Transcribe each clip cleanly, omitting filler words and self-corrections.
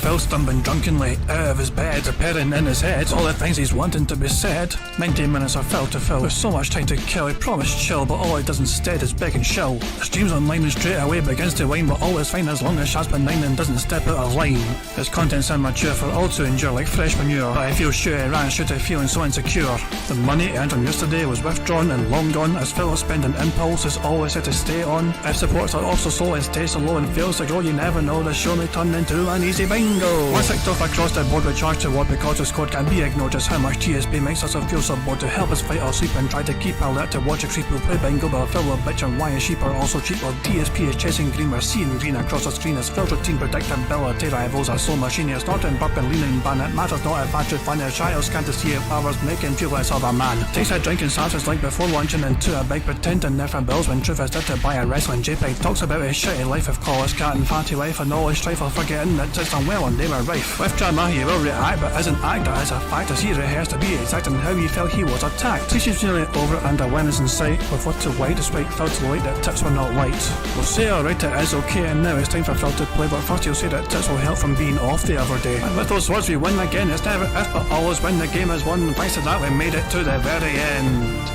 Phil stumbling drunkenly out of his bed, appearing in his head all the things he's wanting to be said. 19 minutes of Phil to Phil, with so much time to kill. He promised chill, but all he does instead is beg and show. His dreams online and straight away begins to whine, but always fine as long as Shaz benign and doesn't step out of line. His content's immature for all to endure like fresh manure, but I feel sure he ran should have feeling so insecure. The money he earned on yesterday was withdrawn and long gone, as Phil's spending impulse is always had to stay on. If supports are also slow and stays so low and fails to grow, you never know, the show may turn into an easy bingo. Once clicked off across the board with charge to what because his code can be ignored, just how much DSP makes us feel so bored. To help us fight or sleep and try to keep alert to watch a creep who play bingo, but Phil will bitch on why his sheep are also cheap. While DSP is chasing green, we're seeing green across the screen as Phil's routine predictability rivals are so machine. He's snorting, burping, leaning, ban. It matters not if battery fun, his child can't to see it powers make him feel less of a man. Takes a drink and starts his like before launching into a bike, pretending they're from bills when truth is there to buy a wrestling JPEG. Talks about his shitty life of college cat and fatty wife and all his strife while forgetting that it's done well and they were rife. With drama he will react, but isn't actor as a fact as he rehearsed to be exact in how he felt he was attacked. She's nearly over it and awareness in sight, with what to white despite Phil to light that tips were not white. We'll say alright it is okay and now it's time for Phil to play, but first he'll say that tips will help from being off the other day. And with those words we win again, it's never if but always when the game is won. Thanks to that we made it to the very end.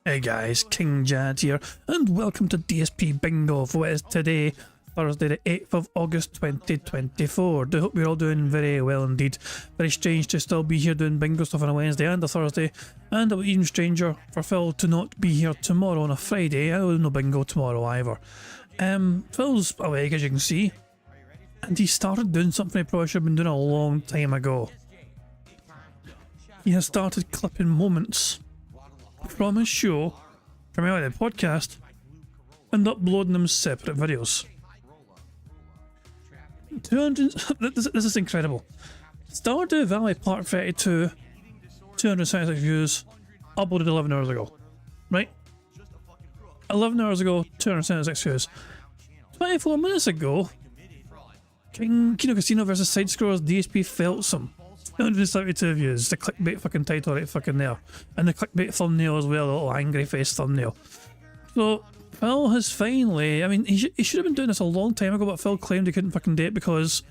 Hey guys, King Jad here, and welcome to DSP Bingo for what is today, Thursday the 8th of August 2024. I hope you're all doing very well indeed. Very strange to still be here doing bingo stuff on a Wednesday and a Thursday, and even stranger for Phil to not be here tomorrow on a Friday. I will no bingo tomorrow either. Phil's awake as you can see, and he started doing something he probably should have been doing a long time ago. He has started clipping moments from his show, from out of the podcast, and uploading them separate videos. 200. This is incredible. Stardew Valley Part 32, 276 views, uploaded 11 hours ago. Right? 11 hours ago, 276 views. 24 minutes ago, Kino Casino vs Side Scrollers DSP Feltsome. 272 views, the clickbait fucking title right fucking there. And the clickbait thumbnail as well, the little angry face thumbnail. So, Phil has finally, I mean, he should have been doing this a long time ago, but Phil claimed he couldn't fucking do it because,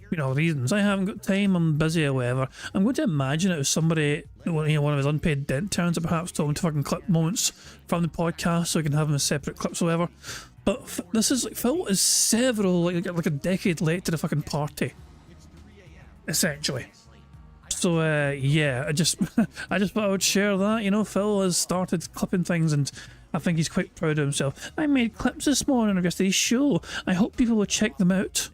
you know, reasons. I haven't got time, I'm busy or whatever. I'm going to imagine it was somebody, you know, one of his unpaid interns that perhaps told him to fucking clip moments from the podcast so he can have them as separate clips or whatever. But this is, like, Phil is several, like a decade late to the fucking party. Essentially. So yeah, I just thought I would share that. You know, Phil has started clipping things and I think he's quite proud of himself. I made clips this morning of yesterday's show. I hope people will check them out.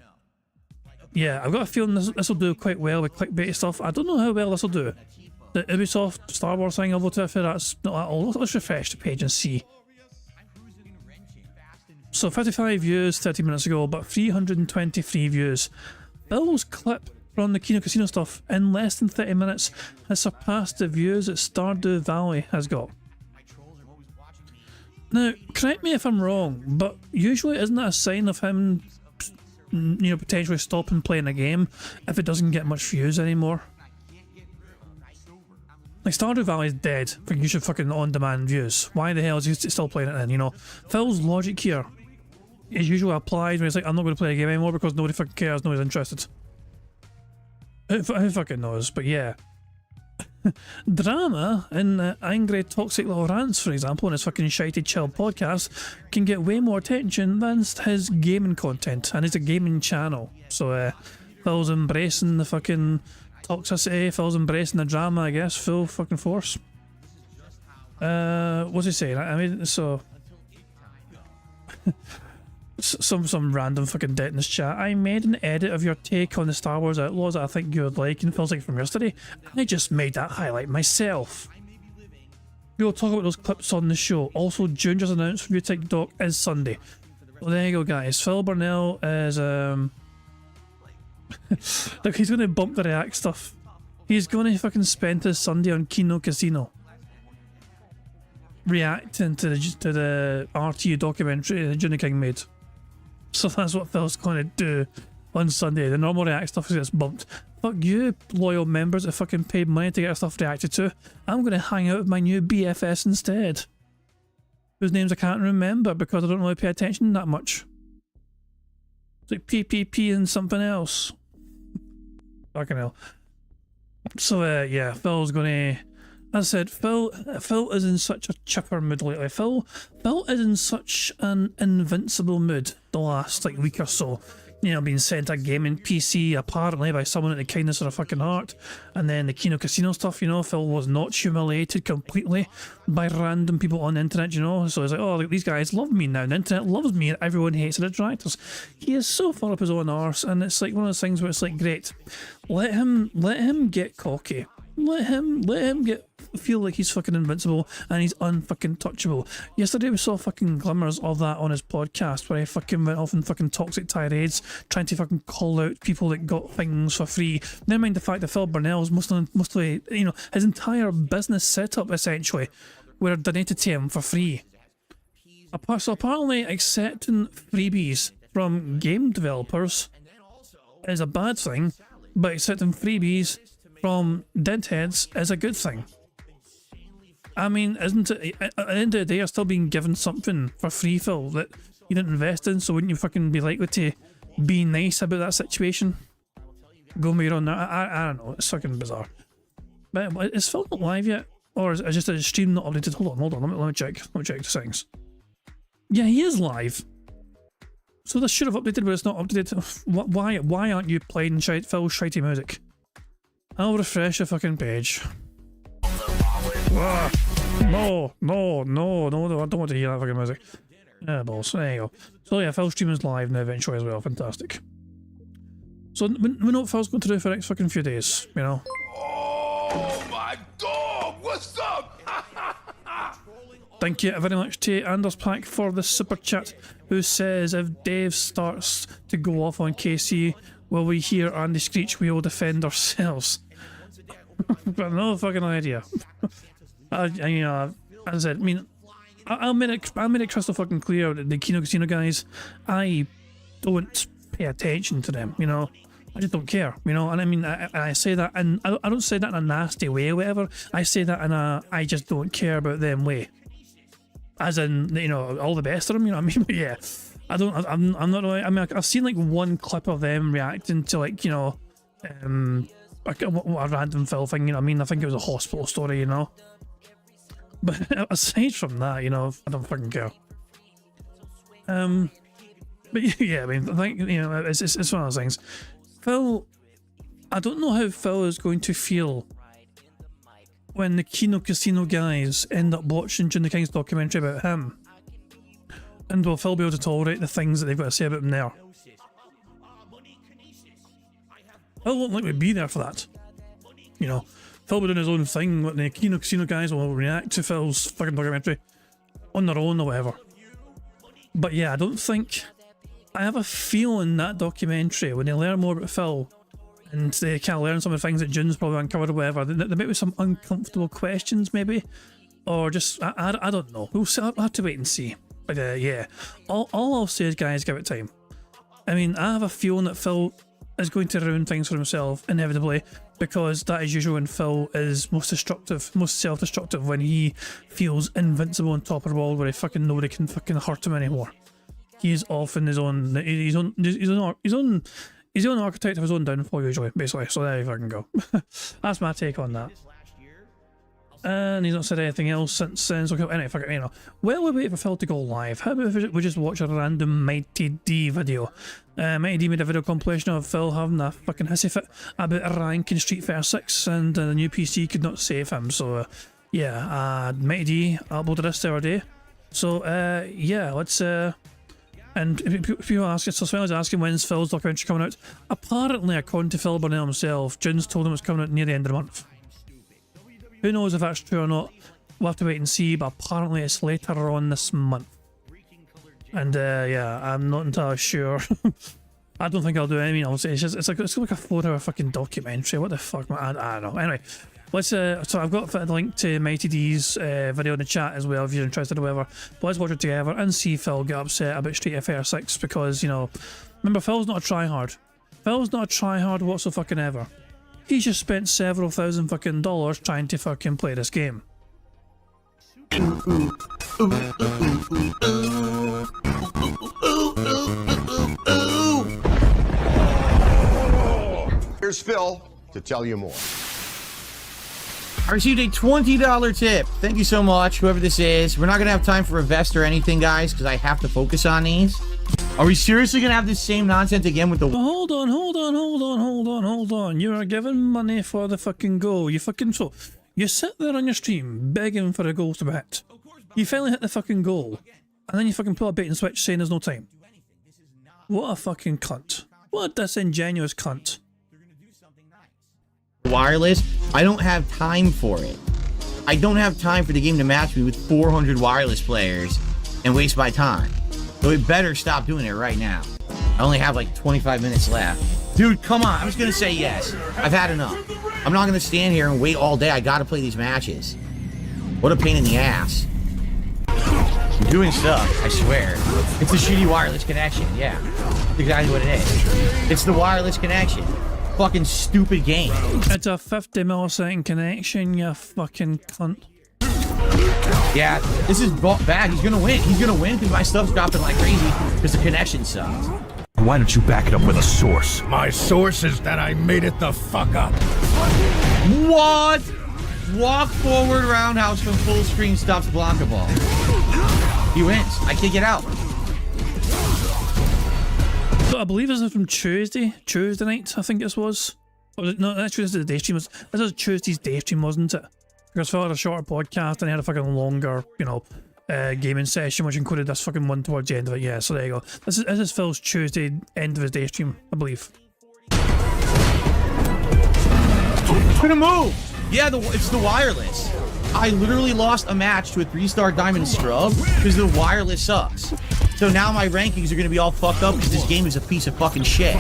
Yeah, I've got a feeling this will do quite well with clickbait stuff. I don't know how well this will do. The Ubisoft Star Wars thing, although to be fair, that's not at all. Let's refresh the page and see. So 55 views 30 minutes ago, but 323 views. Phil's clip from the Kino Casino stuff in less than 30 minutes has surpassed the views that Stardew Valley has got. Now, correct me if I'm wrong, but usually isn't that a sign of him, you know, potentially stopping playing a game if it doesn't get much views anymore? Like, Stardew Valley is dead for you should fucking on-demand views. Why the hell is he still playing it then, you know? Phil's logic here is usually applied when he's like, I'm not going to play a game anymore because nobody fucking cares, nobody's interested. Who fucking knows, but yeah. Drama in angry toxic little rants, for example, in his fucking shitey chill podcast can get way more attention than his gaming content, and it's a gaming channel. So Phil's embracing the fucking toxicity, Phil's embracing the drama, I guess, full fucking force. What's he saying? I mean, so some random fucking debt in this chat. I made an edit of your take on the Star Wars Outlaws that I think you would like, and feels like from yesterday. I just made that highlight myself. We'll talk about those clips on the show. Also, June just announced review TikTok is Sunday. Well, there you go, guys. Phil Burnell is look, he's gonna bump the React stuff. He's gonna fucking spend his Sunday on Kino Casino, reacting to the RT documentary that Juni King made. So that's what Phil's going to do on Sunday. The normal React stuff gets bumped. fuck you, loyal members that fucking paid money to get our stuff reacted to. I'm gonna hang out with my new BFS instead. Whose names I can't remember because I don't really pay attention that much. It's like PPP and something else. Fucking hell. So yeah, Phil's gonna... As I said, Phil is in such a chipper mood lately. Phil is in such an invincible mood the last like week or so. You know, being sent a gaming PC apparently by someone in the kindness of their fucking heart, and then the Kino Casino stuff. You know, Phil was not humiliated completely by random people on the internet. You know, so it's like, oh, look, these guys love me now. The internet loves me, and everyone hates the detractors. He is so far up his own arse, and it's like one of those things where it's like, great, let him get cocky. Let him feel like he's fucking invincible and he's unfucking touchable. Yesterday we saw fucking glimmers of that on his podcast where he fucking went off in fucking toxic tirades trying to fucking call out people that got things for free. Never mind the fact that Phil Burnell's mostly, you know, his entire business setup essentially were donated to him for free. So apparently accepting freebies from game developers is a bad thing, but accepting freebies from deadheads is a good thing. I mean, isn't it? At the end of the day, you're still being given something for free, Phil, that you didn't invest in, so wouldn't you fucking be likely to be nice about that situation? Go me on that. I don't know, it's fucking bizarre. But is Phil not live yet? Or is it just a stream not updated? Hold on, let me check the settings. Yeah, he is live. So this should have updated, but it's not updated. Why aren't you playing Phil's shitey music? I'll refresh the fucking page. No, I don't want to hear that fucking music. Yeah, balls. There you go. So yeah, Phil's stream is live now eventually as well. Fantastic. So we know what Phil's going to do for the next fucking few days, you know. Oh my god, what's up? Thank you very much to Anders Pack for the super chat, who says if Dave starts to go off on KC, will we hear Andy screech, we will defend ourselves. But no fucking idea. You know, as I said, I mean, I made it crystal fucking clear that the Kino Casino guys, I don't pay attention to them, you know. I just don't care, you know. And I mean, I say that, and I don't say that in a nasty way or whatever. I say that in a I just don't care about them way. As in, you know, all the best of them, you know what I mean? But yeah, I'm not really, I mean, I've seen like one clip of them reacting to like, you know, a random Phil thing, you know what I mean? I think it was a hospital story, you know. But aside from that, you know, I don't fucking care. But yeah, I mean, I think, you know, it's one of those things. Phil, I don't know how Phil is going to feel when the Kino Casino guys end up watching June the King's documentary about him. And will Phil be able to tolerate the things that they've got to say about him there? Phil won't likely be there for that. You know, Phil will be doing his own thing, but the Kino Casino guys will react to Phil's fucking documentary on their own or whatever. But yeah, I don't think... I have a feeling that documentary, when they learn more about Phil, and they kind of learn some of the things that June's probably uncovered or whatever, there might be some uncomfortable questions maybe, or just, I don't know. We'll see, I'll have to wait and see. But yeah, all I'll say is, guys, give it time. I mean, I have a feeling that Phil is going to ruin things for himself, inevitably, because that is usually when Phil is most destructive, most self-destructive, when he feels invincible on top of the world where nobody can fucking hurt him anymore. He's off in his own, he's the own architect of his own downfall usually, basically, so there you fucking go. That's my take on that. And he's not said anything else since then, so anyway, fuck it, you know. While we wait for Phil to go live, how about if we just watch a random Mighty D video? Mighty D made a video compilation of Phil having a fucking hissy fit about a rank in Street Fighter 6, and the new PC could not save him, so yeah, Mighty D uploaded this the other day. So yeah, let's and if you ask, so Sven was asking when's Phil's documentary coming out. Apparently, according to Phil Burnell himself, June's told him it's coming out near the end of the month. Who knows if that's true or not? We'll have to wait and see, but apparently it's later on this month. And yeah, I'm not entirely sure. I don't think I'll do anything else. It's like a 4-hour fucking documentary. What the fuck, man? I don't know. Anyway, let's so I've got the link to Mighty D's video in the chat as well if you're interested or whatever. But let's watch it together and see Phil get upset about Street Fighter 6 because, you know, remember, Phil's not a tryhard. Phil's not a tryhard whatsoever. He's just spent several thousand fucking dollars trying to fucking play this game. Here's Phil to tell you more. I received a $20 tip. Thank you so much, whoever this is. We're not going to have time for a vest or anything, guys, because I have to focus on these. Are we seriously going to have this same nonsense again with the... Hold on. You are giving money for the fucking goal. You sit there on your stream begging for a goal to bet. You finally hit the fucking goal. And then you fucking pull a bait and switch saying there's no time. What a fucking cunt. What a disingenuous cunt. wireless, I don't have time for it. I don't have time for the game to match me with 400 wireless players and waste my time. So we better stop doing it right now. I only have like 25 minutes left. Dude, come on. I'm just going to say yes. I've had enough. I'm not going to stand here and wait all day. I got to play these matches. What a pain in the ass. I'm doing stuff, I swear. It's a shitty wireless connection. Yeah, that's exactly what it is. It's the wireless connection. Fucking stupid game. It's a 50 millisecond connection, you fucking cunt. Yeah, this is bad. He's gonna win. He's gonna win because my stuff's dropping like crazy because the connection sucks. Why don't you back it up with a source? My source is that I made it the fuck up. What? Walk forward roundhouse from full screen stops blocker ball. He wins. I can't get out. So I believe this is from Tuesday night, I think this was. Oh, no, that's Tuesday's day stream. This was Tuesday's day stream, wasn't it? Because Phil had a shorter podcast and he had a fucking longer, you know, gaming session, which included this fucking one towards the end of it. Yeah, so there you go. This is Phil's Tuesday end of his day stream, I believe. Gonna move. Yeah, it's the wireless. I literally lost a match to a 3-star diamond scrub because the wireless sucks. So now my rankings are gonna be all fucked up because this game is a piece of fucking shit.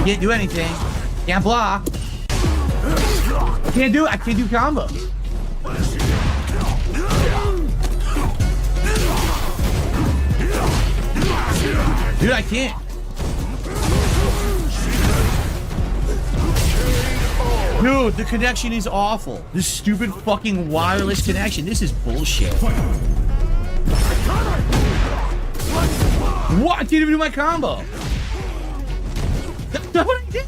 Can't do anything. Can't block. Can't do it. I can't do combo. Dude, I can't. Dude, the connection is awful. This stupid fucking wireless connection. This is bullshit. What? I can't even do my combo. That's what I did.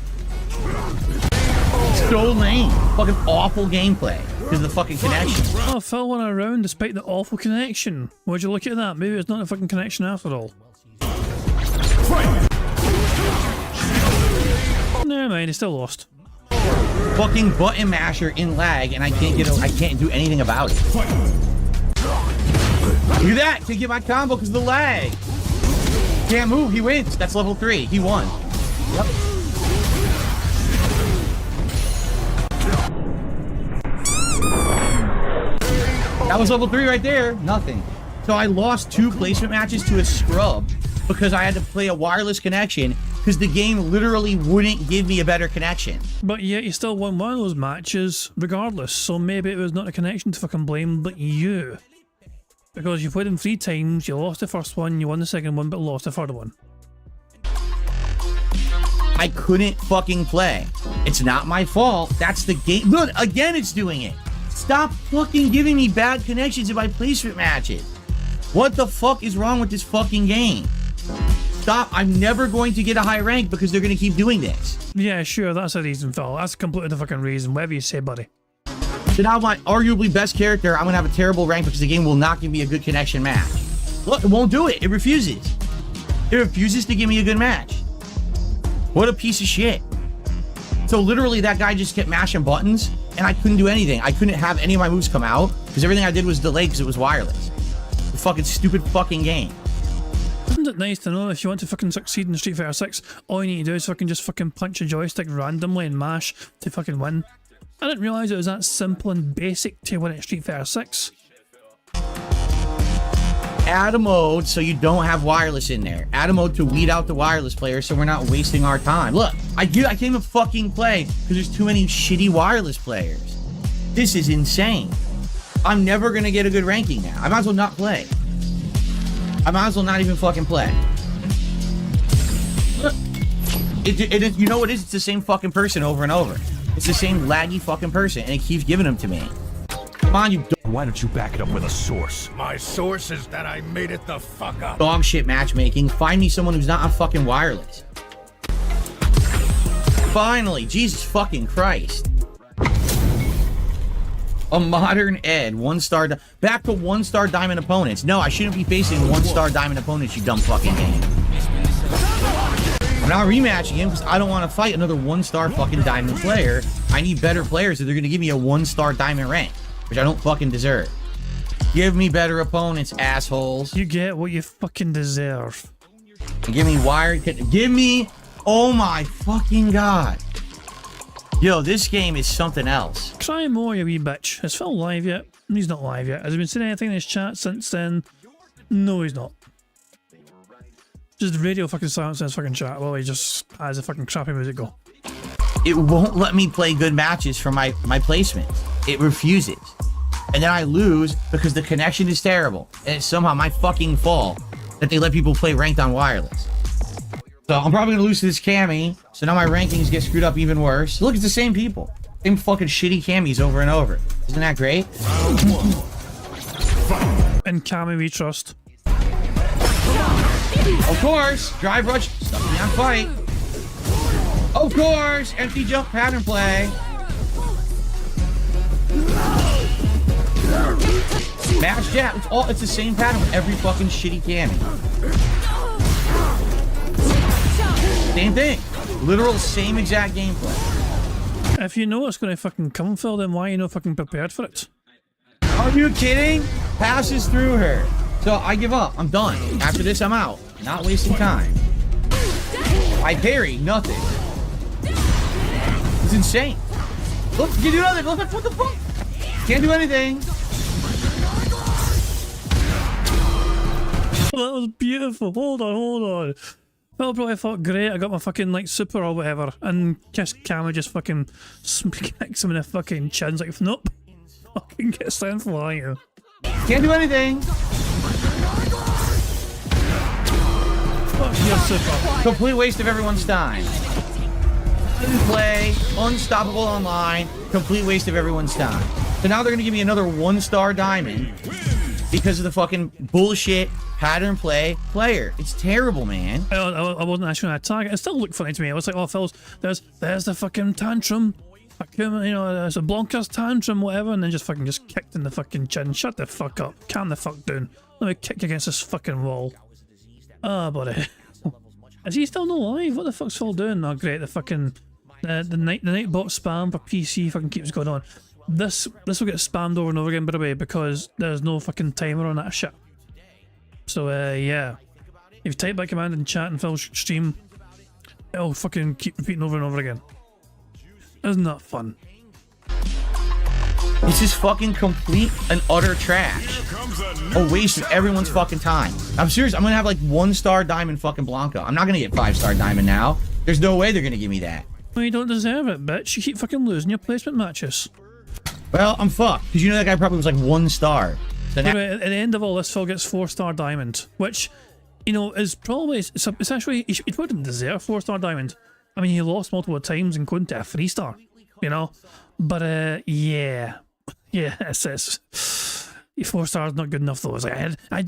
So lame. Fucking awful gameplay because of the fucking connection. Oh, Phil won a round despite the awful connection. Would you look at that? Maybe it's not a fucking connection after all. Never mind, he still lost. Fucking button masher in lag, and I can't do anything about it. Look at that! Can't get my combo because of the lag. Can't move. He wins. That's level 3. He won. Yep. That was level 3 right there. Nothing. So I lost 2 placement matches to a scrub because I had to play a wireless connection because the game literally wouldn't give me a better connection. But yet you still won one of those matches regardless, so maybe it was not a connection to fucking blame, but you. Because you played him 3 times, you lost the first one, you won the second one, but lost the third one. I couldn't fucking play. It's not my fault. That's the game. Look, again it's doing it. Stop fucking giving me bad connections in my placement matches. What the fuck is wrong with this fucking game? Stop. I'm never going to get a high rank because they're going to keep doing this. Yeah, sure, that's a reason, Phil. That's completely the fucking reason. Whatever you say, buddy. So now my arguably best character, I'm going to have a terrible rank because the game will not give me a good connection match. Look, it won't do it. It refuses. It refuses to give me a good match. What a piece of shit. So literally that guy just kept mashing buttons and I couldn't do anything. I couldn't have any of my moves come out because everything I did was delayed because it was wireless. The fucking stupid fucking game. Isn't it nice to know if you want to fucking succeed in Street Fighter 6, all you need to do is fucking just fucking punch a joystick randomly and mash to fucking win? I didn't realise it was that simple and basic to win at Street Fighter 6. Add a mode so you don't have wireless in there. Add a mode to weed out the wireless players so we're not wasting our time. Look, I can't even fucking play because there's too many shitty wireless players. This is insane. I'm never going to get a good ranking now. I might as well not play. I might as well not even fucking play. You know what it is? It's the same fucking person over and over. It's the same laggy fucking person, and it keeps giving them to me. Come on, you Why don't you back it up with a source? My source is that I made it the fuck up. dog shit matchmaking. Find me someone who's not on fucking wireless. Finally, Jesus fucking Christ. A modern Ed, 1-star, back to 1-star diamond opponents. No, I shouldn't be facing 1-star diamond opponents, you dumb fucking game. I'm not rematching him because I don't want to fight another 1-star fucking diamond player. I need better players that they're going to give me a 1-star diamond rank, which I don't fucking deserve. Give me better opponents, assholes. You get what you fucking deserve. And give me wired. Give me. Oh my fucking god. Yo, this game is something else. Try more, you wee bitch. Is Phil live yet? He's not live yet. Has he been saying anything in his chat since then? No, he's not. Just radio fucking silence in his fucking chat while he just has a fucking crappy music go. It won't let me play good matches for my placement. It refuses. And then I lose because the connection is terrible. And it's somehow my fucking fault that they let people play ranked on wireless. So I'm probably gonna lose to this Cammy. So now my rankings get screwed up even worse. Look, it's the same people. Same fucking shitty Cammies over and over. Isn't that great? And Cammy we trust. Of course, drive rush, stuck me on fight. Of course, empty jump pattern play. Match jab, it's the same pattern with every fucking shitty Cammy. Same thing. Literal same exact gameplay. If you know what's gonna fucking come, Phil, then why are you not fucking prepared for it? Are you kidding? Passes through her. So I give up. I'm done. After this, I'm out. Not wasting time. I parry nothing. It's insane. Look, you do nothing. Look, what the fuck? Can't do anything. That was beautiful. Hold on. Phil probably thought, great, I got my fucking like super or whatever, and just Cammy just fucking kicks him in the fucking chins like, nope. Fucking get sent flying. Can't do anything. Fuck your super. Complete waste of everyone's time. Play, unstoppable online, complete waste of everyone's time. So now they're gonna give me another 1-star diamond because of the fucking bullshit pattern play player. It's terrible, man. I wasn't actually gonna attack it. It still looked funny to me. I was like, oh, Phil's, there's the fucking tantrum. Fucking, you know, there's a Blanca's tantrum, whatever, and then just kicked in the fucking chin. Shut the fuck up. Calm the fuck down. Let me kick you against this fucking wall. Ah, buddy. Is he still not live? What the fuck's Phil doing? Oh, great. The fucking the night bot spam for PC fucking keeps going on. This will get spammed over and over again, by the way, because there's no fucking timer on that shit. So yeah, if you type that command in chat and Phil's stream, it'll fucking keep repeating over and over again. Isn't that fun? This is fucking complete and utter trash. A waste of everyone's fucking time. I'm serious. I'm gonna have like 1-star diamond fucking Blanca. I'm not gonna get 5-star diamond now. There's no way they're gonna give me that. Well, you don't deserve it, bitch. You keep fucking losing your placement matches. Well, I'm fucked. Because you know that guy probably was like 1 star. So now Anyway, at the end of all this, Phil gets 4-star diamond, which, you know, is probably, it's actually, he probably didn't deserve 4-star diamond. I mean, he lost multiple times and couldn't get a 3-star, you know? But, yeah. Yeah, it says 4 stars not good enough though. It's like, I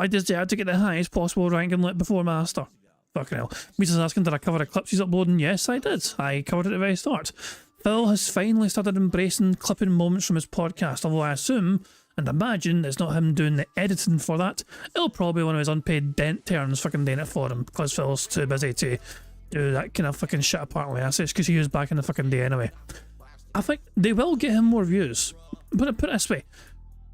deserve to get the highest possible ranking before Master. Fucking hell. Meeta's asking, did I cover the clips he's uploading? Yes, I did. I covered it at the very start. Phil has finally started embracing clipping moments from his podcast, although I assume and imagine it's not him doing the editing for that. It'll probably be one of his unpaid dent turns fucking doing it for him, because Phil's too busy to do that kind of fucking shit apparently. I say it's because he was back in the fucking day anyway. I think they will get him more views. Put it this way.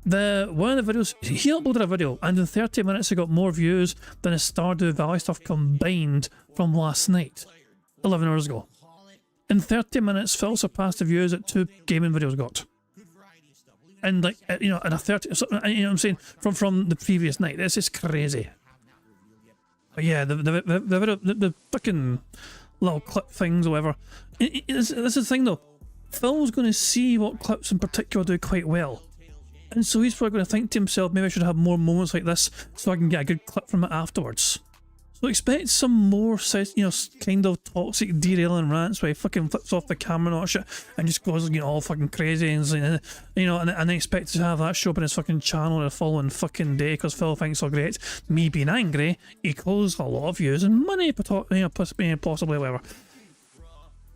One of the videos, he uploaded a video and in 30 minutes he got more views than his Stardew Valley stuff combined from last night, 11 hours ago. In 30 minutes, Phil surpassed the views that 2 gaming videos got. And like, you know, in a 30, you know what I'm saying, from the previous night. This is crazy. But yeah, the fucking little clip things or whatever. This is the thing though. Phil's going to see what clips in particular do quite well. And so he's probably going to think to himself, maybe I should have more moments like this so I can get a good clip from it afterwards. So expect some more, you know, kind of toxic derailing rants where he fucking flips off the camera and all that shit and just goes, you know, all fucking crazy and, you know, and I expect to have that show up on his fucking channel the following fucking day because Phil thinks so great. Me being angry equals a lot of views and money, you know, possibly whatever.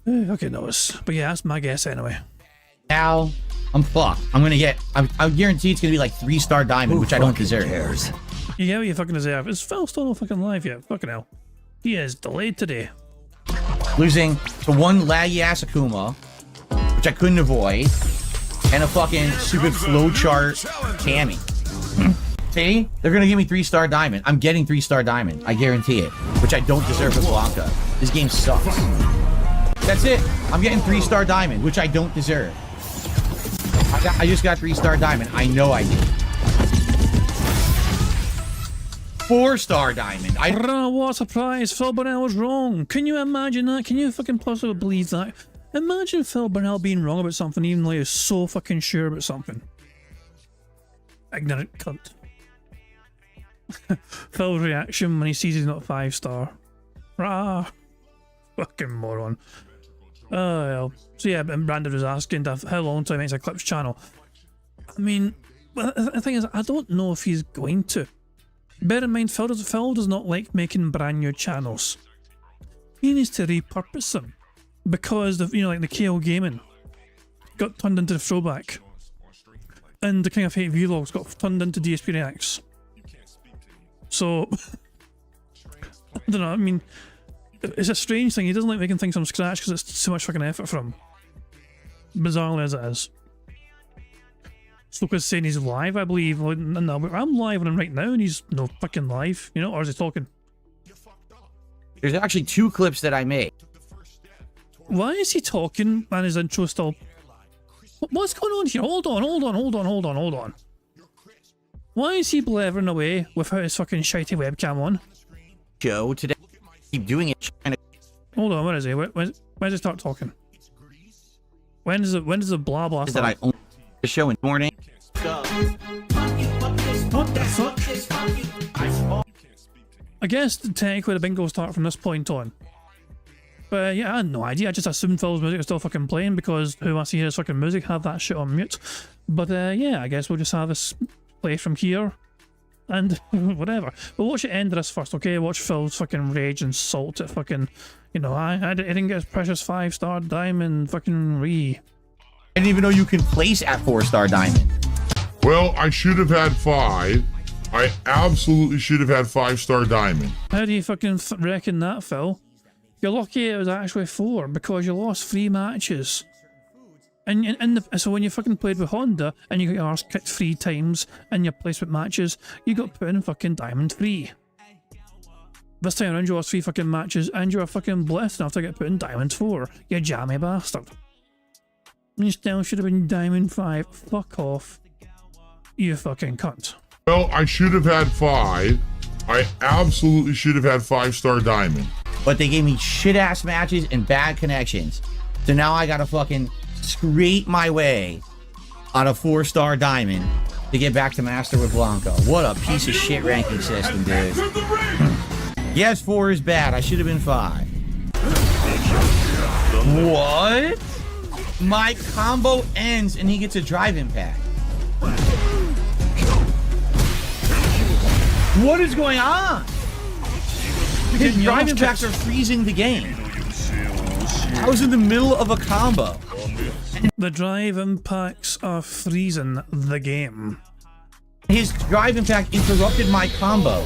Okay, no, but yeah, that's my guess anyway. Now, I'm fucked. I'm gonna get, I guarantee it's gonna be like 3-star diamond, which I don't deserve. You get what you fucking deserve. Is Phil still not fucking live yet? Fucking hell. He is delayed today. Losing to one laggy ass Akuma, which I couldn't avoid, and a fucking stupid flowchart Cammy. See? They're gonna give me 3-star diamond. I'm getting 3-star diamond. I guarantee it. Which I don't deserve with Blanca. This game sucks. That's it. I'm getting 3-star diamond, which I don't deserve. I just got 3-star diamond. I know I did. 4-star diamond. What a surprise. Phil Burnell was wrong. Can you imagine that? Can you fucking possibly believe that? Imagine Phil Burnell being wrong about something even though he was so fucking sure about something. Ignorant cunt. Phil's reaction when he sees he's not 5-star. Rah. Fucking moron. Oh well. So yeah, and Brandon was asking how long till he makes a Clips channel. I mean, the thing is, I don't know if he's going to. Bear in mind, Phil does not like making brand new channels. He needs to repurpose them because the, you know, like the KO Gaming got turned into the throwback, and the King of Hate vlogs got turned into DSP Reacts. So I don't know. I mean, it's a strange thing. He doesn't like making things from scratch because it's too much fucking effort for him. Bizarrely as it is. Stoker's saying he's live, I believe. No, I'm live on him right now and he's no fucking live, you know, or is he talking? There's actually 2 clips that I made. Why is he talking and his intro still... What's going on here? Hold on. Why is he blathering away without his fucking shitey webcam on? Joe, today, keep doing it. Hold on, where is he? When does he start talking? When does the blah blah start? That I own the show in the morning. What the fuck? I guess technically the bingo will start from this point on. But yeah, I had no idea. I just assumed Phil's music was still fucking playing because who wants to hear his fucking music? Have that shit on mute. But yeah, I guess we'll just have this play from here. And whatever. But watch it end this first, okay? Watch Phil's fucking rage and salt at fucking, you know, I didn't get his precious 5-star diamond fucking I didn't even know you can place at 4-star diamond. Well, I should have had 5. I absolutely should have had 5-star diamond. How do you fucking reckon that, Phil? You're lucky it was actually 4 because you lost 3 matches. And so when you fucking played with Honda and you got your arse kicked 3 times in your placement matches, you got put in fucking diamond 3. This time around you lost 3 fucking matches and you were fucking blessed enough to get put in diamond 4. You jammy bastard. You still should have been diamond 5. Fuck off. You fucking cunt. Well, I should have had 5. I absolutely should have had 5-star diamond. But they gave me shit-ass matches and bad connections. So now I gotta fucking scrape my way on a 4-star diamond to get back to Master with Blanco. What a piece of shit ranking system, dude. Yes, 4 is bad. I should have been 5. What? My combo ends and he gets a drive impact. What is going on? His drive impacts are freezing the game. I was in the middle of a combo. The drive impacts are freezing the game. His drive impact interrupted my combo,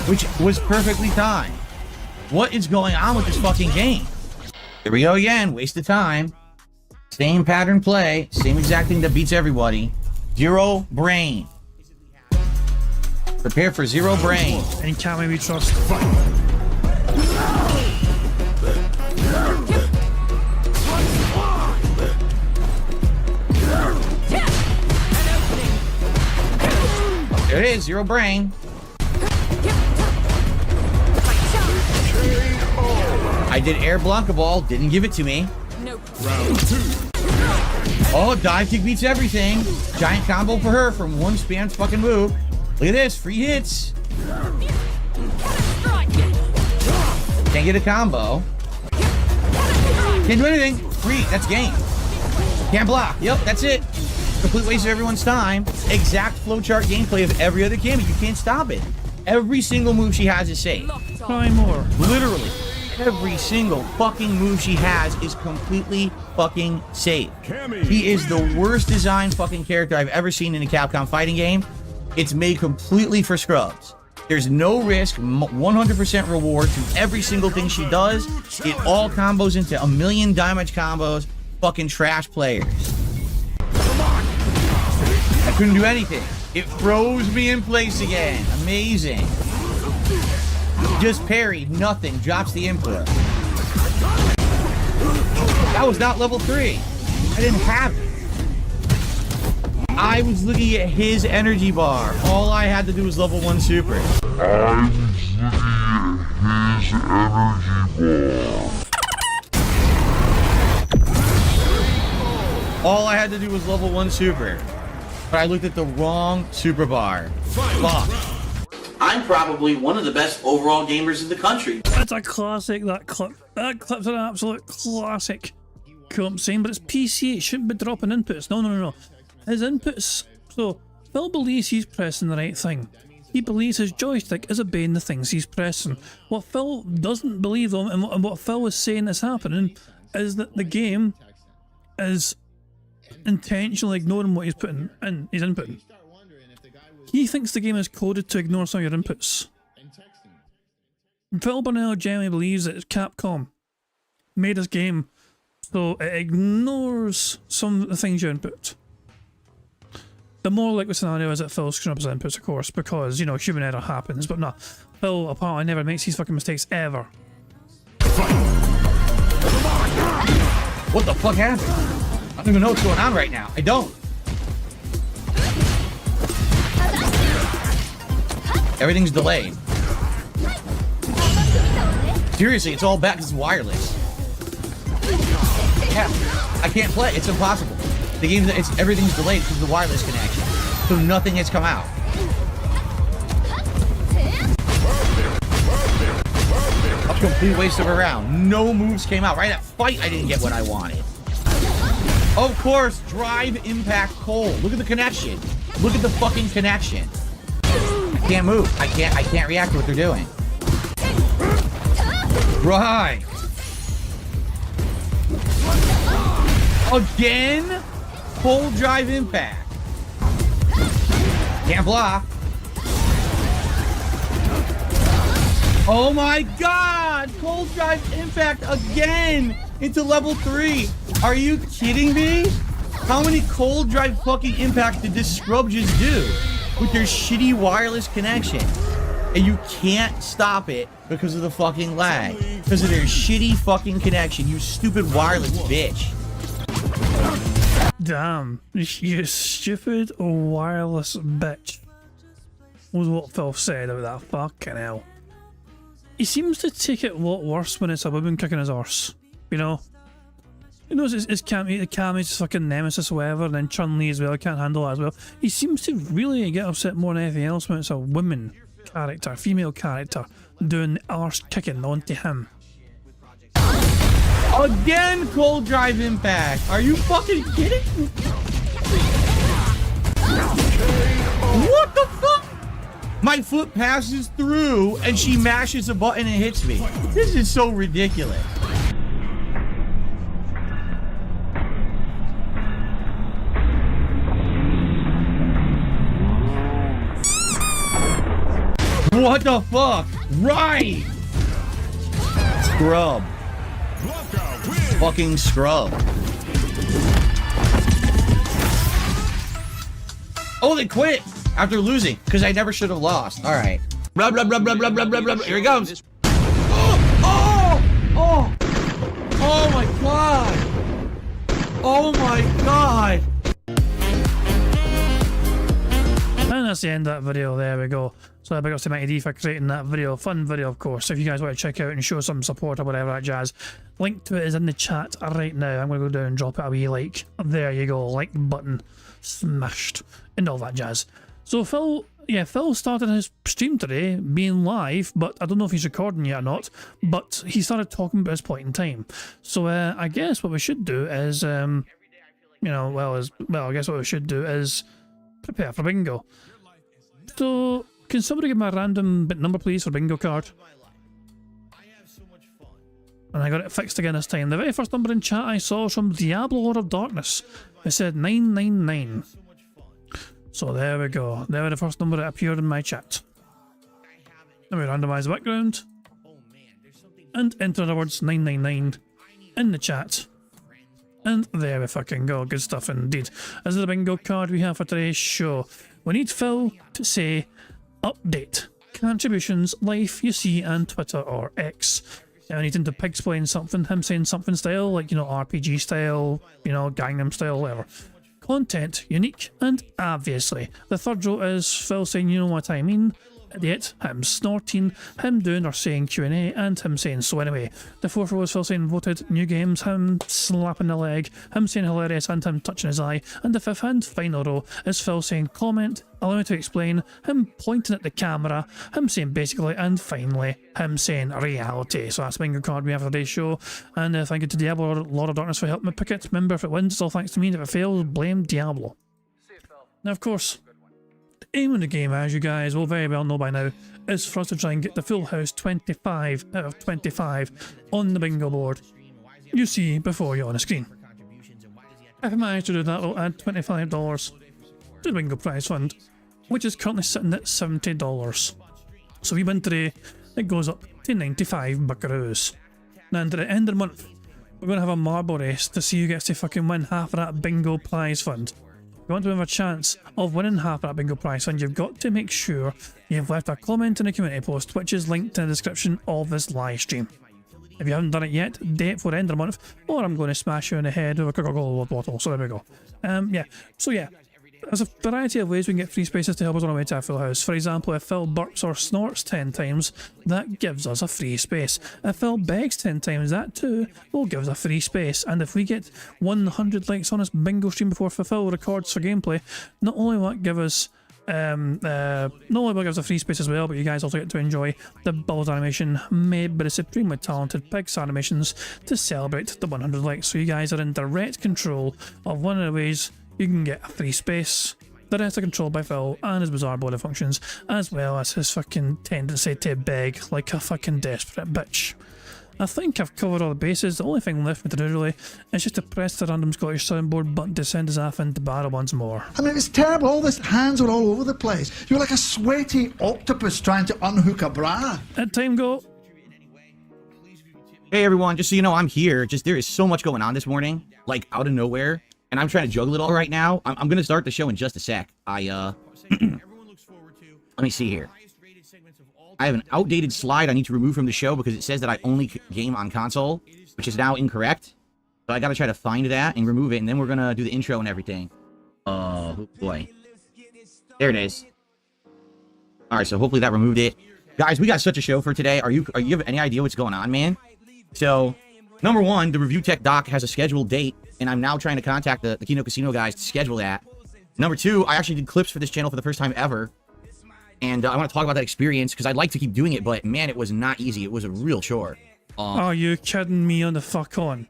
which was perfectly timed. What is going on with this fucking game? Here we go again, waste of time. Same pattern play, same exact thing that beats everybody. 0 brain. Prepare for 0 brain. And can't maybe trust. There it is, 0 brain. I did air Blanca ball, didn't give it to me. Nope. Oh, dive kick beats everything. Giant combo for her from 1 spam fucking move. Look at this, free hits. Can't get a combo. Can't do anything. Free. That's game. Can't block. Yep, that's it. Complete waste of everyone's time. Exact flowchart gameplay of every other Cammy. You can't stop it. Every single move she has is safe. Try more. Literally. Every single fucking move she has is completely fucking safe. He is the worst designed fucking character I've ever seen in a Capcom fighting game. It's made completely for scrubs. There's no risk, 100% reward to every single thing she does. It all combos into a million damage combos. Fucking trash players. I couldn't do anything. It froze me in place again. Amazing. Just parried, nothing, drops the input. That was not level 3. I didn't have it. I was looking at his energy bar. All I had to do was level 1 super. All I had to do was level 1 super. But I looked at the wrong super bar. Fuck. I'm probably one of the best overall gamers in the country. That's a classic, that clip. That clip's an absolute classic. Cool, I'm saying, but it's PC, it shouldn't be dropping inputs. No. His inputs. So, Phil believes he's pressing the right thing. He believes his joystick is obeying the things he's pressing. What Phil doesn't believe, though, and what Phil is saying is happening, is that the game is intentionally ignoring what he's putting in, he's inputting. He thinks the game is coded to ignore some of your inputs. Phil Burnell genuinely believes that Capcom made this game so it ignores some of the things you input. The more likely scenario is that Phil screwing up his inputs, of course, because, you know, human error happens, but no. Phil apparently never makes these fucking mistakes, ever. What the fuck happened? I don't even know what's going on right now. I don't. Everything's delayed. Seriously, it's all back because it's wireless. Yeah, I can't play. It's impossible. The game, everything's delayed because of the wireless connection. So nothing has come out. A complete waste of a round. No moves came out. Right at fight, I didn't get what I wanted. Of course, drive, impact, cold. Look at the connection. Look at the fucking connection. I can't move. I can't react to what they're doing. Right. Again? Full drive impact. Can't block. Oh my god! Cold drive impact again into level 3. Are you kidding me? How many cold drive fucking impact did this scrub just do with their shitty wireless connection? And you can't stop it because of the fucking lag. Because of their shitty fucking connection, you stupid wireless bitch. Damn, you stupid wireless bitch. Was what Phil said about that. Fucking hell. He seems to take it a lot worse when it's a woman kicking his arse. You know? He knows his Cammy's fucking nemesis or whatever, and then Chun-Li as well, can't handle that as well. He seems to really get upset more than anything else when it's a woman character, female character, doing the arse kicking onto him. Again, cold drive impact. Are you fucking kidding me? What the fuck? My foot passes through and she mashes a button and hits me. This is so ridiculous. What the fuck? Right! Scrub. Fucking scrub. Oh, they quit after losing because I never should have lost. All right. Rub, rub, rub, rub, rub, rub, rub, rub. Here he comes. Oh my god. Oh my god. And that's the end of that video. There we go. So big ups to Mighty D for creating that video. Fun video, of course. If you guys want to check out and show some support or whatever that jazz, link to it is in the chat right now. I'm going to go down and drop it a wee like. There you go. Like button smashed and all that jazz. So Phil yeah, Phil started his stream today being live, but I don't know if he's recording yet or not, but he started talking about his point in time. So I guess what we should do is, I guess what we should do is prepare for bingo. So, can somebody give me a random bit number, please, for bingo card? And I got it fixed again this time. The very first number in chat I saw was from Diablo Lord of Darkness. It said 999. So there we go. There was the first number that appeared in my chat. Then we randomise the background. And enter the words 999 in the chat. And there we fucking go. Good stuff indeed. This is the bingo card we have for today's show. We need Phil to say update. Contributions, life, you see, and Twitter or X. I need him to pig-explain something, him saying something style, like, RPG style, Gangnam style, whatever. Content, unique, and obviously. The third row is Phil saying, you know what I mean, yet him snorting, him doing or saying Q&A, and him saying so anyway. The fourth row is Phil saying voted, new games, him slapping the leg, him saying hilarious, and him touching his eye. And the fifth and final row is Phil saying comment, allow me to explain, him pointing at the camera, him saying basically, and finally, him saying reality. So that's the bingo card we have for today's show. And thank you to Diablo Lord of Darkness for helping me pick it. Remember, if it wins, it's all thanks to me, and if it fails, blame Diablo. Now, of course, the aim of the game, as you guys will very well know by now, is for us to try and get the full house 25 out of 25 on the bingo board you see before you on the screen. If I manage to do that, we'll add $25 to the bingo prize fund, which is currently sitting at $70. So if we win today, it goes up to 95 buckaroos. Now, at the end of the month, we're going to have a marble race to see who gets to fucking win half of that bingo prize fund. If you want to have a chance of winning half of that bingo prize fund, you've got to make sure you've left a comment in the community post, which is linked in the description of this live stream. If you haven't done it yet, date it for the end of the month, or I'm going to smash you in the head with a Coca-Cola bottle. So there we go. There's a variety of ways we can get free spaces to help us on our way to a full house. For example, if Phil burps or snorts 10 times, that gives us a free space. If Phil begs 10 times, that too will give us a free space. And if we get 100 likes on this bingo stream before Phil records for gameplay, not only will it give us a free space as well, but you guys also get to enjoy the build animation made by the supremely talented Pigs Animations to celebrate the 100 likes. So you guys are in direct control of one of the ways you can get a free space. The rest are controlled by Phil and his bizarre body functions, as well as his fucking tendency to beg like a fucking desperate bitch. I think I've covered all the bases. The only thing left me to do really is just to press the random Scottish soundboard button to send us off into battle once more. I mean, it's terrible. All these hands are all over the place. You're like a sweaty octopus trying to unhook a bra. At time go. Hey everyone, just so you know, I'm here. There is so much going on this morning, like out of nowhere, and I'm trying to juggle it all right now. I'm gonna start the show in just a sec. Let me see here. I have an outdated slide I need to remove from the show because it says that I only game on console, which is now incorrect. So I gotta try to find that and remove it, and then we're gonna do the intro and everything. Oh boy. There it is. Alright, so hopefully that removed it. Guys, we got such a show for today. Are you have any idea what's going on, man? So, number one, the Review Tech Doc has a scheduled date, and I'm now trying to contact the Kino Casino guys to schedule that. Number two, I actually did clips for this channel for the first time ever. And I want to talk about that experience because I'd like to keep doing it, but man, it was not easy. It was a real chore. Are you kidding me on the fuck on?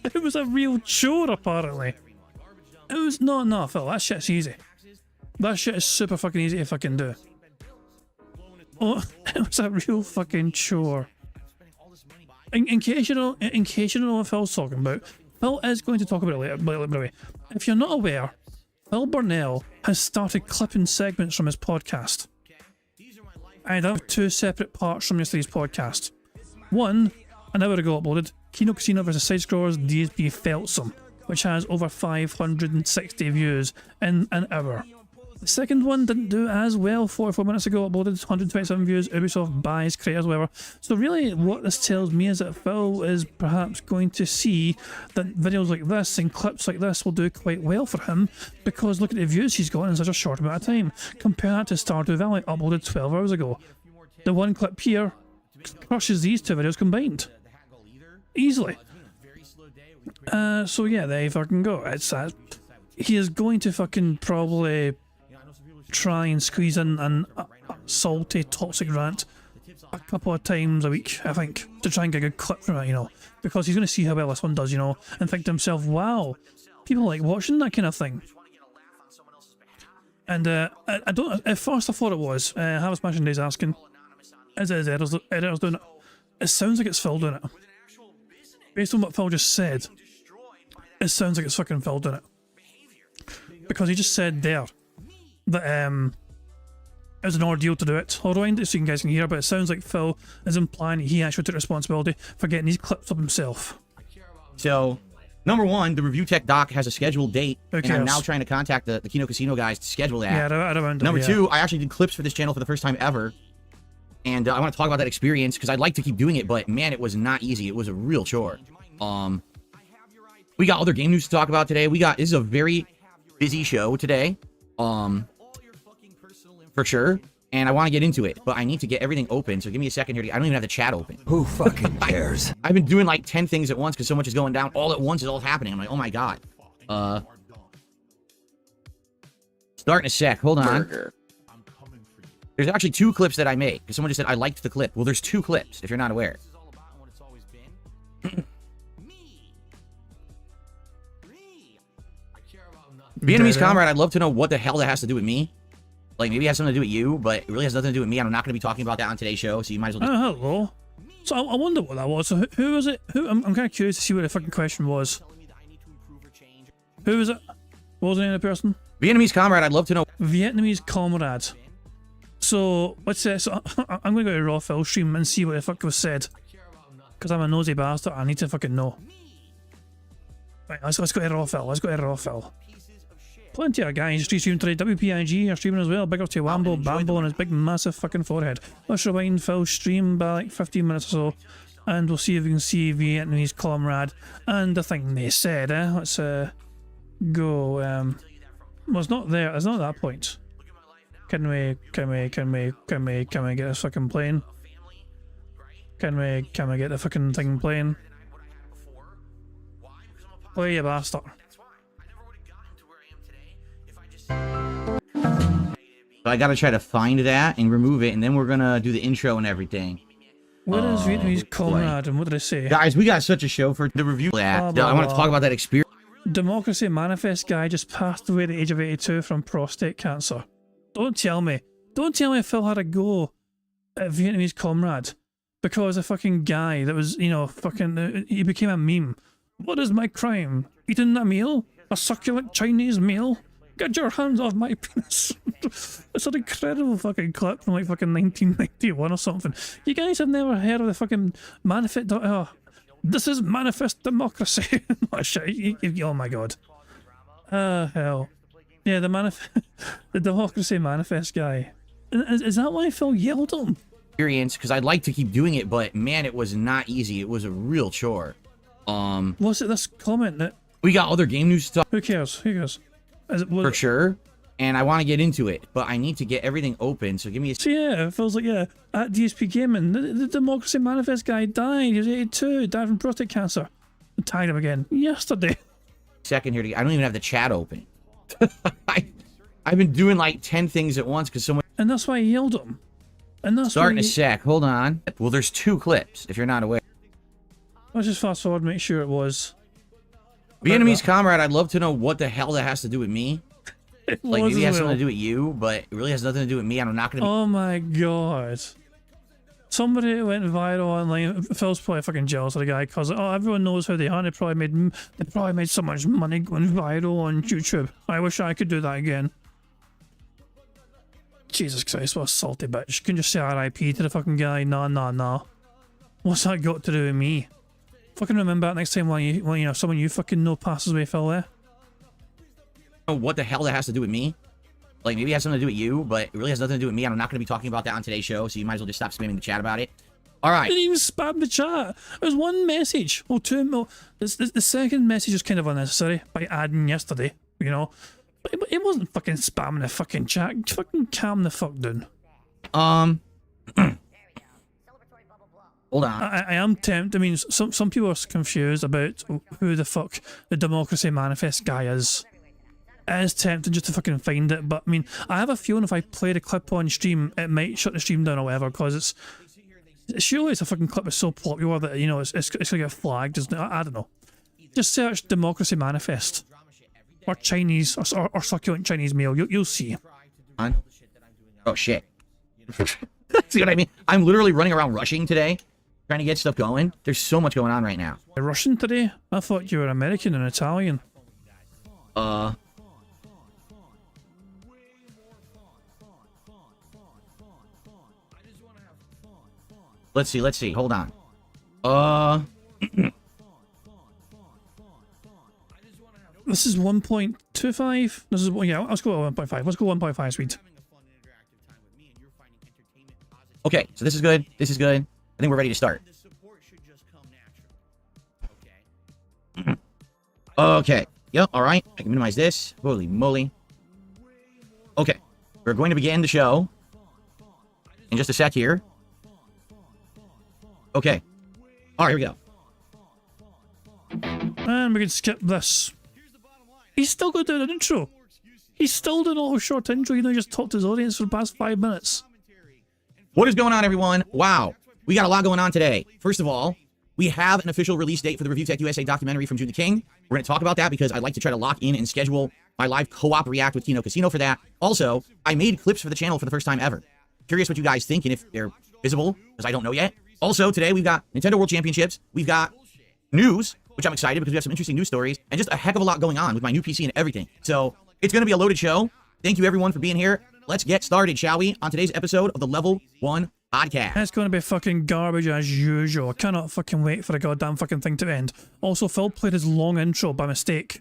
It was a real chore, apparently. It was no, Phil. That shit's easy. That shit is super fucking easy to fucking do. Oh, it was a real fucking chore. In case you don't know what Phil's talking about, Phil is going to talk about it later. By the way, if you're not aware, Phil Burnell has started clipping segments from his podcast. I have two separate parts from yesterday's podcast. One, an hour ago uploaded, Kino Casino vs Side Scrollers DSP Feltsome, which has over 560 views in an hour. The second one didn't do as well 44 minutes ago, uploaded 127 views, Ubisoft buys creators, whatever. So really what this tells me is that Phil is perhaps going to see that videos like this and clips like this will do quite well for him, because look at the views he's got in such a short amount of time. Compare that to Stardew Valley, uploaded 12 hours ago. The one clip here crushes these two videos combined. Easily. So yeah, there you fucking go. It's he is going to fucking probably try and squeeze in a salty, toxic rant a couple of times a week, I think, to try and get a good clip from it, you know, because he's going to see how well this one does, you know, and think to himself, wow, people like watching that kind of thing. And I don't, at first I thought it was, Harvest Smashing Days asking, is it editors doing it? It sounds like it's Phil doing it. Based on what Phil just said, it sounds like it's fucking Phil doing it. Because he just said there that it was an ordeal to do it. I'll rewind it so you guys can hear, but it sounds like Phil is implying he actually took responsibility for getting these clips up himself. So, number one, the Review Tech doc has a scheduled date, and I'm now trying to contact the Kino Casino guys to schedule that. Yeah, I don't Number two, I actually did clips for this channel for the first time ever, and I want to talk about that experience because I'd like to keep doing it, but man, it was not easy. It was a real chore. We got other game news to talk about today. This is a very busy show today. For sure, and I want to get into it, but I need to get everything open, so give me a second here. I don't even have the chat open. Who fucking cares? I've been doing like 10 things at once because so much is going down all at once. It's all happening. I'm like, oh my god. Start in a sec. Hold on. There's actually 2 clips that I made because someone just said I liked the clip. Well, there's 2 clips if you're not aware. Vietnamese comrade, I'd love to know what the hell that has to do with me. Like, maybe it has something to do with you, but it really has nothing to do with me. I'm not going to be talking about that on today's show, so you might as well just... hello. So I wonder what that was. So who was it? I'm kind of curious to see what the fucking question was. Who was it? What was the name of the person? Vietnamese comrade, I'd love to know... Vietnamese comrade. So, let's say... So, I'm going to go to Raw Phil stream and see what the fuck was said. Because I'm a nosy bastard. I need to fucking know. Right, let's go to Raw Phil. Let's go to Raw Phil. Plenty of guys streaming today. WPIG are streaming as well. Big up to Wambo, Bambo, and his big massive fucking forehead. Let's rewind Phil's stream by like 15 minutes or so, and we'll see if we can see Vietnamese comrade and the thing they said. Let's go. Well, it's not there. It's not at that point. Can we get this fucking plane? Can we get the fucking thing playing? Play, you bastard. So I gotta try to find that and remove it, and then we're gonna do the intro and everything. What is Vietnamese comrade and what did I say? Guys, we got such a show for the review. I want to talk about that experience. Democracy Manifest guy just passed away at the age of 82 from prostate cancer. Don't tell me Phil had a go at Vietnamese comrade because a fucking guy that was, you know, fucking, he became a meme. What is my crime? Eating a meal? A succulent Chinese meal? Get your hands off my penis. It's an incredible fucking clip from like fucking 1991 or something. You guys have never heard of the fucking manifest? Oh, this is manifest democracy. Oh shit! Oh my god. Hell. Yeah, the democracy manifest guy. Is that why Phil yelled at him? Experience, because I'd like to keep doing it, but man, it was not easy. It was a real chore. Was it this comment that? We got other game news stuff. Who cares? Who cares? For sure. And I want to get into it, but I need to get everything open, so give me a... So yeah, it feels like, yeah, at DSP Gaming, the Democracy Manifest guy died. He was 82, died from prostate cancer. I tagged him again yesterday. Second here, I don't even have the chat open. I've been doing like 10 things at once because someone... And that's why he yelled at him. And that's Start in a sec, hold on. Well, there's 2 clips, if you're not aware. Let's just fast forward and make sure it was. Vietnamese comrade, I'd love to know what the hell that has to do with me. Like, maybe it has something to do with you, but it really has nothing to do with me, and I'm not gonna be... Oh my god. Somebody went viral online. Phil's probably fucking jealous of the guy, because everyone knows who they are. They probably made so much money going viral on YouTube. I wish I could do that again. Jesus Christ, what a salty bitch. You can just say RIP to the fucking guy. Nah. What's that got to do with me? Fucking remember that next time when you know someone you fucking know passes away, Phil, there. What the hell that has to do with me? Like, maybe it has something to do with you, but it really has nothing to do with me. I'm not going to be talking about that on today's show, so you might as well just stop spamming the chat about it. All right. I didn't even spam the chat. It was one message. Well, 2 more. The second message was kind of unnecessary by adding yesterday, you know. But it wasn't fucking spamming the fucking chat. Fucking calm the fuck down. Hold on. I am tempted. I mean, some people are confused about who the fuck the Democracy Manifest guy is. It is tempting just to fucking find it, but I mean, I have a feeling if I play the clip on stream, it might shut the stream down or whatever, because surely it's a fucking clip that's so popular that, you know, it's gonna get flagged, isn't it? I don't know. Just search Democracy Manifest. Or Chinese, or succulent Chinese meal, you'll see. Oh shit. See what I mean? I'm literally running around rushing today, trying to get stuff going. There's so much going on right now. You're Russian today? I thought you were American and Italian. Let's see. Hold on. This is 1.25. This is, yeah, let's go 1.5. Let's go 1.5 speed. Okay, so this is good. This is good. I think we're ready to start. Okay. Yep, alright. I can minimize this. Holy moly. Okay. We're going to begin the show in just a sec here. Okay. Alright, here we go. And we can skip this. He's still going to do an intro. He's still doing a little short intro, you know, he just talked to his audience for the past 5 minutes. What is going on, everyone? Wow. We got a lot going on today. First of all, we have an official release date for the Review Tech USA documentary from June the King. We're going to talk about that because I'd like to try to lock in and schedule my live co-op react with Kino Casino for that. Also, I made clips for the channel for the first time ever. Curious what you guys think and if they're visible, because I don't know yet. Also, today we've got Nintendo World Championships. We've got news, which I'm excited because we have some interesting news stories, and just a heck of a lot going on with my new PC and everything. So it's going to be a loaded show. Thank you, everyone, for being here. Let's get started, shall we, on today's episode of the Level 1 Podcast. It's going to be fucking garbage as usual. I cannot fucking wait for the goddamn fucking thing to end. Also, Phil played his long intro by mistake.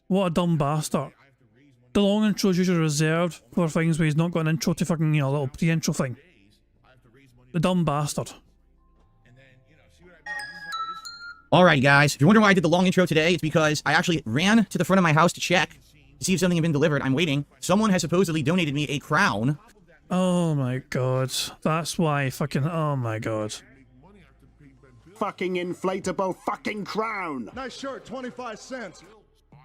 What a dumb bastard. The long intro is usually reserved for things where he's not got an intro to fucking, you know, a little pre-intro thing. The dumb bastard. Alright, guys. If you're wondering why I did the long intro today, it's because I actually ran to the front of my house to check to see if something had been delivered. I'm waiting. Someone has supposedly donated me a crown. Oh my god. That's why fucking, oh my god. Fucking inflatable fucking crown. Nice shirt, 25 cents.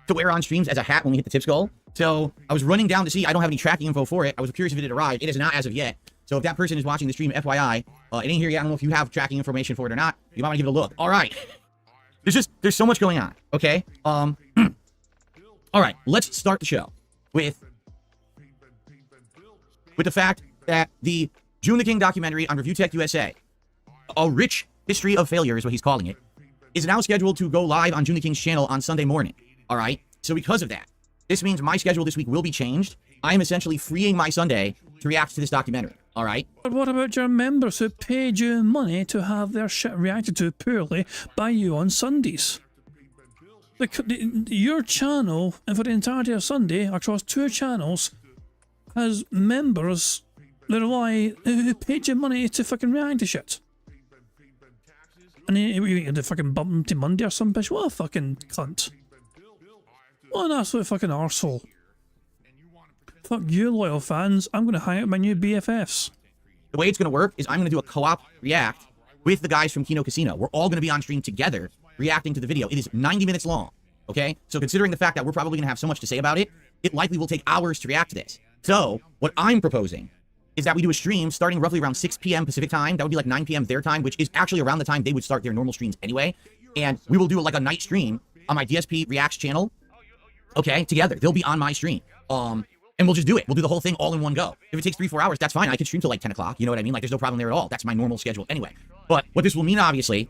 To wear on streams as a hat when we hit the tip skull. So I was running down to see. I don't have any tracking info for it. I was curious if it had arrived. It is not as of yet. So if that person is watching the stream, FYI, it ain't here yet. I don't know if you have tracking information for it or not. You might want to give it a look. All right. There's so much going on. Okay. All right. Let's start the show with the fact that the June the King documentary on Review Tech USA, a rich history of failure is what he's calling it, is now scheduled to go live on June the King's channel on Sunday morning. All right. So because of that, this means my schedule this week will be changed. I am essentially freeing my Sunday to react to this documentary. All right. But what about your members who paid you money to have their shit reacted to poorly by you on Sundays? Your channel, and for the entirety of Sunday, across 2 channels, has members that rely, who paid you money to fucking react to shit. And you had to fucking bump them to Monday or some bitch. What a fucking cunt. What an absolute fucking arsehole. Fuck you, loyal fans. I'm gonna hang out my new BFFs. The way it's gonna work is I'm gonna do a co-op react with the guys from Kino Casino. We're all gonna be on stream together reacting to the video. It is 90 minutes long. Okay? So considering the fact that we're probably gonna have so much to say about it, it likely will take hours to react to this. So what I'm proposing is that we do a stream starting roughly around 6 p.m. Pacific time. That would be like 9 p.m. their time, which is actually around the time they would start their normal streams anyway. And we will do like a night stream on my DSP Reacts channel. Okay, together. They'll be on my stream. And we'll just do it. We'll do the whole thing all in one go. If it takes 3-4 hours, that's fine. I can stream till like 10 o'clock. You know what I mean? Like, there's no problem there at all. That's my normal schedule anyway. But what this will mean, obviously,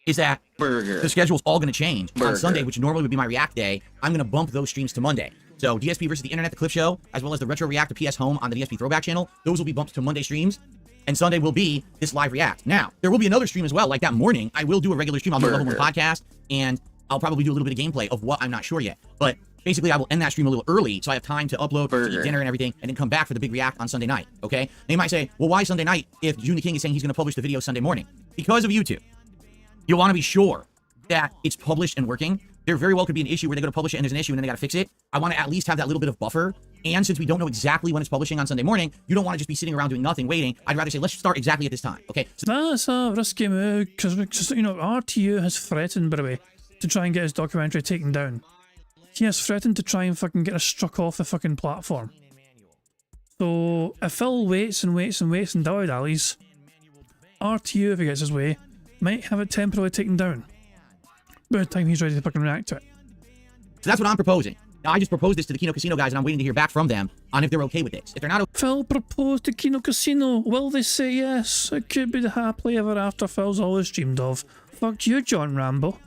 is that the schedule's all going to change. On Sunday, which normally would be my React day, I'm going to bump those streams to Monday. So DSP versus the Internet, the Clip Show, as well as the Retro React to PS Home on the DSP Throwback channel, those will be bumped to Monday streams. And Sunday will be this live React. Now, there will be another stream as well. Like that morning, I will do a regular stream on the Level 1 Podcast, and I'll probably do a little bit of gameplay of what I'm not sure yet. But basically, I will end that stream a little early, so I have time to upload, eat dinner and everything, and then come back for the big react on Sunday night, okay? And you might say, well, why Sunday night if June the King is saying he's going to publish the video Sunday morning? Because of YouTube. You want to be sure that it's published and working. There very well could be an issue where they go to publish it and there's an issue and then they got to fix it. I want to at least have that little bit of buffer. And since we don't know exactly when it's publishing on Sunday morning, you don't want to just be sitting around doing nothing, waiting. I'd rather say, let's start exactly at this time, okay? So that's a risky move, because, you know, RTU has threatened, by the way, to try and get his documentary taken down. he has threatened to try and fucking get us struck off the fucking platform. So if Phil waits and waits and waits and dilly-dallies, RTU, if he gets his way, might have it temporarily taken down by the time he's ready to fucking react to it. So that's what I'm proposing. Now, I just proposed this to the Kino Casino guys, and I'm waiting to hear back from them on if they're okay with this. If they're not okay, Phil proposed to Kino Casino. Will they say yes? It could be the happily ever after Phil's always dreamed of. Fuck you, John Rambo.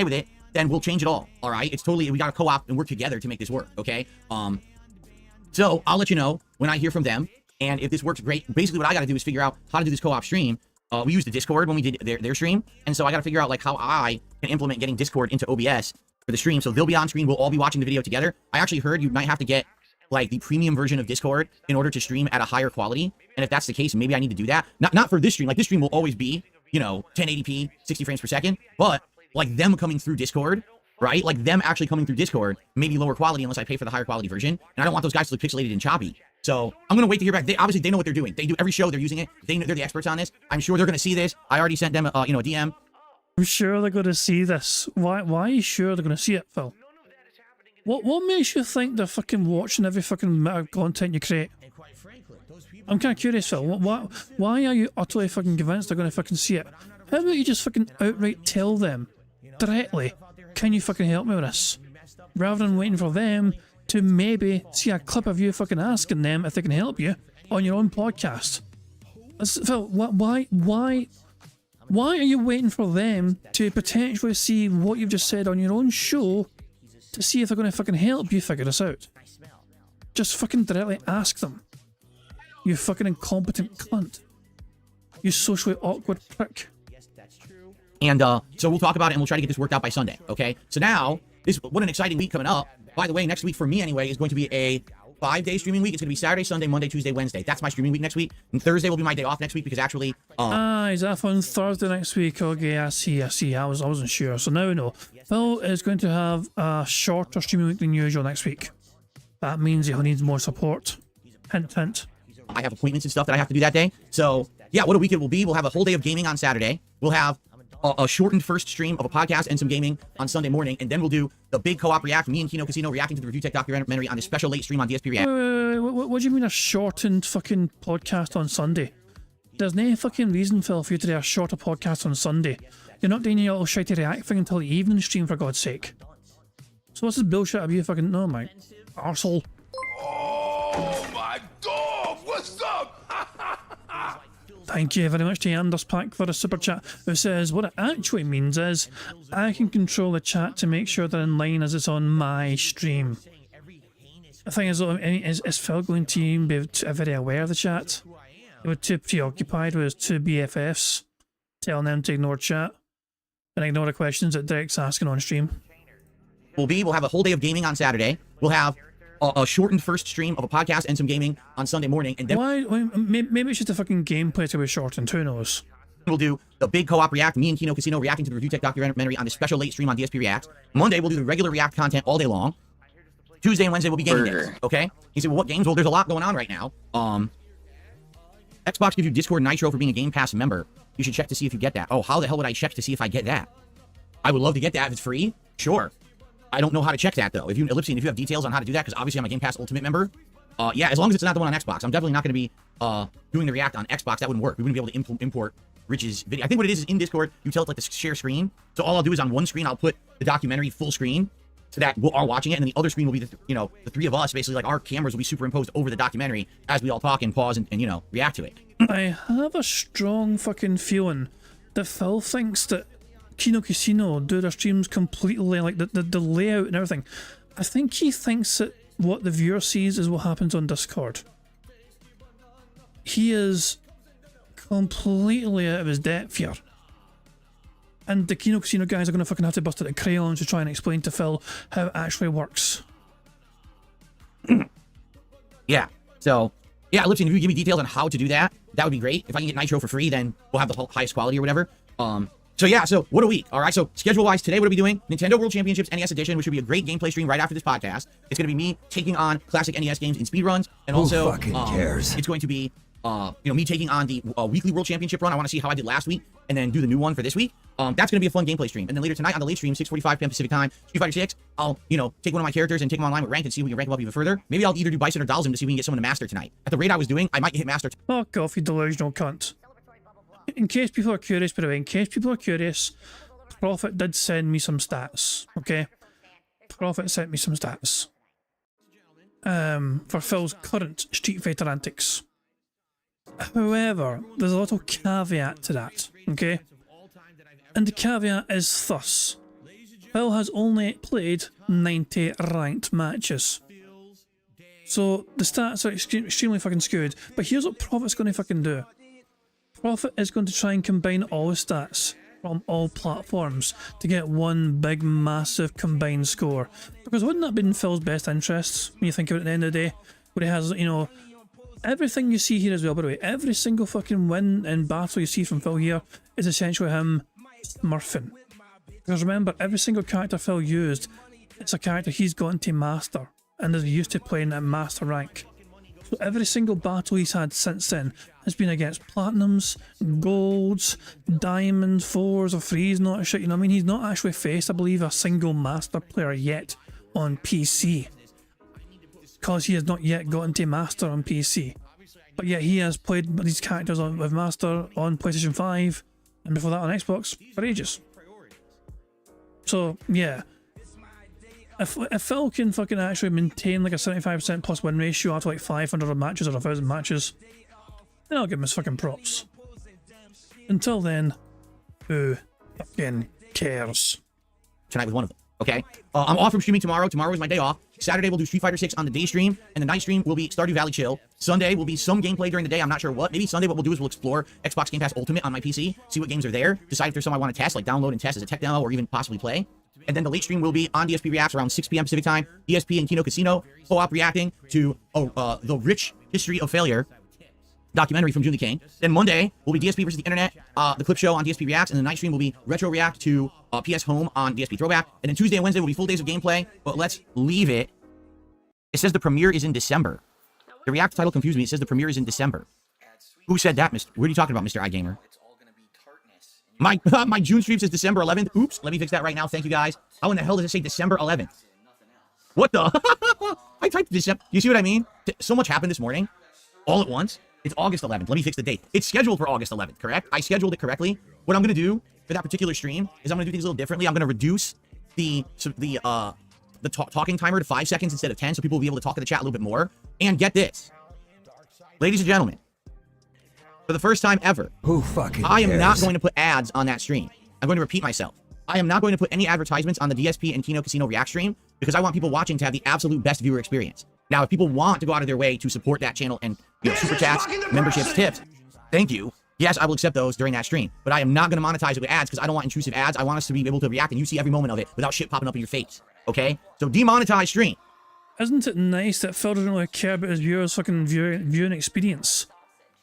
with it, then we'll change it all right? It's totally, we got to co-op and work together to make this work, okay? So I'll let you know when I hear from them, and if this works, great. Basically, what I got to do is figure out how to do this co-op stream. We used the Discord when we did their stream, and so I got to figure out, like, how I can implement getting Discord into OBS for the stream, so they'll be on screen, we'll all be watching the video together. I actually heard you might have to get, like, the premium version of Discord in order to stream at a higher quality, and if that's the case, maybe I need to do that. Not for this stream, like, this stream will always be, you know, 1080p, 60 frames per second, but, like, them coming through Discord, right? Like, them actually coming through Discord, maybe lower quality unless I pay for the higher quality version, and I don't want those guys to look pixelated and choppy. So I'm going to wait to hear back. Obviously, they know what they're doing. They do every show. They're using it. They're the experts on this. I'm sure they're going to see this. I already sent them, a DM. I'm sure they're going to see this. Why are you sure they're going to see it, Phil? What makes you think they're fucking watching every fucking bit of content you create? I'm kind of curious, Phil. Why are you utterly fucking convinced they're going to fucking see it? How about you just fucking outright tell them directly, can you fucking help me with this? Rather than waiting for them to maybe see a clip of you fucking asking them if they can help you on your own podcast. Phil, why are you waiting for them to potentially see what you've just said on your own show to see if they're going to fucking help you figure this out? Just fucking directly ask them. You fucking incompetent cunt. You socially awkward prick. And so we'll talk about it and we'll try to get this worked out by Sunday, okay? So now, what an exciting week coming up. By the way, next week for me anyway is going to be a 5-day streaming week. It's going to be Saturday, Sunday, Monday, Tuesday, Wednesday. That's my streaming week next week. And Thursday will be my day off next week because actually... is that on Thursday next week? Okay, I see. I wasn't sure. So now we know. Phil is going to have a shorter streaming week than usual next week. That means he'll need more support. Hint, hint. I have appointments and stuff that I have to do that day. So, yeah, what a week it will be. We'll have a whole day of gaming on Saturday. We'll have a shortened first stream of a podcast and some gaming on Sunday morning, and then we'll do the big co-op react, me and Kino Casino reacting to the Review Tech documentary on a special late stream on DSP React. What do you mean a shortened fucking podcast on Sunday? There's no fucking reason, Phil, for you to do a shorter podcast on Sunday. You're not doing your little shitty react thing until the evening stream, for God's sake. So what's this bullshit of you fucking... No, mate. Arsehole. Oh my God! What's up? Thank you very much to Anders Pack for the super chat, who says what it actually means is I can control the chat to make sure they're in line as it's on my stream. The thing is Phil going to be very aware of the chat? They were too preoccupied with his two BFFs telling them to ignore chat and ignore the questions that Derek's asking on stream. We'll have a whole day of gaming on Saturday. We'll have a shortened first stream of a podcast and some gaming on Sunday morning, and then maybe it's just a fucking gameplay to be shortened, who knows? We'll do the big co-op react, me and Kino Casino reacting to the Review Tech documentary on a special late stream on DSP React. Monday we'll do the regular React content all day long. Tuesday and Wednesday will be gaming days, okay? You say, well, what games? Well, there's a lot going on right now. Xbox gives you Discord Nitro for being a Game Pass member. You should check to see if you get that. Oh, how the hell would I check to see if I get that? I would love to get that if it's free. Sure. I don't know how to check that, though. Ellipsian, if you have details on how to do that, because obviously I'm a Game Pass Ultimate member. Yeah, as long as it's not the one on Xbox. I'm definitely not going to be doing the React on Xbox. That wouldn't work. We wouldn't be able to import Rich's video. I think what it is in Discord, you tell it like to share screen. So all I'll do is on one screen, I'll put the documentary full screen so that we'll all watching it, and then the other screen will be the three of us, basically, like our cameras will be superimposed over the documentary as we all talk and pause and react to it. I have a strong fucking feeling that Phil thinks that Kino Casino do their streams completely, like the layout and everything. I think he thinks that what the viewer sees is what happens on Discord. He is completely out of his depth here. And the Kino Casino guys are going to fucking have to bust out the crayons to try and explain to Phil how it actually works. Yeah. So, yeah, Ellipsian, if you give me details on how to do that, that would be great. If I can get Nitro for free, then we'll have the highest quality or whatever. So yeah, so what a week. All right, so schedule-wise, today what are we doing? Nintendo World Championships NES Edition, which will be a great gameplay stream right after this podcast. It's going to be me taking on classic NES games in speedruns, and also Who fucking cares? It's going to be me taking on the weekly world championship run. I want to see how I did last week and then do the new one for this week. That's going to be a fun gameplay stream. And then later tonight on the late stream, 6:45 p.m. Pacific time, Street Fighter 6, I'll, take one of my characters and take them online with rank and see if we can rank them up even further. Maybe I'll either do Bison or Dalzim to see if we can get someone to master tonight. At the rate I was doing, I might hit master. Fuck off, you delusional cunt. In case people are curious, by the way, Prophet did send me some stats, okay? Prophet sent me some stats. For Phil's current Street Fighter antics. However, there's a little caveat to that, okay? And the caveat is thus. Phil has only played 90 ranked matches. So the stats are extremely fucking skewed. But here's what Prophet's going to fucking do. Prophet is going to try and combine all the stats from all platforms to get one big massive combined score. Because wouldn't that have been in Phil's best interests when you think of it at the end of the day? Where he has, everything you see here as well, by the way, every single fucking win and battle you see from Phil here is essentially him smurfing. Because remember, every single character Phil used, it's a character he's gotten to master and is used to playing at master rank. So every single battle he's had since then has been against platinums, golds, diamonds, 4s or 3s, not shit, he's not actually faced, I believe, a single master player yet on PC. Because he has not yet gotten to master on PC. But yet he has played these characters with master on PlayStation 5 and before that on Xbox for ages. So yeah, if Phil can fucking actually maintain like a 75% plus win ratio after like 500 matches or 1,000 matches, then I'll give him his fucking props. Until then, who fucking cares? Tonight with one of them. Okay, I'm off from streaming tomorrow. Tomorrow is my day off. Saturday we'll do Street Fighter 6 on the day stream, and the night stream will be Stardew Valley Chill. Sunday will be some gameplay during the day. I'm not sure what. Maybe Sunday what we'll do is we'll explore Xbox Game Pass Ultimate on my PC, see what games are there, decide if there's some I want to test, like download and test as a tech demo, or even possibly play. And then the late stream will be on DSP Reacts around 6 p.m. Pacific time. DSP and Kino Casino co-op reacting to the rich history of failure documentary from Julie King. Then Monday will be DSP versus the Internet, the clip show on DSP Reacts, and the night stream will be Retro React to PS Home on DSP Throwback. And then Tuesday and Wednesday will be full days of gameplay, but let's leave it. It says the premiere is in December. The React title confused me. It says the premiere is in December. Who said that, Mr.? What are you talking about, Mr. iGamer? My June stream says December 11th. Oops, let me fix that right now. Thank you, guys. How in the hell does it say December 11th? What the? I typed December. You see what I mean? So much happened this morning, all at once. It's August 11th. Let me fix the date. It's scheduled for August 11th, correct? I scheduled it correctly. What I'm going to do for that particular stream is I'm going to do things a little differently. I'm going to reduce the talking timer to 5 seconds instead of 10 so people will be able to talk in the chat a little bit more. And get this. Ladies and gentlemen, for the first time ever, I am not going to put ads on that stream. I'm going to repeat myself. I am not going to put any advertisements on the DSP and Kino Casino React stream because I want people watching to have the absolute best viewer experience. Now, if people want to go out of their way to support that channel and super chats, memberships, tips, thank you. Yes, I will accept those during that stream, but I am not going to monetize it with ads because I don't want intrusive ads. I want us to be able to react and you see every moment of it without shit popping up in your face. Okay? So demonetize stream. Isn't it nice that Phil doesn't really care about his viewers' fucking viewing experience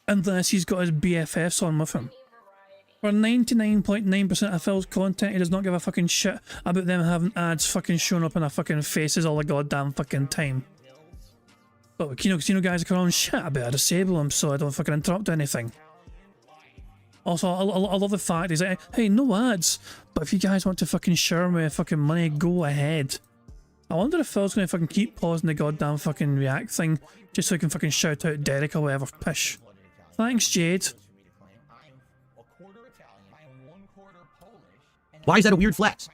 unless he's got his BFFs on with him? For 99.9% of Phil's content, he does not give a fucking shit about them having ads fucking showing up in their fucking faces all the goddamn fucking time. But Kino Casino guys are on shit, I better disable them so I don't fucking interrupt anything. Also, I love the fact he's like, hey, no ads, but if you guys want to fucking share me fucking money, go ahead. I wonder if Phil's gonna fucking keep pausing the goddamn fucking React thing just so he can fucking shout out Derek or whatever. Pish. Thanks, Jade. Why is that a weird flex?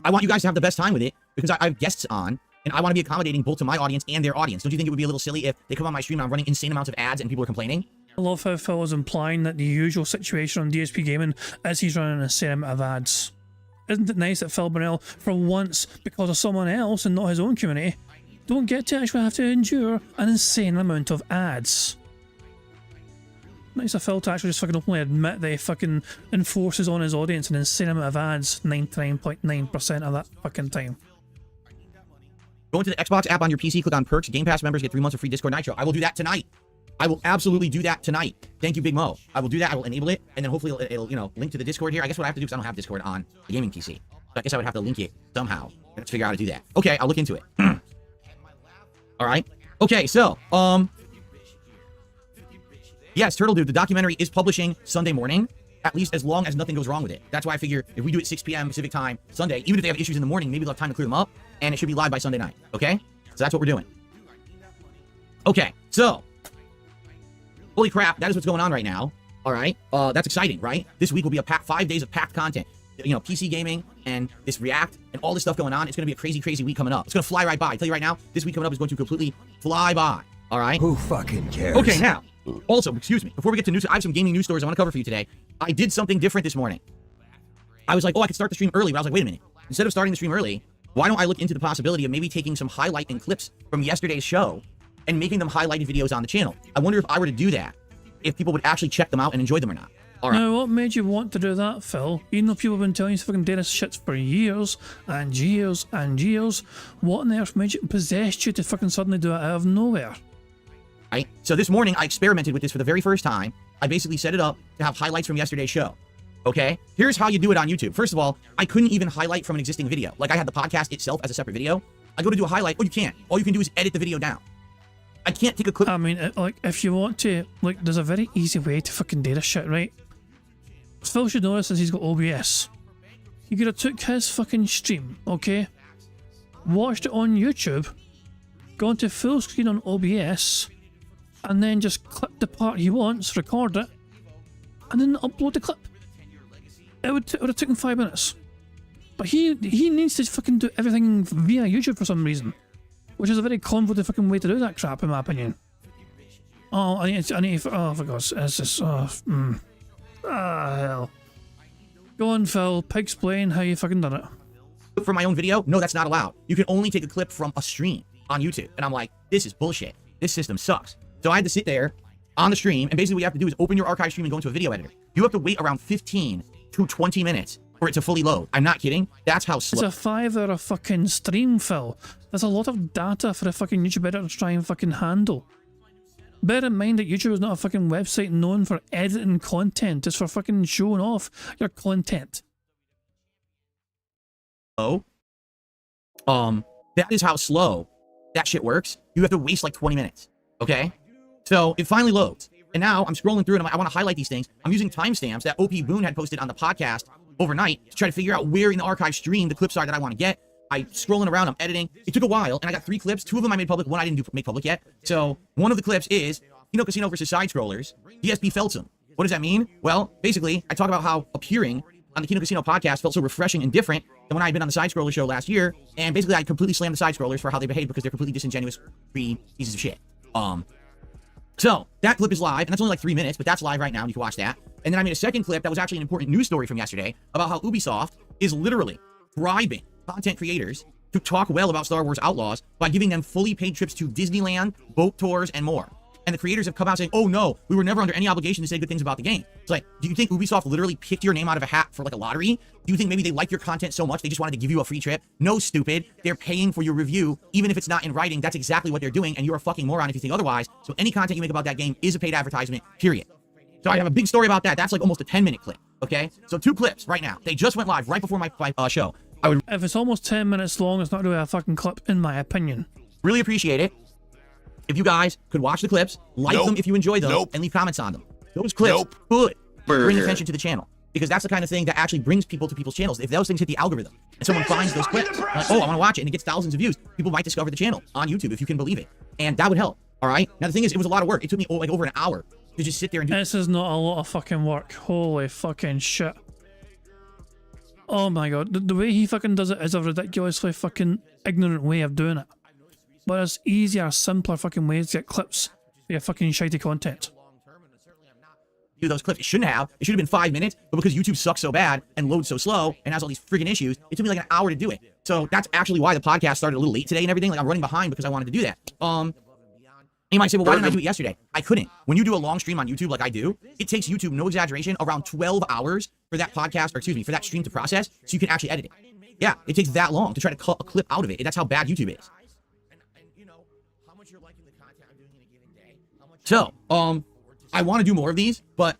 I want you guys to have the best time with it because I have guests on and I want to be accommodating both to my audience and their audience. Don't you think it would be a little silly if they come on my stream and I'm running insane amounts of ads and people are complaining? I love how Phil is implying that the usual situation on DSP Gaming is he's running an insane amount of ads. Isn't it nice that Phil Burnell, for once, because of someone else and not his own community, don't get to actually have to endure an insane amount of ads? Nice of Phil to actually just fucking openly admit that he fucking enforces on his audience an insane amount of ads 99.9% of that fucking time. Go into the Xbox app on your PC, click on perks, Game Pass members get 3 months of free Discord Nitro. I will do that tonight. I will absolutely do that tonight. Thank you, Big Mo. I will do that. I will enable it, and then hopefully it'll link to the Discord here. I guess what I have to do is I don't have Discord on the gaming PC. So I guess I would have to link it somehow. Let's figure out how to do that. Okay, I'll look into it. All right. Okay, so Yes, Turtle Dude, the documentary is publishing Sunday morning, at least as long as nothing goes wrong with it. That's why I figure if we do it 6 p.m. Pacific time Sunday, even if they have issues in the morning, maybe they'll have time to clear them up, and it should be live by Sunday night, okay? So that's what we're doing. Okay, so, holy crap, that is what's going on right now. All right, that's exciting, right? This week will be 5 days of packed content. You know, PC gaming and this React and all this stuff going on. It's going to be a crazy, crazy week coming up. It's going to fly right by. I tell you right now, this week coming up is going to completely fly by. All right? Who fucking cares? Okay, now, also, excuse me, before we get to news, I have some gaming news stories I want to cover for you today. I did something different this morning. I was like, oh, I could start the stream early, but I was like, wait a minute. Instead of starting the stream early, why don't I look into the possibility of maybe taking some highlight and clips from yesterday's show and making them highlighted videos on the channel? I wonder if I were to do that, if people would actually check them out and enjoy them or not. All right. Now, what made you want to do that, Phil? Even though people have been telling you fucking data shits for years and years and years, what on earth made you possessed you to fucking suddenly do it out of nowhere? Right? So this morning, I experimented with this for the very first time. I basically set it up to have highlights from yesterday's show. Okay? Here's how you do it on YouTube. First of all, I couldn't even highlight from an existing video. Like, I had the podcast itself as a separate video. I go to do a highlight. Oh, you can't. All you can do is edit the video down. I can't take a clip. I mean, like, if you want to, like, there's a very easy way to fucking data shit, right? Phil should know this since he's got OBS. He could have took his fucking stream, okay? Watched it on YouTube, gone to full screen on OBS, and then just clip the part he wants, record it, and then upload the clip. It would have taken 5 minutes. But he needs to fucking do everything via YouTube for some reason. Which is a very convoluted fucking way to do that crap, in my opinion. Oh, I need to, oh, for God's sake, it's just, hell. Go on, Phil, explain how you fucking done it. For my own video? No, that's not allowed. You can only take a clip from a stream on YouTube. And I'm like, this is bullshit. This system sucks. So I had to sit there on the stream, and basically what you have to do is open your archive stream and go into a video editor. You have to wait around 15 to 20 minutes for it to fully load. I'm not kidding. That's how slow. It's a 5-hour fucking stream, Phil. That's a lot of data for a fucking YouTube editor to try and fucking handle. Bear in mind that YouTube is not a fucking website known for editing content. It's for fucking showing off your content. Oh. That is how slow that shit works. You have to waste like 20 minutes. Okay? So it finally loads. And now I'm scrolling through and I want to highlight these things. I'm using timestamps that OP Boone had posted on the podcast overnight to try to figure out where in the archive stream the clips are that I want to get. I'm scrolling around, I'm editing. It took a while, and I got 3 clips. 2 of them I made public, 1 I didn't make public yet. So one of the clips is Casino versus Side Scrollers. DSP felt him. What does that mean? Well, basically, I talk about how appearing on the Casino podcast felt so refreshing and different than when I had been on the Side Scroller show last year. And basically, I completely slammed the Side Scrollers for how they behave because they're completely disingenuous, free pieces of shit. So that clip is live, and that's only like 3 minutes, but that's live right now, and you can watch that. And then I made a second clip that was actually an important news story from yesterday about how Ubisoft is literally bribing content creators to talk well about Star Wars Outlaws by giving them fully paid trips to Disneyland, boat tours, and more. And the creators have come out saying, oh no, we were never under any obligation to say good things about the game. It's like, do you think Ubisoft literally picked your name out of a hat for like a lottery? Do you think maybe they like your content so much they just wanted to give you a free trip? No, stupid. They're paying for your review, even if it's not in writing. That's exactly what they're doing, and you're a fucking moron if you think otherwise. So any content you make about that game is a paid advertisement, period. So I have a big story about that. That's like almost a 10-minute clip, okay? So 2 clips right now. They just went live right before my show. I would If it's almost 10 minutes long, it's not really a fucking clip, in my opinion. really appreciate it if you guys could watch the clips, like them if you enjoy them, and leave comments on them. Those clips could bring attention to the channel, because that's the kind of thing that actually brings people to people's channels. If those things hit the algorithm and someone finds those clips, like, oh, I want to watch it, and it gets thousands of views, people might discover the channel on YouTube, if you can believe it. And that would help, all right? Now, the thing is, it was a lot of work. It took me like over an hour to just sit there and do. This is not a lot of fucking work. Holy fucking shit. Oh my god, the way he fucking does it is a ridiculously fucking ignorant way of doing it. But there's easier, simpler fucking ways to get clips for your fucking shitey content. Do those clips. It shouldn't have. It should have been 5 minutes, but because YouTube sucks so bad and loads so slow and has all these friggin' issues, it took me like an hour to do it. So that's actually why the podcast started a little late today and everything. Like, I'm running behind because I wanted to do that. You might say, well, why didn't I do it yesterday? I couldn't. When you do a long stream on YouTube like I do, it takes YouTube, no exaggeration, around 12 hours for that podcast, or excuse me, for that stream to process so you can actually edit it. Yeah, it takes that long to try to cut a clip out of it. That's how bad YouTube is. So, I want to do more of these, but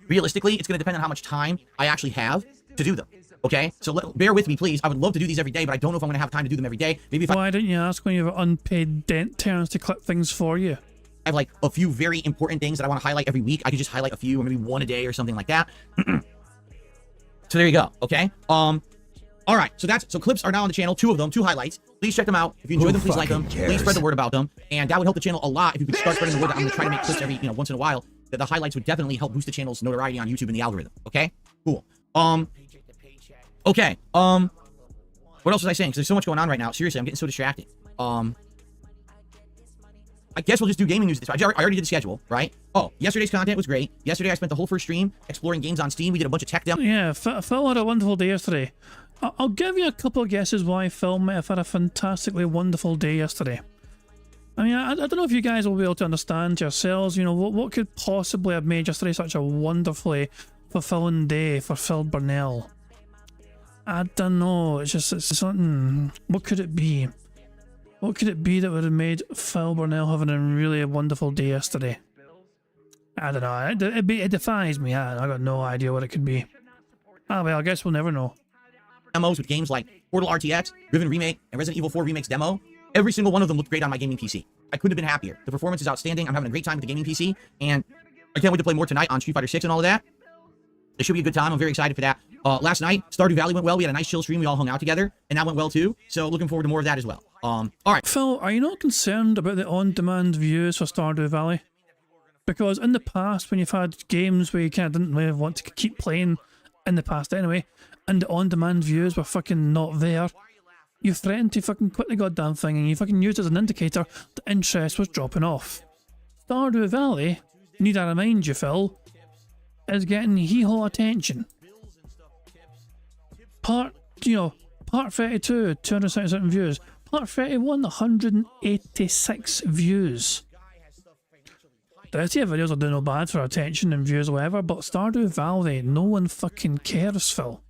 realistically, it's going to depend on how much time I actually have to do them. Okay? So bear with me, please. I would love to do these every day, but I don't know if I'm going to have time to do them every day. Maybe if Why didn't you ask when you have unpaid dent turns to clip things for you? I have like a few very important things that I want to highlight every week. I could just highlight a few, or maybe one a day or something like that. So there you go. Okay. All right. So clips are now on the channel. 2 of them, 2 highlights. Please check them out. If you enjoy them, please like them. Please spread the word about them, and that would help the channel a lot if you could start spreading the word that I'm gonna try to make clips every once in a while. That the highlights would definitely help boost the channel's notoriety on YouTube and the algorithm. Okay. Cool. Okay. What else was I saying? Because there's so much going on right now. Seriously, I'm getting so distracted. I guess we'll just do gaming news this. I already did the schedule, right? Oh, yesterday's content was great. Yesterday, I spent the whole first stream exploring games on Steam. We did a bunch of tech demos. Yeah, Phil had a wonderful day yesterday. I'll give you a couple of guesses why Phil might have had a fantastically wonderful day yesterday. I mean, I don't know if you guys will be able to understand yourselves, you know, what could possibly have made yesterday such a wonderfully fulfilling day for Phil Burnell. I don't know, it's something, what could it be? What could it be that would have made Phil Burnell having a really wonderful day yesterday? I don't know. It defies me. I got no idea what it could be. Ah, well, I guess we'll never know. Demos with games like Portal RTX, Riven Remake, and Resident Evil 4 Remake's demo. Every single one of them looked great on my gaming PC. I couldn't have been happier. The performance is outstanding. I'm having a great time with the gaming PC, and I can't wait to play more tonight on Street Fighter 6 and all of that. It should be a good time. I'm very excited for that. Last night, Stardew Valley went well. We had a nice chill stream. We all hung out together, and that went well too. So looking forward to more of that as well. All right. Phil, are you not concerned about the on-demand views for Stardew Valley? Because in the past, when you've had games where you kind of didn't really want to keep playing, in the past anyway, and the on-demand views were fucking not there, you threatened to fucking quit the goddamn thing, and you fucking used it as an indicator that interest was dropping off. Stardew Valley, need I remind you, Phil, is getting hee-haw attention. Part 32, 277 views. Part 31, 186 views. The rest of your videos are doing no bad for attention and views or whatever, but Stardew Valley, no one fucking cares, Phil.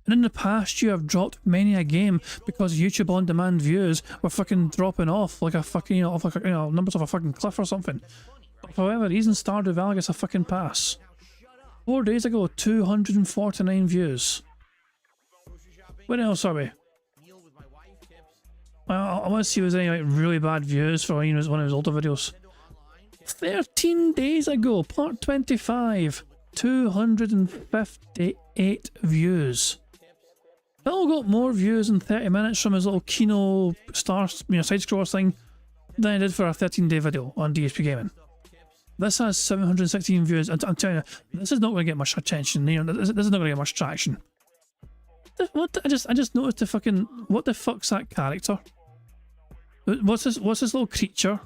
And in the past, you have dropped many a game because YouTube on-demand views were fucking dropping off like a fucking, off like numbers of a fucking cliff or something. But for whatever reason, Stardew Valley gets a fucking pass. 4 days ago, 249 views. What else are we? I want to see if there's any like really bad views for one of his older videos. 13 days ago, part 25, 258 views. Phil got more views in 30 minutes from his little Kino star, side-scroller thing than I did for a 13-day video on DSP Gaming. This has 716 views. I'm telling you, this is not going to get much attention. This is not going to get much traction. What? I just noticed the fucking, what the fuck's that character? What's this little creature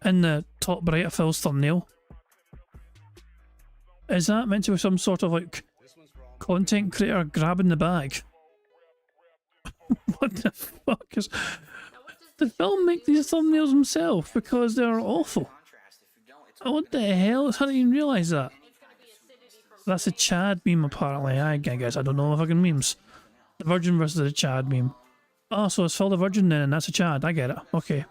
in the top right of Phil's thumbnail? Is that meant to be some sort of like content creator grabbing the bag? What the fuck is... Did Phil make these thumbnails himself? Because they're awful. Oh, what the hell? How did you even realise that? That's a Chad meme apparently. I guess I don't know fucking memes. The Virgin versus the Chad meme. Oh, so it's Phil the Virgin then and that's a Chad. I get it. Okay.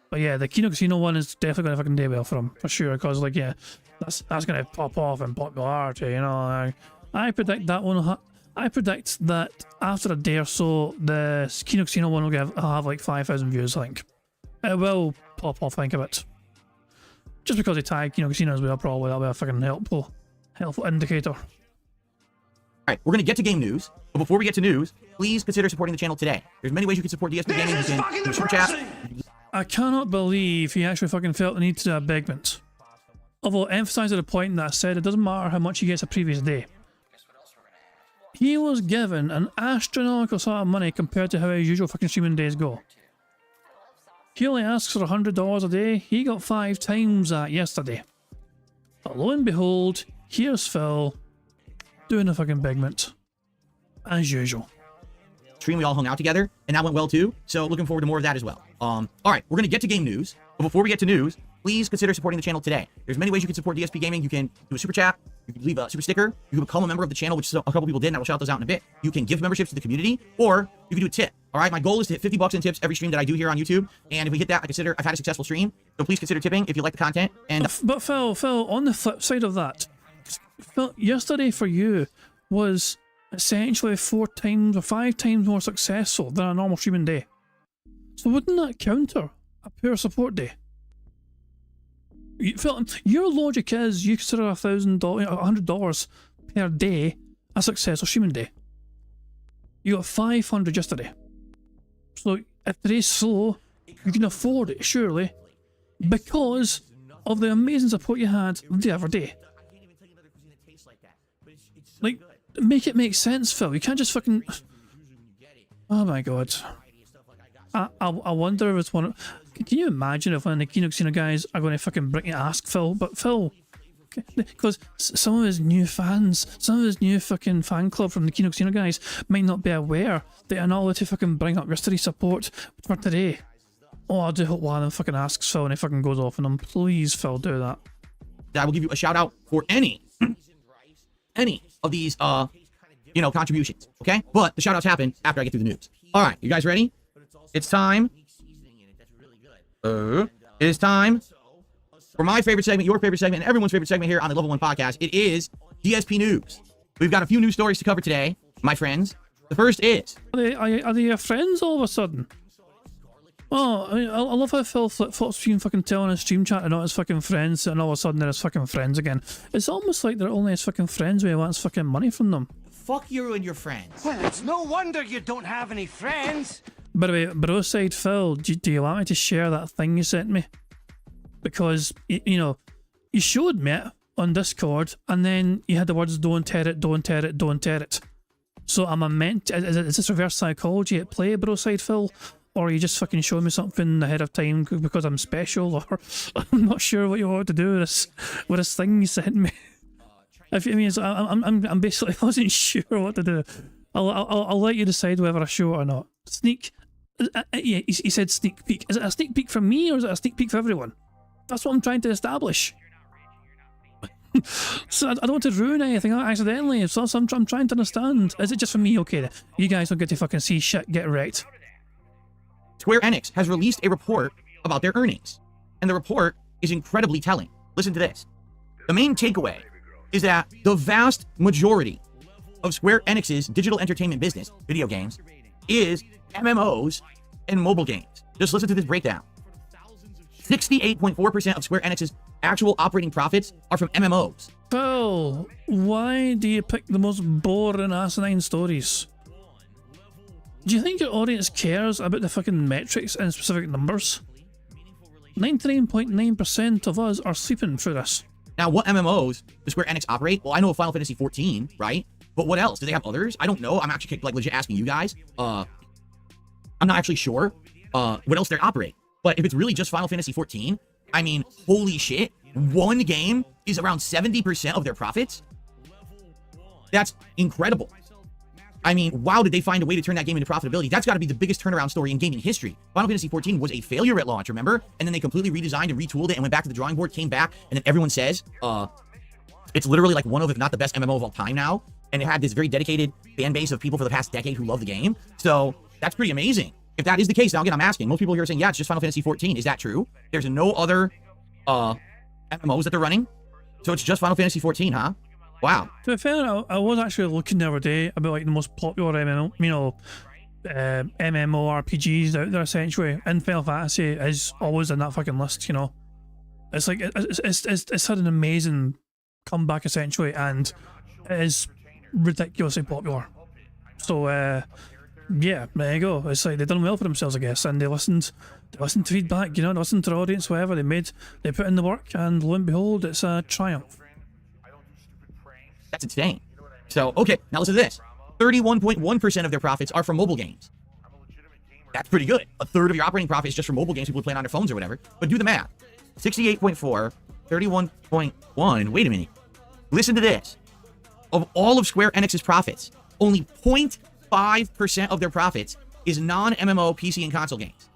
But yeah, the Kino Casino one is definitely going to fucking do well for him. For sure. Because like, yeah, that's going to pop off in popularity, you know. I predict that one... I predict that after a day or so, the Kino Casino one will have like 5,000 views, I think. It will pop off, I think, a bit. Just because they tag Kino Casino as well, probably that'll be a fucking helpful indicator. Alright, we're going to get to game news, but before we get to news, please consider supporting the channel today. There's many ways you can support DSP Gaming. You can do a super chat. I cannot believe he actually fucking felt the need to do a begment. Although, emphasising the point that I said, it doesn't matter how much he gets a previous day. He was given an astronomical sum of money compared to how his usual fucking streaming days go. He only asks for $100 a day, he got 5 times that yesterday. But lo and behold, here's Phil doing a fucking begment. As usual. Stream, we all hung out together, and that went well too, so looking forward to more of that as well. Alright, we're going to get to game news, but before we get to news, please consider supporting the channel today. There's many ways you can support DSP Gaming. You can do a super chat, you can leave a super sticker, you can become a member of the channel, which a couple people did, and I will shout those out in a bit. You can give memberships to the community, or you can do a tip. Alright, my goal is to hit 50 bucks in tips every stream that I do here on YouTube, and if we hit that, I've had a successful stream, so please consider tipping if you like the content. And But Phil, on the flip side of that, Phil, yesterday for you was essentially 4 times or 5 times more successful than a normal streaming day. So wouldn't that counter a poor support day? Phil, your logic is you consider $1,000, $100 per day a successful streaming day. You got 500 yesterday. So if today's slow, you can afford it, surely, because of the amazing support you had the other day. Like, make it make sense, Phil. You can't just fucking... Oh my god. I wonder if it's one of... Can you imagine if one of the Kino Casino guys are going to fucking bring and ask Phil, but Phil... Because some of his new fans, some of his new fucking fan club from the Kino Casino guys might not be aware that you're not allowed to fucking bring up yesterday support for today. Oh, I do hope one of them fucking asks Phil and he fucking goes off on them. Please, Phil, do that. I will give you a shout out for any of these, contributions, okay? But the shout outs happen after I get through the news. All right, you guys ready? It's time. It is time for my favorite segment, your favorite segment, and everyone's favorite segment here on the Level 1 podcast. It is DSP News. We've got a few news stories to cover today, my friends. The first is... Are they your friends all of a sudden? Oh, I love how Phil flip-flops between fucking telling his stream chat and not his fucking friends, and all of a sudden they're his fucking friends again. It's almost like they're only his fucking friends when he wants fucking money from them. Fuck you and your friends. Well, it's no wonder you don't have any friends. By the way, bro side Phil, do you want me to share that thing you sent me? Because, you showed me it on Discord, and then you had the words, don't tear it, don't tear it, don't tear it. So am I meant, is this reverse psychology at play, bro side Phil? Or are you just fucking showing me something ahead of time because I'm special? Or I'm not sure what you want to do with this thing you sent me. I'm basically, I wasn't sure what to do. I'll let you decide whether I show it or not. Sneak, yeah, he said sneak peek. Is it a sneak peek from me or is it a sneak peek for everyone? That's what I'm trying to establish. So I don't want to ruin anything accidentally. So I'm trying to understand. Is it just for me? Okay, you guys don't get to fucking see shit get wrecked. Square Enix has released a report about their earnings, and the report is incredibly telling. Listen to this. The main takeaway is that the vast majority of Square Enix's digital entertainment business, video games, is MMOs and mobile games. Just listen to this breakdown. 68.4% of Square Enix's actual operating profits are from MMOs. Phil, why do you pick the most boring asinine stories? Do you think your audience cares about the fucking metrics and specific numbers? 99.9% of us are sleeping through this. Now, what MMOs does Square Enix operate? Well, I know of Final Fantasy 14, right? But what else? Do they have others? I don't know. I'm actually legit asking you guys. I'm not actually sure what else they operate. But if it's really just Final Fantasy 14, I mean, holy shit. One game is around 70% of their profits? That's incredible. I mean, wow, did they find a way to turn that game into profitability? That's got to be the biggest turnaround story in gaming history. Final Fantasy 14 was a failure at launch, remember? And then they completely redesigned and retooled it and went back to the drawing board, came back, and then everyone says, it's literally like one of, if not the best MMO of all time now. And it had this very dedicated fan base of people for the past decade who love the game. So that's pretty amazing. If that is the case, now again, I'm asking. Most people here are saying, yeah, it's just Final Fantasy 14. Is that true? There's no other MMOs that they're running? So it's just Final Fantasy 14, huh? Wow. To be fair, I was actually looking the other day about like the most popular MMORPGs out there essentially, and Final Fantasy is always in that fucking list, It's like, it's had an amazing comeback essentially, and it is ridiculously popular. So, yeah, there you go. It's like they've done well for themselves, I guess, and they listened to feedback, they listened to their audience, whatever, they put in the work, and lo and behold, it's a triumph. That's insane. So, okay, now listen to this. 31.1% of their profits are from mobile games. That's pretty good. A third of your operating profit is just from mobile games people playing on their phones or whatever. But do the math. 68.4, 31.1. Wait a minute. Listen to this. Of all of Square Enix's profits, only 0.5% of their profits is non-MMO PC and console games.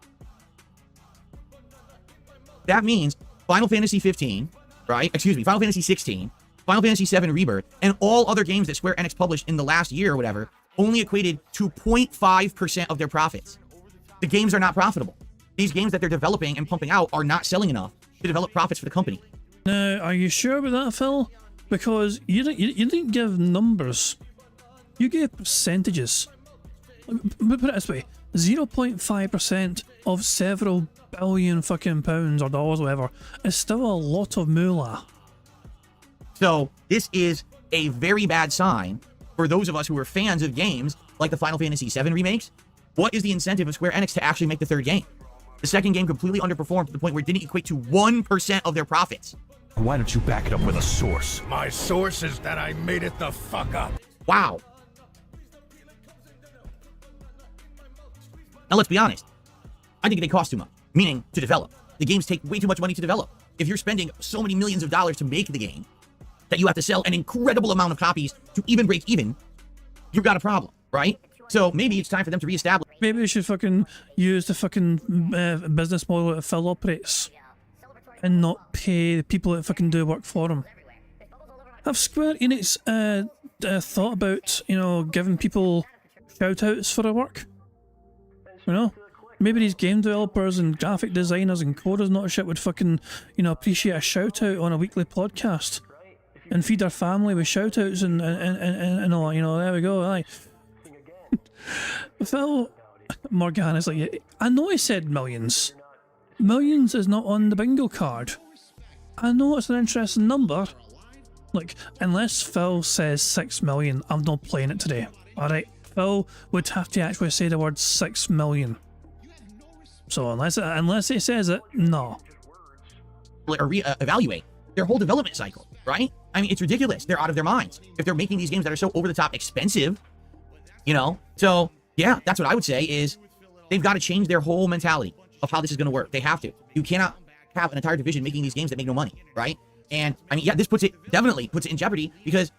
That means Final Fantasy 15, right? Excuse me, Final Fantasy 16, Final Fantasy 7 Rebirth, and all other games that Square Enix published in the last year or whatever only equated to 0.5% of their profits. The games are not profitable. These games that they're developing and pumping out are not selling enough to develop profits for the company. Now, are you sure about that, Phil? Because you didn't give numbers. You gave percentages. Put it this way, 0.5% of several billion fucking pounds or dollars or whatever is still a lot of moolah. So this is a very bad sign for those of us who are fans of games like the Final Fantasy VII remakes. What is the incentive of Square Enix to actually make the third game? The second game completely underperformed to the point where it didn't equate to 1% of their profits. Why don't you back it up with a source? My source is that I made it the fuck up. Wow. Now let's be honest. I think they cost too much, meaning to develop. The games take way too much money to develop. If you're spending so many millions of dollars to make the game that you have to sell an incredible amount of copies to even break even, you've got a problem, right? So maybe it's time for them to reestablish. Maybe they should fucking use the fucking business model that Phil operates and not pay the people that fucking do work for him. Have Square Enix thought about, you know, giving people shout-outs for their work? You know? Maybe these game developers and graphic designers and coders not shit would fucking, you know, appreciate a shout-out on a weekly podcast and feed their family with shout-outs and all, you know, there we go, aye. Phil Morgan is like, I know he said millions. Millions is not on the bingo card. I know it's an interesting number. Look, unless Phil says 6 million, I'm not playing it today. Alright, Phil would have to actually say the word 6 million. So unless he says it, no. Or evaluate their whole development cycle, right? I mean, it's ridiculous. They're out of their minds. If they're making these games that are so over-the-top expensive, you know? So, yeah, that's what I would say is they've got to change their whole mentality of how this is going to work. They have to. You cannot have an entire division making these games that make no money, right? And, I mean, yeah, this definitely puts it in jeopardy because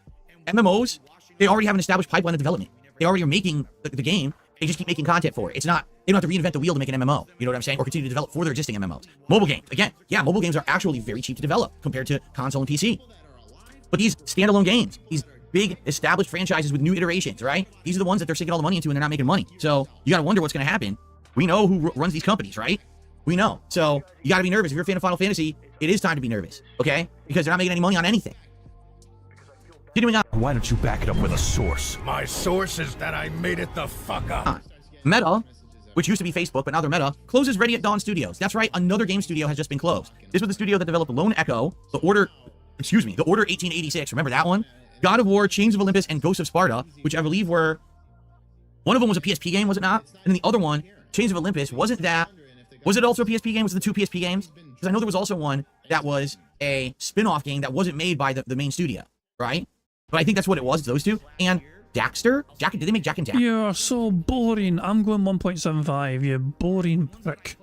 MMOs, they already have an established pipeline of development. They already are making the game. They just keep making content for it. It's not, they don't have to reinvent the wheel to make an MMO. You know what I'm saying? Or continue to develop for their existing MMOs. Mobile games, again, yeah, mobile games are actually very cheap to develop compared to console and PC. But these standalone games, these big established franchises with new iterations, right? These are the ones that they're sinking all the money into and they're not making money. So you got to wonder what's going to happen. We know who runs these companies, right? We know. So you got to be nervous. If you're a fan of Final Fantasy, it is time to be nervous, okay? Because they're not making any money on anything. Continuing on. Why don't you back it up with a source? My source is that I made it the fuck up. Meta, which used to be Facebook, but now they're Meta, closes Ready at Dawn Studios. That's right, another game studio has just been closed. This was the studio that developed Lone Echo, The Order 1886, remember that one? God of War, Chains of Olympus, and Ghosts of Sparta, which I believe were... One of them was a PSP game, was it not? And then the other one, Chains of Olympus, wasn't that... Was it also a PSP game? Was it the two PSP games? Because I know there was also one that was a spin-off game that wasn't made by the main studio, right? But I think that's what it was, those two. And Daxter? Did they make Jak and Daxter? You're so boring. I'm going 1.75, you boring prick.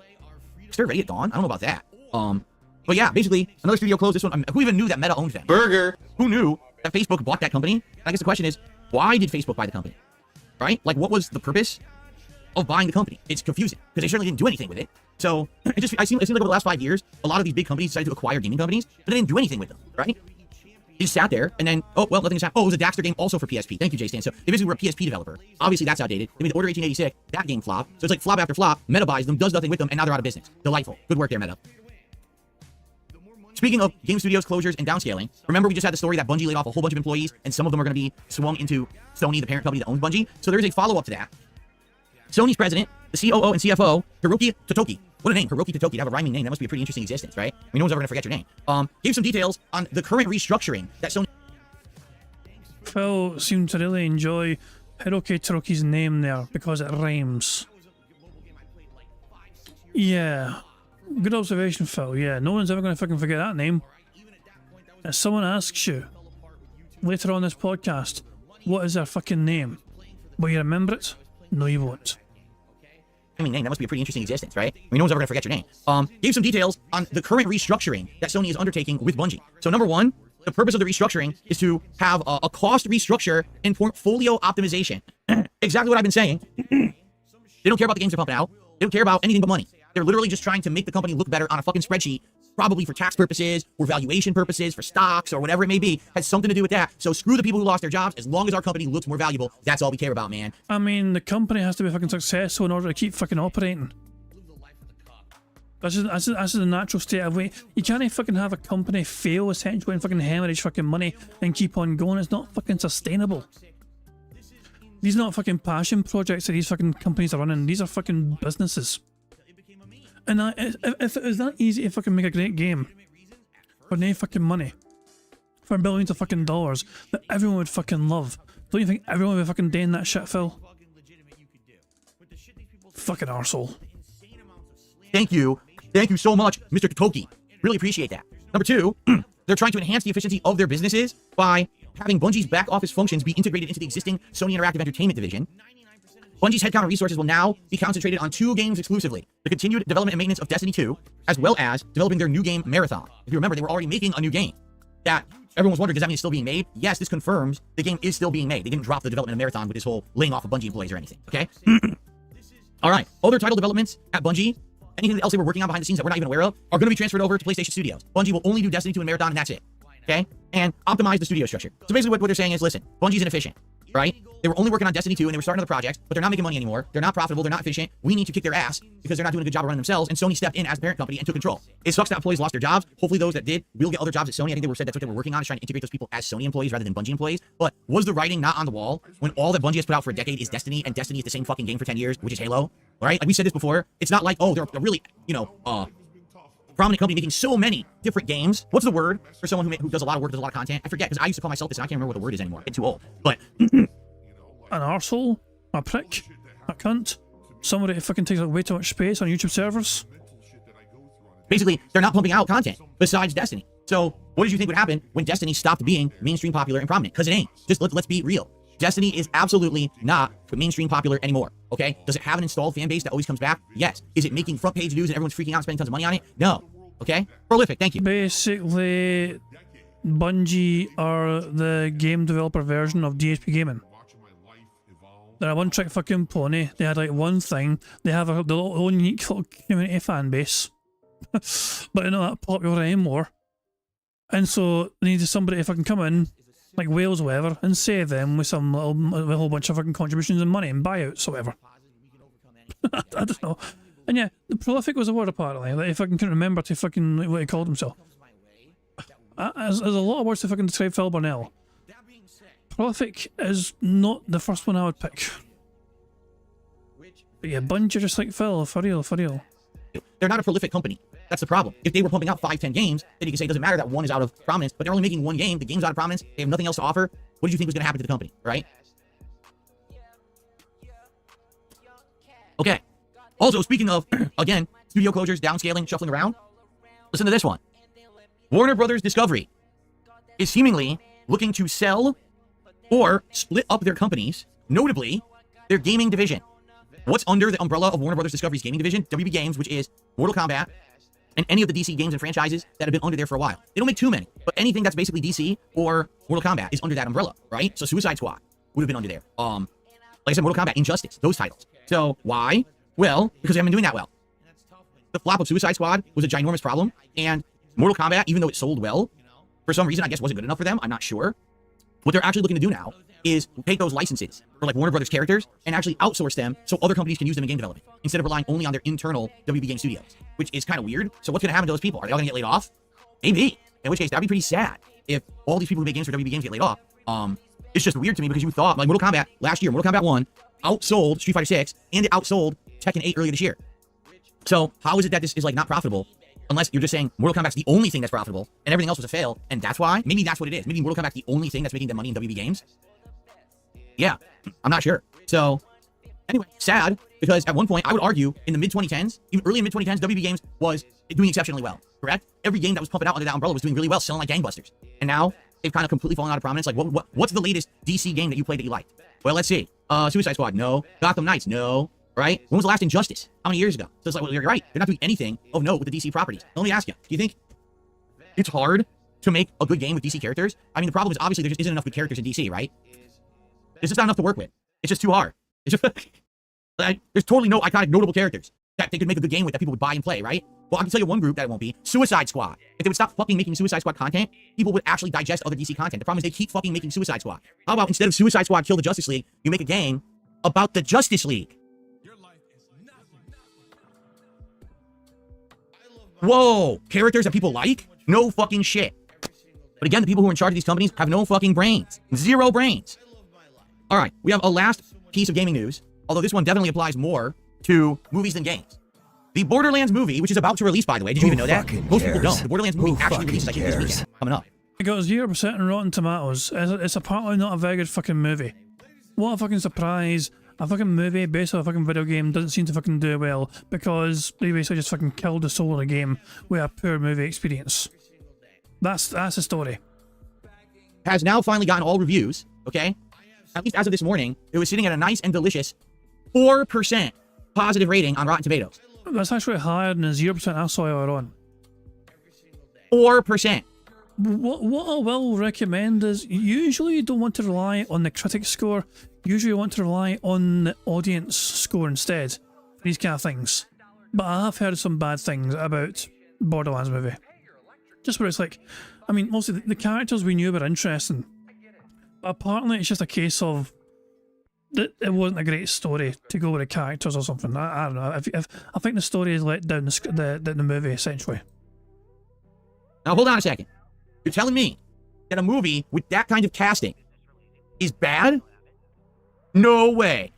Daxter, Ready at Dawn? I don't know about that. But yeah, basically, another studio closed this one. Who even knew that Meta owned them? Burger! Who knew that Facebook bought that company? And I guess the question is, why did Facebook buy the company? Right? Like, what was the purpose of buying the company? It's confusing, because they certainly didn't do anything with it. So, it seems like over the last 5 years, a lot of these big companies decided to acquire gaming companies, but they didn't do anything with them, right? They just sat there, and then, oh, well, nothing's happened. Oh, it was a Daxter game also for PSP. Thank you, Jay Stan. So, they basically were a PSP developer. Obviously, that's outdated. They made the Order 1886. That game flopped. So, it's like flop after flop. Meta buys them, does nothing with them, and now they're out of business. Delightful. Good work there, Meta. Speaking of game studios closures and downscaling, remember we just had the story that Bungie laid off a whole bunch of employees, and some of them are going to be swung into Sony, the parent company that owns Bungie. So there's a follow-up to that. Sony's president, the COO and CFO, Hiroki Totoki. What a name, Hiroki Totoki. To have a rhyming name, that must be a pretty interesting existence, right? I mean, no one's ever going to forget your name. Gave some details on the current restructuring that Sony... Phil seemed to really enjoy Hiroki Totoki's name there because it rhymes. Yeah. Good observation, Phil. Yeah, no one's ever going to fucking forget that name. If someone asks you later on this podcast, what is their fucking name? Will you remember it? No, you won't. I mean, name, that must be a pretty interesting existence, right? I mean, no one's ever going to forget your name. Gave some details on the current restructuring that Sony is undertaking with Bungie. So number one, the purpose of the restructuring is to have a cost restructure and portfolio optimization. Exactly what I've been saying. They don't care about the games they're pumping out. They don't care about anything but money. They're literally just trying to make the company look better on a fucking spreadsheet, probably for tax purposes, or valuation purposes, for stocks, or whatever it may be. Has something to do with that. So screw the people who lost their jobs. As long as our company looks more valuable, that's all we care about, man. I mean, the company has to be fucking successful in order to keep fucking operating. That's just the natural state of way. You can't fucking have a company fail, essentially, and fucking hemorrhage fucking money and keep on going. It's not fucking sustainable. These are not fucking passion projects that these fucking companies are running. These are fucking businesses. And if it was that easy to fucking make a great game for no fucking money, for billions of fucking dollars that everyone would fucking love, don't you think everyone would be fucking doing that shit, Phil? Fucking arsehole. Thank you. Thank you so much, Mr. Toki. Really appreciate that. Number two, they're trying to enhance the efficiency of their businesses by having Bungie's back office functions be integrated into the existing Sony Interactive Entertainment division. Bungie's headcount and resources will now be concentrated on 2 games exclusively: the continued development and maintenance of Destiny 2, as well as developing their new game, Marathon. If you remember, they were already making a new game that everyone was wondering, does that mean it's still being made? Yes, this confirms the game is still being made. They didn't drop the development of Marathon with this whole laying off of Bungie employees or anything, okay? All right, other title developments at Bungie, anything else they were working on behind the scenes that we're not even aware of, are going to be transferred over to PlayStation Studios. Bungie will only do Destiny 2 and Marathon, and that's it, okay? And optimize the studio structure. So basically what they're saying is, listen, Bungie's inefficient, right? They were only working on Destiny 2 and they were starting other projects, but they're not making money anymore. They're not profitable. They're not efficient. We need to kick their ass because they're not doing a good job of running themselves. And Sony stepped in as the parent company and took control. It sucks that employees lost their jobs. Hopefully those that did will get other jobs at Sony. I think they said that's what they were working on, is trying to integrate those people as Sony employees rather than Bungie employees. But was the writing not on the wall when all that Bungie has put out for a decade is Destiny, and Destiny is the same fucking game for 10 years, which is Halo, right? Like we said this before. It's not like, oh, they're really, prominent company making so many different games. What's the word for someone who does a lot of work, does a lot of content? I forget, because I used to call myself this and I can't remember what the word is anymore. I'm too old. But An arsehole, a prick, a cunt, somebody who fucking takes up way too much space on YouTube servers. basically, they're not pumping out content besides Destiny. So what did you think would happen when Destiny stopped being mainstream popular and prominent? Because it ain't. Just let's be real. Destiny is absolutely not mainstream popular anymore, okay? Does it have an installed fan base that always comes back? Yes. Is it making front page news and everyone's freaking out and spending tons of money on it? No. Okay? Prolific, thank you. Basically, Bungie are the game developer version of DSP Gaming. They're a one-trick fucking pony. They had like one thing. They have their own unique little community fan base. But they're not that popular anymore. And so they needed somebody to fucking come in, like Wales or whatever, and save them with some with a whole bunch of fucking contributions and money and buyouts or whatever. I don't know. And yeah, the prolific was a word apparently, that if I can remember to fucking what he called himself. There's a lot of words to fucking describe Phil Burnell. Prolific is not the first one I would pick. But yeah, Bungie just like Phil, for real, for real. They're not a prolific company. That's the problem. If they were pumping out 5-10 games, then you can say it doesn't matter that one is out of prominence, but they're only making one game, the game's out of prominence, they have nothing else to offer. What did you think was going to happen to the company, right? Okay. Also, speaking of, again, studio closures, downscaling, shuffling around, listen to this one. Warner Brothers Discovery is seemingly looking to sell or split up their companies, notably their gaming division. What's under the umbrella of Warner Brothers Discovery's gaming division? WB Games, which is Mortal Kombat, and any of the DC games and franchises that have been under there for a while. They don't make too many, but anything that's basically DC or Mortal Kombat is under that umbrella, right? So Suicide Squad would have been under there. Like I said, Mortal Kombat, Injustice, those titles. So why? Well, because they haven't been doing that well. The flop of Suicide Squad was a ginormous problem, and Mortal Kombat, even though it sold well, for some reason, I guess wasn't good enough for them. I'm not sure. What they're actually looking to do now is take those licenses for like Warner Brothers characters and actually outsource them so other companies can use them in game development instead of relying only on their internal WB Game studios, which is kind of weird. So what's going to happen to those people? Are they all going to get laid off? Maybe. In which case, that'd be pretty sad if all these people who make games for WB Games get laid off. It's just weird to me because you thought, like Mortal Kombat last year, Mortal Kombat 1 outsold Street Fighter 6 and it outsold Tekken 8 earlier this year. So how is it that this is like not profitable? Unless you're just saying Mortal Kombat's the only thing that's profitable and everything else was a fail, and that's why? Maybe that's what it is. Maybe Mortal Kombat's the only thing that's making them money in WB Games. Yeah, I'm not sure. So, anyway, sad, because at one point, I would argue, in the mid-2010s, even early in mid-2010s, WB Games was doing exceptionally well, correct? Every game that was pumping out under that umbrella was doing really well, selling like gangbusters. And now, they've kind of completely fallen out of prominence. Like, what's the latest DC game that you played that you liked? Well, let's see. Suicide Squad, no. Gotham Knights, no. Right? When was the last Injustice? How many years ago? So it's like, well, you're right. They're not doing anything of note with the DC properties. Now, let me ask you, do you think it's hard to make a good game with DC characters? I mean, the problem is obviously there just isn't enough good characters in DC, right? There's just not enough to work with. It's just too hard. It's just, like, there's totally no iconic, notable characters that they could make a good game with that people would buy and play, right? Well, I can tell you one group that it won't be. Suicide Squad. If they would stop fucking making Suicide Squad content, people would actually digest other DC content. The problem is they keep fucking making Suicide Squad. How about instead of Suicide Squad Kill the Justice League, you make a game about the Justice League? Whoa, characters that people like? No fucking shit. But again, the people who are in charge of these companies have no fucking brains. Zero brains. All right, we have a last piece of gaming news, although this one definitely applies more to movies than games. The Borderlands movie, which is about to release, by the way. Did you even know that? Most people don't. The Borderlands movie Who actually releases, I think, this fucking weekend. Coming up. It got 0% on Rotten Tomatoes. It's apparently not a very good fucking movie. What a fucking surprise. A fucking movie based on a fucking video game doesn't seem to fucking do well because they basically just fucking killed the soul of the game with a poor movie experience. That's the story. Has now finally gotten all reviews, okay? At least as of this morning, it was sitting at a nice and delicious 4% positive rating on Rotten Tomatoes. That's actually higher than the 0% I saw earlier on. 4%. What I will recommend is usually you don't want to rely on the critic score. Usually you want to rely on the audience score instead for these kind of things. But I have heard some bad things about Borderlands movie. Just where it's like, I mean, mostly the characters we knew were interesting. But apparently it's just a case of that it wasn't a great story to go with the characters or something. I don't know. If I think the story is let down the movie essentially. Now hold on a second. You're telling me that a movie with that kind of casting is bad? No way.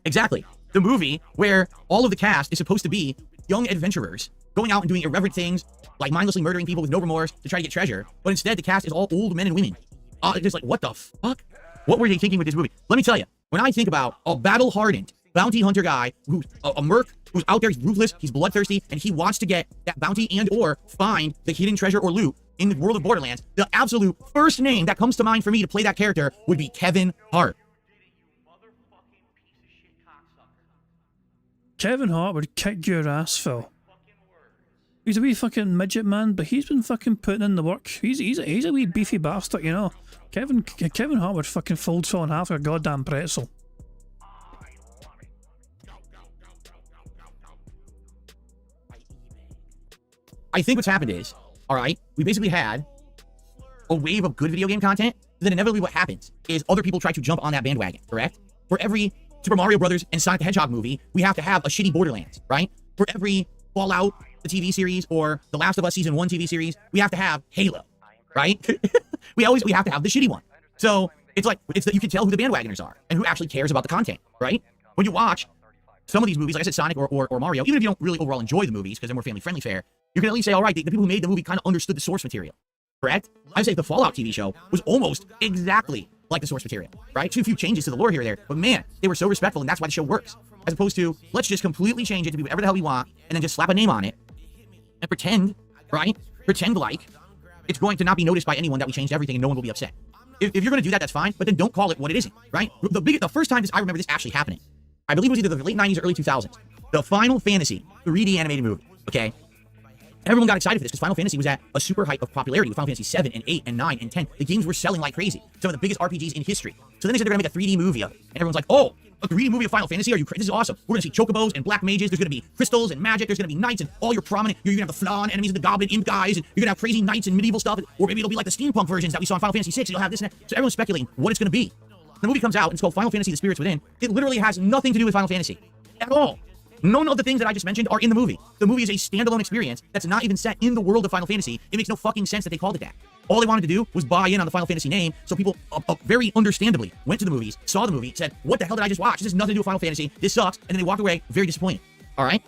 Exactly. The movie where all of the cast is supposed to be young adventurers going out and doing irreverent things like mindlessly murdering people with no remorse to try to get treasure, but instead the cast is all old men and women. It's just like, what the fuck? What were they thinking with this movie? Let me tell you, when I think about a battle-hardened bounty hunter guy who's a merc, who's out there, he's ruthless, he's bloodthirsty, and he wants to get that bounty and or find the hidden treasure or loot in the world of Borderlands, the absolute first name that comes to mind for me to play that character would be Kevin Hart. Kevin Hart would kick your ass, Phil. He's a wee fucking midget man, but he's been fucking putting in the work. He's a wee beefy bastard, you know. Kevin Hart would fucking fold Phil in half like a goddamn pretzel. I think what's happened is, all right, we basically had a wave of good video game content. Then inevitably what happens is other people try to jump on that bandwagon, correct? For every Super Mario Brothers and Sonic the Hedgehog movie, we have to have a shitty Borderlands, right? For every Fallout, the TV series, or The Last of Us Season 1 TV series, we have to have Halo, right? we have to have the shitty one. So it's like, you can tell who the bandwagoners are and who actually cares about the content, right? When you watch some of these movies, like I said, Sonic or Mario, even if you don't really overall enjoy the movies because they're more family-friendly fare, you can at least say, all right, the people who made the movie kind of understood the source material, correct? I'd say the Fallout TV show was almost exactly like the source material, right? Too few changes to the lore here or there, but man, they were so respectful, and that's why the show works. As opposed to, let's just completely change it to be whatever the hell we want, and then just slap a name on it, and pretend, right? Pretend like it's going to not be noticed by anyone that we changed everything and no one will be upset. If you're going to do that, that's fine, but then don't call it what it isn't, right? The first time I remember this actually happening, I believe it was either the late 90s or early 2000s, the Final Fantasy 3D animated movie, okay? Everyone got excited for this because Final Fantasy was at a super height of popularity with Final Fantasy 7 and 8 and 9 and 10. The games were selling like crazy. Some of the biggest RPGs in history. So then they said they're going to make a 3D movie of it. And everyone's like, oh, a 3D movie of Final Fantasy? Are you crazy? This is awesome. We're going to see chocobos and black mages. There's going to be crystals and magic. There's going to be knights and all your prominent, you're going to have the Flan enemies and the goblin imp guys. And you're going to have crazy knights and medieval stuff. Or maybe it'll be like the steampunk versions that we saw in Final Fantasy 6. You'll have this and that. So everyone's speculating what it's going to be. The movie comes out and it's called Final Fantasy: The Spirits Within. It literally has nothing to do with Final Fantasy at all. None of the things that I just mentioned are in the movie. The movie is a standalone experience that's not even set in the world of Final Fantasy. It makes no fucking sense that they called it that. All they wanted to do was buy in on the Final Fantasy name, so people very understandably went to the movies, saw the movie, said, what the hell did I just watch? This has nothing to do with Final Fantasy. This sucks. And then they walked away very disappointed. All right?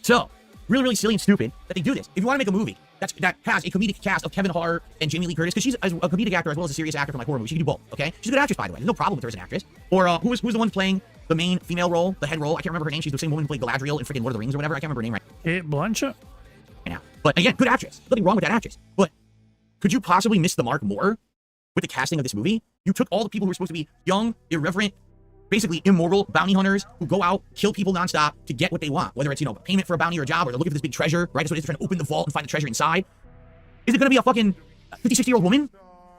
So, really, really silly and stupid that they do this. If you want to make a movie that has a comedic cast of Kevin Hart and Jamie Lee Curtis, because she's a comedic actor as well as a serious actor for like horror movies. She can do both, okay? She's a good actress, by the way. There's no problem with her as an actress. Or who's the one playing the main female role, the head role? I can't remember her name. She's the same woman who played Galadriel in freaking Lord of the Rings or whatever. I can't remember her name right Kate Blanchett? now. But again, good actress. Nothing wrong with that actress. But could you possibly miss the mark more with the casting of this movie? You took all the people who were supposed to be young, irreverent, basically immoral bounty hunters who go out, kill people nonstop to get what they want. Whether it's, payment for a bounty or a job, or they're looking for this big treasure, right? That's what it is. They're trying to open the vault and find the treasure inside. Is it going to be a fucking 50, 60-year-old woman?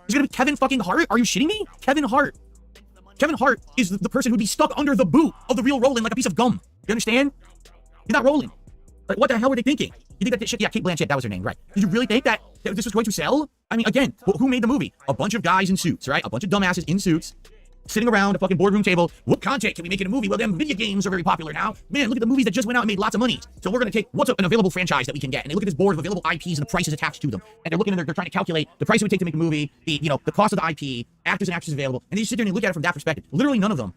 Is it going to be Kevin fucking Hart? Are you shitting me? Kevin Hart. Kevin Hart is the person who'd be stuck under the boot of the real Roland like a piece of gum. You understand? He's not rolling. Like, what the hell were they thinking? You think that shit? Yeah, Kate Blanchett, that was her name, right? Did you really think that this was going to sell? I mean, again, who made the movie? A bunch of guys in suits, right? A bunch of dumbasses in suits sitting around a fucking boardroom table. What content can we make in a movie? Well, them video games are very popular now. Man, look at the movies that just went out and made lots of money. So we're going to take what's an available franchise that we can get. And they look at this board of available IPs and the prices attached to them. And they're looking and they're trying to calculate the price it would take to make a movie, the cost of the IP, actors and actresses available. And they just sit there and look at it from that perspective. Literally none of them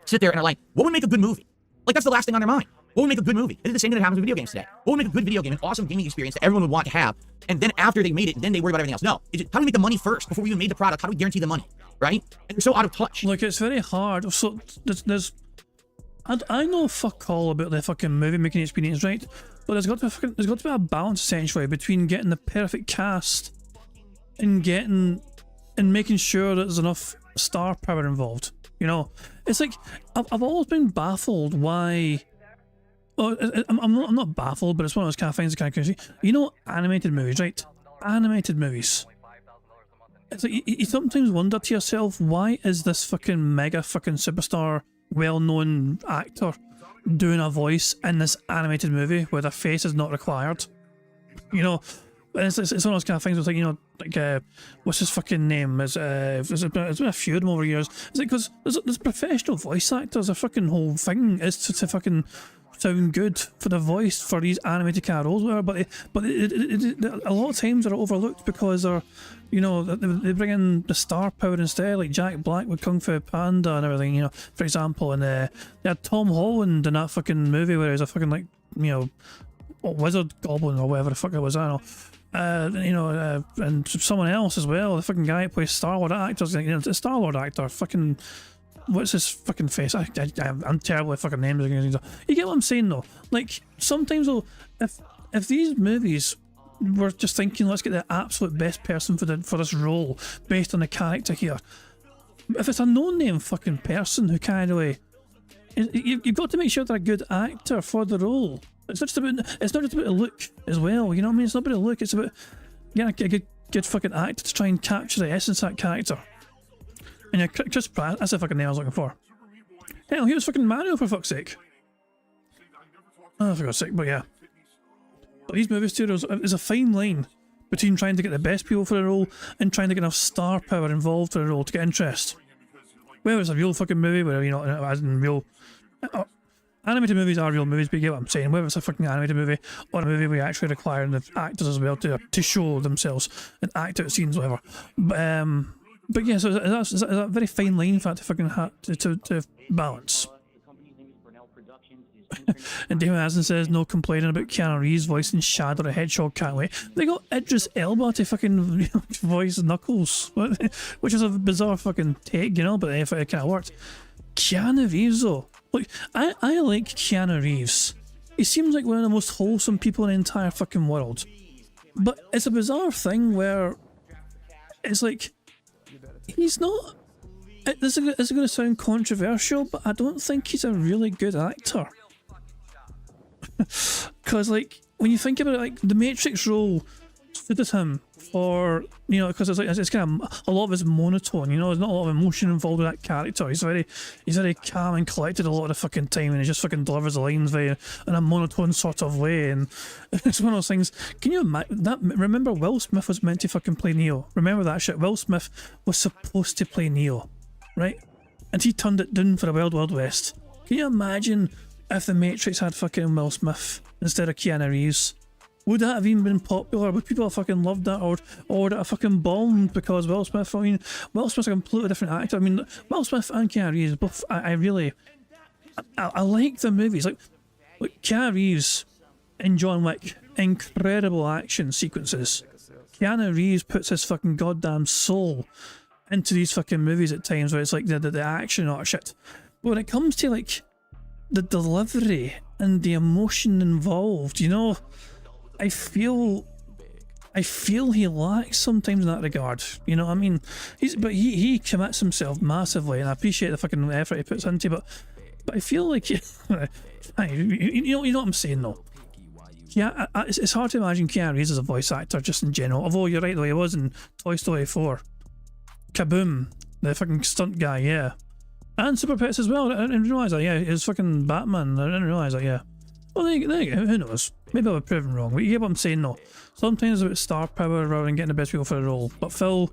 sit there and are like, what would make a good movie? Like, that's the last thing on their mind. What would make a good movie? It's the same thing that happens with video games today. What would make a good video game, an awesome gaming experience that everyone would want to have, and then after they made it, then they worry about everything else? No. It's just, how do we make the money first before we even made the product? How do we guarantee the money? Right? And they're so out of touch. Look, it's very hard. So I know fuck all about the fucking movie making experience, right? But there's got to be a balance essentially between getting the perfect cast and making sure that there's enough star power involved. You know, it's like I've always been baffled why. Oh, I'm not baffled, but it's one of those kind of things that kind of crazy. You know, animated movies, right? Animated movies. It's like you sometimes wonder to yourself, why is this fucking mega fucking superstar, well-known actor doing a voice in this animated movie where their face is not required? You know, it's one of those kind of things. It's like, you know, like what's his fucking name? It's been a few of them over years. It's like, because there's professional voice actors. Their fucking whole thing is to fucking sound good for the voice for these animated kind of roles, whatever. But a lot of times they're overlooked because they're, you know, they bring in the star power instead, like Jack Black with Kung Fu Panda and everything. You know, for example, and they had Tom Holland in that fucking movie where he's a fucking, like, you know, wizard goblin or whatever the fuck it was. I don't know. You know, and someone else as well. The fucking guy who plays Star-Lord actors, you know, the Star-Lord actor, fucking. What's his fucking face? I'm terrible at fucking names. You get what I'm saying though? Like, sometimes though, if these movies were just thinking, let's get the absolute best person for this role based on the character here. If it's a no-name fucking person who kind of way, you've got to make sure they're a good actor for the role. It's not just about the look as well. You know what I mean? It's not about the look. It's about getting a good fucking actor to try and capture the essence of that character. And yeah, Chris Pratt, that's the fucking name I was looking for. Hell, he was fucking Mario, for fuck's sake. Oh, for God's sake, but yeah. But these movie studios, there's a fine line between trying to get the best people for the role and trying to get enough star power involved for the role to get interest. Whether it's a real fucking movie, where, you know, as in real... animated movies are real movies, but you get what I'm saying. Whether it's a fucking animated movie or a movie where you actually require the actors as well to show themselves and act out scenes, whatever. But yeah, so that's a very fine line for that to fucking to balance. And David Aston says, no complaining about Keanu Reeves voicing Shadow the Hedgehog, can't wait. They got Idris Elba to fucking voice Knuckles, which is a bizarre fucking take, you know, but it kind of worked. Keanu Reeves though, look, I like Keanu Reeves. He seems like one of the most wholesome people in the entire fucking world. But it's a bizarre thing where it's like, he's not... This is going to sound controversial, but I don't think he's a really good actor. Because, like, when you think about it, like, the Matrix role suited him for, you know, because it's kind of a lot of it's monotone, you know, there's not a lot of emotion involved with that character. He's very calm and collected a lot of the fucking time, and he just fucking delivers the lines very in a monotone sort of way, and it's one of those things. Can you imagine that? Remember, Will Smith was meant to fucking play Neo. Remember that shit? Will Smith was supposed to play Neo, right? And he turned it down for the Wild Wild West. Can you imagine if the Matrix had fucking Will Smith instead of Keanu Reeves? Would that have even been popular? Would people have fucking loved that, or would it have fucking bombed because Will Smith? I mean, Will Smith's a completely different actor. I mean, Will Smith and Keanu Reeves both. I like the movies. Like Keanu Reeves in John Wick, incredible action sequences. Keanu Reeves puts his fucking goddamn soul into these fucking movies at times where it's like the action or shit. But when it comes to like the delivery and the emotion involved, you know, I feel he lacks sometimes in that regard. You know what I mean? He commits himself massively, and I appreciate the fucking effort he puts into. But I feel like you know what I'm saying though. Yeah, it's hard to imagine Keanu Reeves as a voice actor just in general. Although you're right though, he was in Toy Story 4. Kaboom, the fucking stunt guy, yeah. And Super Pets as well. I didn't realise that. Yeah, he was fucking Batman. I didn't realise that. Yeah. Well, there you go. Who knows? Maybe I'll be proven wrong. But you get what I'm saying, though. Sometimes it's about star power rather than getting the best people for the role. But Phil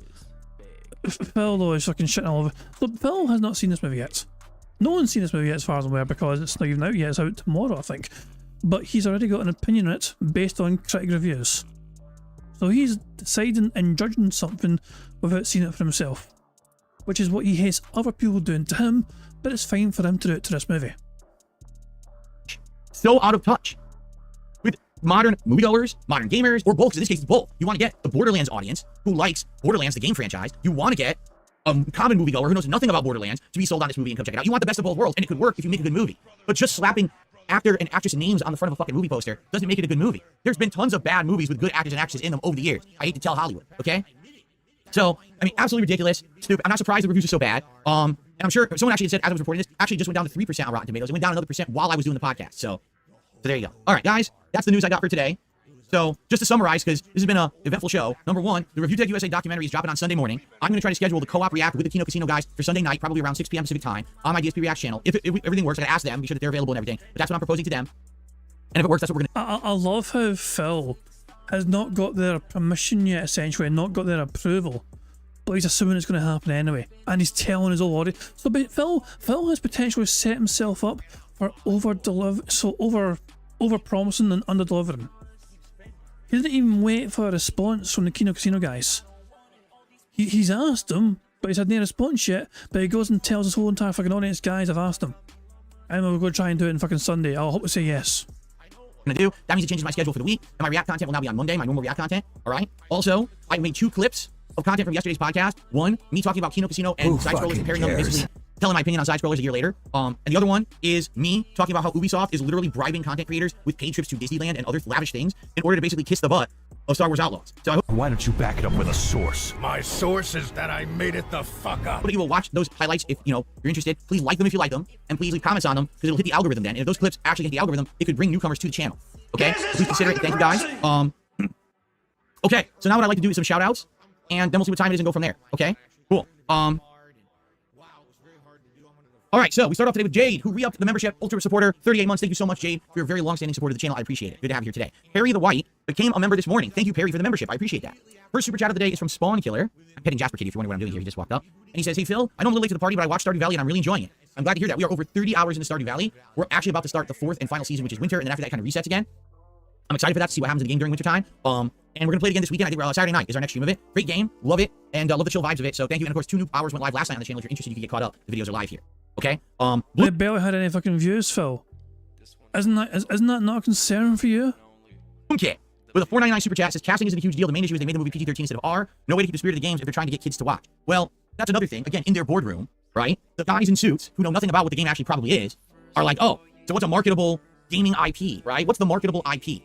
though is fucking shitting all over. Look, Phil has not seen this movie yet. No one's seen this movie yet, as far as I'm aware, because it's not even out yet. It's out tomorrow, I think. But he's already got an opinion on it based on critic reviews. So he's deciding and judging something without seeing it for himself, which is what he hates other people doing to him, but it's fine for him to do it to this movie. so out of touch with modern moviegoers, modern gamers, or both, 'cause in this case it's both. You want to get the Borderlands audience who likes Borderlands, the game franchise. You want to get a common moviegoer who knows nothing about Borderlands to be sold on this movie and come check it out. You want the best of both worlds, and it could work if you make a good movie. But just slapping actor and actress names on the front of a fucking movie poster doesn't make it a good movie. There's been tons of bad movies with good actors and actresses in them over the years. I hate to tell Hollywood, okay? So, I mean, absolutely ridiculous, stupid. I'm not surprised the reviews are so bad. And I'm sure someone actually had said, as I was reporting this, actually just went down to 3% on Rotten Tomatoes. It went down another percent while I was doing the podcast. So there you go. All right, guys, that's the news I got for today. So just to summarize, because this has been an eventful show. Number one, the Review Tech USA documentary is dropping on Sunday morning. I'm going to try to schedule the co-op react with the Kino Casino guys for Sunday night, probably around 6 p.m. Pacific time on my DSP React channel. If everything works, I ask them, be sure that they're available and everything. But that's what I'm proposing to them. And if it works, that's what we're going to... I love how Phil has not got their permission yet, essentially, not got their approval. But he's assuming it's going to happen anyway. And he's telling his whole audience. So but Phil has potentially set himself up for over promising and under delivering. He didn't even wait for a response from the Kino Casino guys. He's asked them, but he's had no response yet. But he goes and tells his whole entire fucking audience, guys, I've asked them. And we're going to try and do it on fucking Sunday. I'll hope to say yes. Gonna do. That means it changes my schedule for the week, and my React content will now be on Monday, my normal React content. All right. Also, I made 2 clips of content from yesterday's podcast. One, me talking about Kino Casino and side scrollers, comparing them, basically telling my opinion on side scrollers a year later. And the other one is me talking about how Ubisoft is literally bribing content creators with paid trips to Disneyland and other lavish things in order to basically kiss the butt of Star Wars Outlaws. So I hope Why don't you back it up with a source? My source is that I made it the fuck up. that you will watch those highlights if you're interested. Please like them if you like them, and please leave comments on them because it'll hit the algorithm then. And if those clips actually hit the algorithm, it could bring newcomers to the channel. Okay, so please consider it. Thank you guys. Okay, so now what I'd like to do is some shout outs, and then we'll see what time it is and go from there. Okay, cool. All right, so we start off today with Jade, who re-upped the membership, Ultimate Supporter, 38 months. Thank you so much, Jade, for your very long-standing support of the channel. I appreciate it. Good to have you here today. Perry the White became a member this morning. Thank you, Perry, for the membership. I appreciate that. First super chat of the day is from Spawn Killer. I'm petting Jasper Kitty if you're wondering what I'm doing here. He just walked up. And he says, hey, Phil, I know I'm a little late to the party, but I watched Stardew Valley and I'm really enjoying it. I'm glad to hear that. We are over 30 hours into Stardew Valley. We're actually about to start the 4th and final season, which is winter, and then after that, it kind of resets again. I'm excited for that to see what happens in the game during winter time. And we're going to play it again this weekend. I think Saturday night is our next stream of it. Great game. Love it. And love the chill vibes of it. So thank you. And of course, 2 new hours went live last night on the channel. If you're interested, you can get caught up. The videos are live here. Okay. They barely had any fucking views, Phil. Isn't that not a concern for you? Okay. With a $4.99 super chat, says casting isn't a huge deal. The main issue is they made the movie PG-13 instead of R. No way to keep the spirit of the games if they're trying to get kids to watch. Well, that's another thing. Again, in their boardroom, right? The guys in suits who know nothing about what the game actually probably is are like, oh, so what's a marketable gaming IP, right? What's the marketable IP?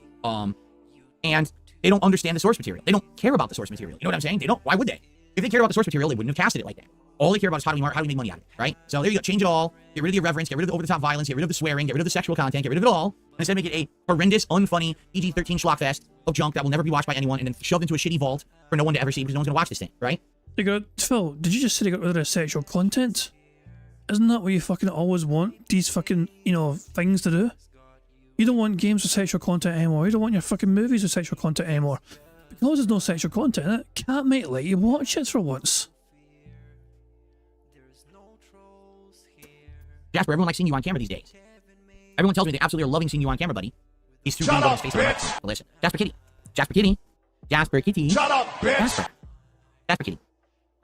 And they don't understand the source material. They don't care about the source material. You know what I'm saying? They don't. Why would they? If they cared about the source material, they wouldn't have casted it like that. All they care about is how do we make money out of it, right? So there you go. Change it all. Get rid of the irreverence. Get rid of the over-the-top violence. Get rid of the swearing. Get rid of the sexual content. Get rid of it all. And instead make it a horrendous, unfunny, PG-13 schlockfest of junk that will never be watched by anyone and then shoved into a shitty vault for no one to ever see because no one's going to watch this thing, right? Phil, did you just say they got rid of the sexual content? Isn't that what you fucking always want these fucking, things to do? You don't want games with sexual content anymore. You don't want your fucking movies with sexual content anymore. Because there's no sexual content in it, can't make it let you watch it for once. Jasper, everyone likes seeing you on camera these days. Everyone tells me they absolutely are loving seeing you on camera, buddy. He's too green on his face. Bitch. Listen, Jasper Kitty. Jasper Kitty. Jasper Kitty. Shut up, bitch! Jasper Kitty.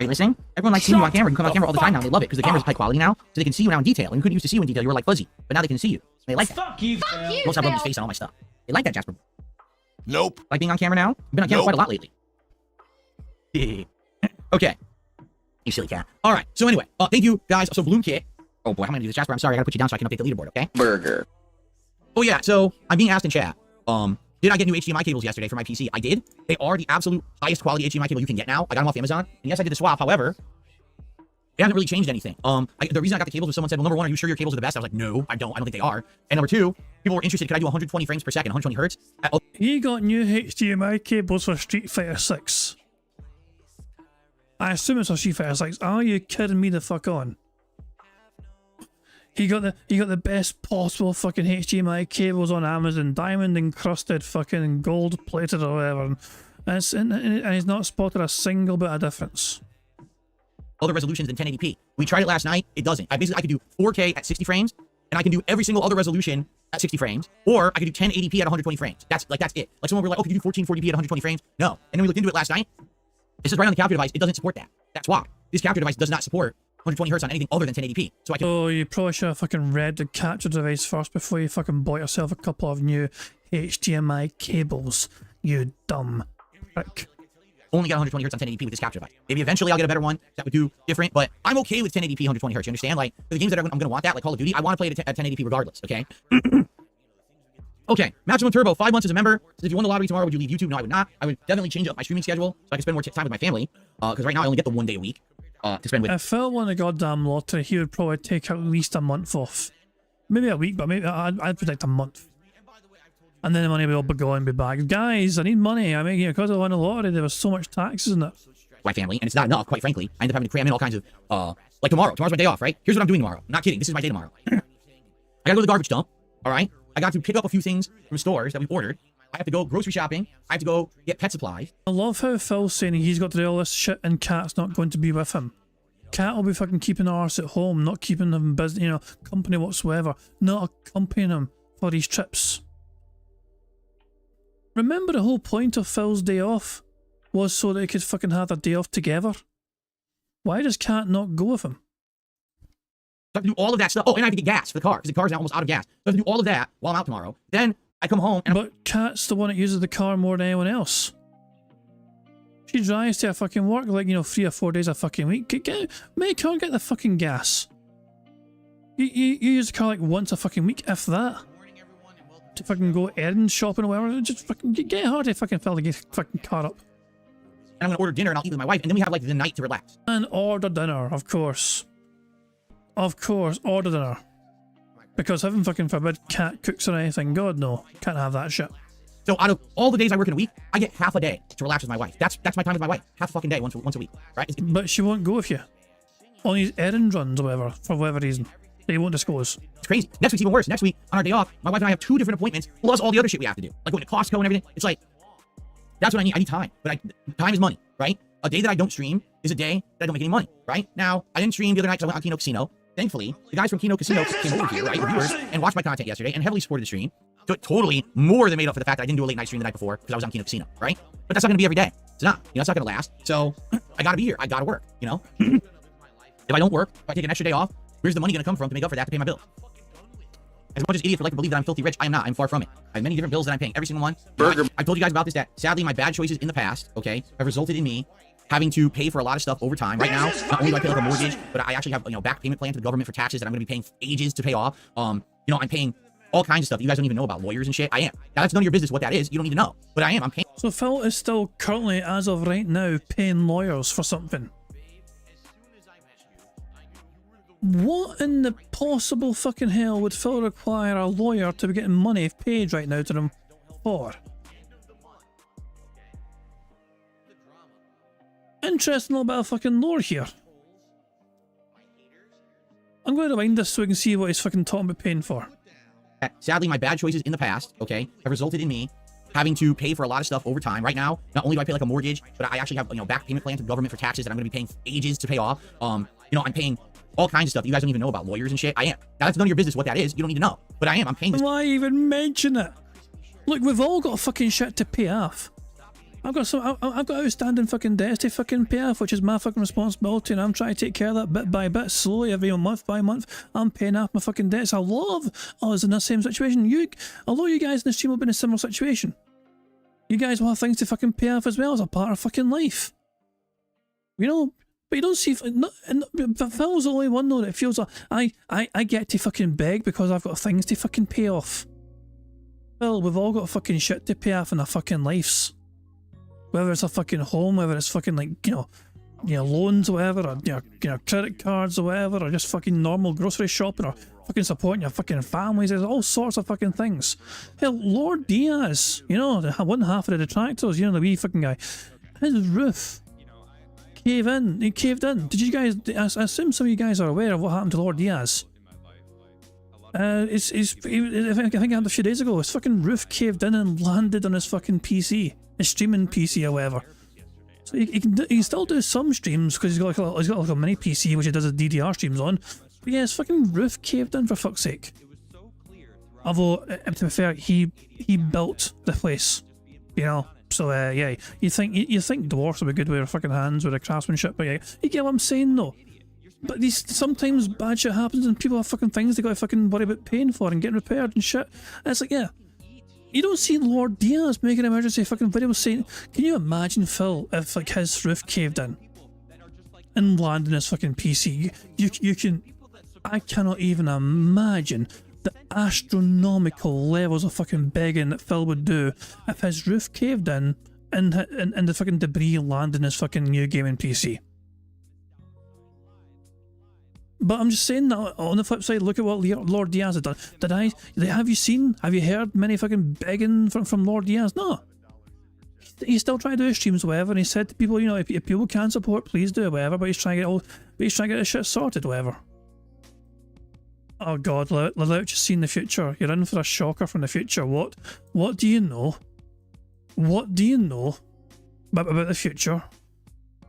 Are you listening? Everyone likes seeing you on camera. You come on camera all the time now. They love it because the camera's high quality now, so they can see you now in detail. And you couldn't used to see you in detail. You were like fuzzy, but now they can see you. They like that. Fuck you, Phil. Most have rubbed his face on all my stuff. They like that, Jasper. Nope. Like being on camera now? You've been on camera quite a lot lately. Okay. You silly cat. All right. So anyway, thank you guys. So Bloom Kit. Oh boy, how am I gonna do this, Jasper? I'm sorry. I gotta put you down so I can update the leaderboard. Okay. Burger. Oh yeah. So I'm being asked in chat. Did I get new HDMI cables yesterday for my PC? I did. They are the absolute highest quality HDMI cable you can get now. I got them off Amazon. And yes, I did the swap. However, it hasn't really changed anything. The reason I got the cables was someone said, well, number one, are you sure your cables are the best? I was like, no, I don't think they are. And number two, people were interested. Could I do 120 frames per second, 120 hertz? He got new HDMI cables for Street Fighter 6. I assume it's for Street Fighter 6. Are you kidding me the fuck on? He got the best possible fucking HDMI cables on Amazon, diamond encrusted, fucking gold plated or whatever, and he's not spotted a single bit of difference. Other resolutions in 1080p. We tried it last night. It doesn't. I can do 4K at 60 frames, and I can do every single other resolution at 60 frames, or I can do 1080p at 120 frames. That's it. Like someone were like, oh, can you do 1440p at 120 frames? No. And then we looked into it last night. It says right on the capture device, it doesn't support that. That's why. This capture device does not support 120 hertz on anything other than 1080p. So I can. Oh, you probably should have fucking read the capture device first before you fucking bought yourself a couple of new HDMI cables. You dumb prick. Only got 120 hertz on 1080p with this capture device. Maybe eventually I'll get a better one that would do different, but I'm okay with 1080p 120 hertz. You understand? Like for the games that I'm gonna want that, like Call of Duty, I want to play it at 1080p regardless. Okay. Okay. Maximum Turbo, 5 months as a member. Says if you won the lottery tomorrow, would you leave YouTube? No, I would not. I would definitely change up my streaming schedule so I can spend more time with my family. Because right now I only get the 1 day a week to spend with. If Phil won a goddamn lottery, he would probably take at least a month off. Maybe a week, but maybe I'd predict a month. And then the money will all be gone and be back. Guys, I need money. I mean, because I won a lottery, there was so much taxes in it. My family, and it's not enough, quite frankly. I end up having to cram in all kinds of, like tomorrow's my day off, right? Here's what I'm doing tomorrow. I'm not kidding. This is my day tomorrow. I gotta go to the garbage dump, all right? I got to pick up a few things from stores that we've ordered. I have to go grocery shopping. I have to go get pet supplies. I love how Phil's saying he's got to do all this shit and Cat's not going to be with him. Cat will be fucking keeping arse at home, not keeping him business, you know, company whatsoever. Not accompanying him for these trips. Remember the whole point of Phil's day off was so they could fucking have their day off together? Why does Cat not go with him? I have to do all of that stuff. Oh, and I have to get gas for the car, because the car's now almost out of gas. So I have to do all of that while I'm out tomorrow. Then I come home and... But Cat's the one that uses the car more than anyone else. She drives to her fucking work like, you know, 3 or 4 days a fucking week. Make her get the fucking gas. You use the car like once a fucking week, if that. To fucking go errand shopping or whatever. Just fucking get her to fucking fill the fucking car up. And I'm going to order dinner and I'll eat with my wife. And then we have like the night to relax. And order dinner, of course. Of course, order dinner. Because heaven fucking forbid Cat cooks or anything. God no, can't have that shit. So out of all the days I work in a week, I get half a day to relax with my wife. That's my time with my wife. Half a fucking day, once a week, right? But she won't go with you. On these errand runs or whatever, for whatever reason. They won't disclose. It's crazy. Next week's even worse. Next week, on our day off, my wife and I have 2 different appointments, plus all the other shit we have to do. Like going to Costco and everything. It's like, that's what I need. I need time. But time is money, right? A day that I don't stream is a day that I don't make any money, right? Now, I didn't stream the other night because I went on Kino Casino. Thankfully, the guys from Kino Casino came over here, right, reviewers, and watched my content yesterday and heavily supported the stream. So it totally more than made up for the fact that I didn't do a late night stream the night before because I was on Kino Casino, right? But that's not going to be every day. It's not. You know, it's not going to last. So I got to be here. I got to work, you know? If I don't work, if I take an extra day off, where's the money going to come from to make up for that to pay my bill? As much as idiots would like to believe that I'm filthy rich, I am not. I'm far from it. I have many different bills that I'm paying. Every single one. I've told you guys about this, that sadly my bad choices in the past, okay, have resulted in me having to pay for a lot of stuff over time. Right now, not only do I pay like a mortgage, but I actually have, you know, back payment plan to the government for taxes that I'm going to be paying ages to pay off. You know, I'm paying all kinds of stuff you guys don't even know about, lawyers and shit. I am. Now, that's none of your business what that is. You don't need to know. But I am. I'm paying. So Phil is still currently, as of right now, paying lawyers for something. What in the possible fucking hell would Phil require a lawyer to be getting money paid right now to them for? Interesting little bit of fucking lore here. I'm going to rewind this so we can see what he's fucking talking about paying for. Sadly, my bad choices in the past, okay, have resulted in me having to pay for a lot of stuff over time. Right now, not only do I pay like a mortgage, but I actually have, you know, back payment plan to the government for taxes that I'm going to be paying ages to pay off. You know, I'm paying all kinds of stuff you guys don't even know about, lawyers and shit. I am. Now, that's none of your business what that is. You don't need to know. But I am. I'm paying this. Why even mention it? Look, we've all got fucking shit to pay off. I've got outstanding fucking debts to fucking pay off, which is my fucking responsibility, and I'm trying to take care of that bit by bit, slowly, every month by month. I'm paying off my fucking debts. A lot of us in the same situation. A lot of you guys in the stream will be in a similar situation. You guys will have things to fucking pay off as well as a part of fucking life. You know, but you don't see. Phil's the only one though that feels like I get to fucking beg because I've got things to fucking pay off. Phil, we've all got fucking shit to pay off in our fucking lives. Whether it's a fucking home, whether it's fucking like, you know, loans or whatever, or you know, credit cards or whatever, or just fucking normal grocery shopping, or fucking supporting your fucking families. There's all sorts of fucking things. Hell, Lord Diaz, you know, one half of the detractors, you know, the wee fucking guy, his roof caved in. He caved in. Did you guys? I assume some of you guys are aware of what happened to Lord Diaz. I think it happened a few days ago. His fucking roof caved in and landed on his fucking PC. His streaming PC or whatever. So he can still do some streams because he's got like a mini PC which he does his DDR streams on. But yeah, his fucking roof caved in for fuck's sake. Although, to be fair, he built the place, you know. So yeah, you think dwarfs would be good with their fucking hands with the craftsmanship, but yeah, you get what I'm saying though. But these sometimes bad shit happens and people have fucking things they gotta fucking worry about paying for and getting repaired and shit. And it's like, yeah. You don't see Lord Diaz making emergency fucking videos saying, can you imagine, Phil, if like his roof caved in and landed in his fucking PC? You can, I cannot even imagine the astronomical levels of fucking begging that Phil would do if his roof caved in and the fucking debris landed in his fucking new gaming PC. But I'm just saying that on the flip side, look at what Lord Diaz has done. Have you heard many fucking begging from Lord Diaz? No. He's still trying to do his streams, whatever, and he said to people, you know, if people can support, please do whatever, but he's trying to get his shit sorted, whatever. Oh god, without just seeing the future, you're in for a shocker from the future. What do you know? What do you know about the future?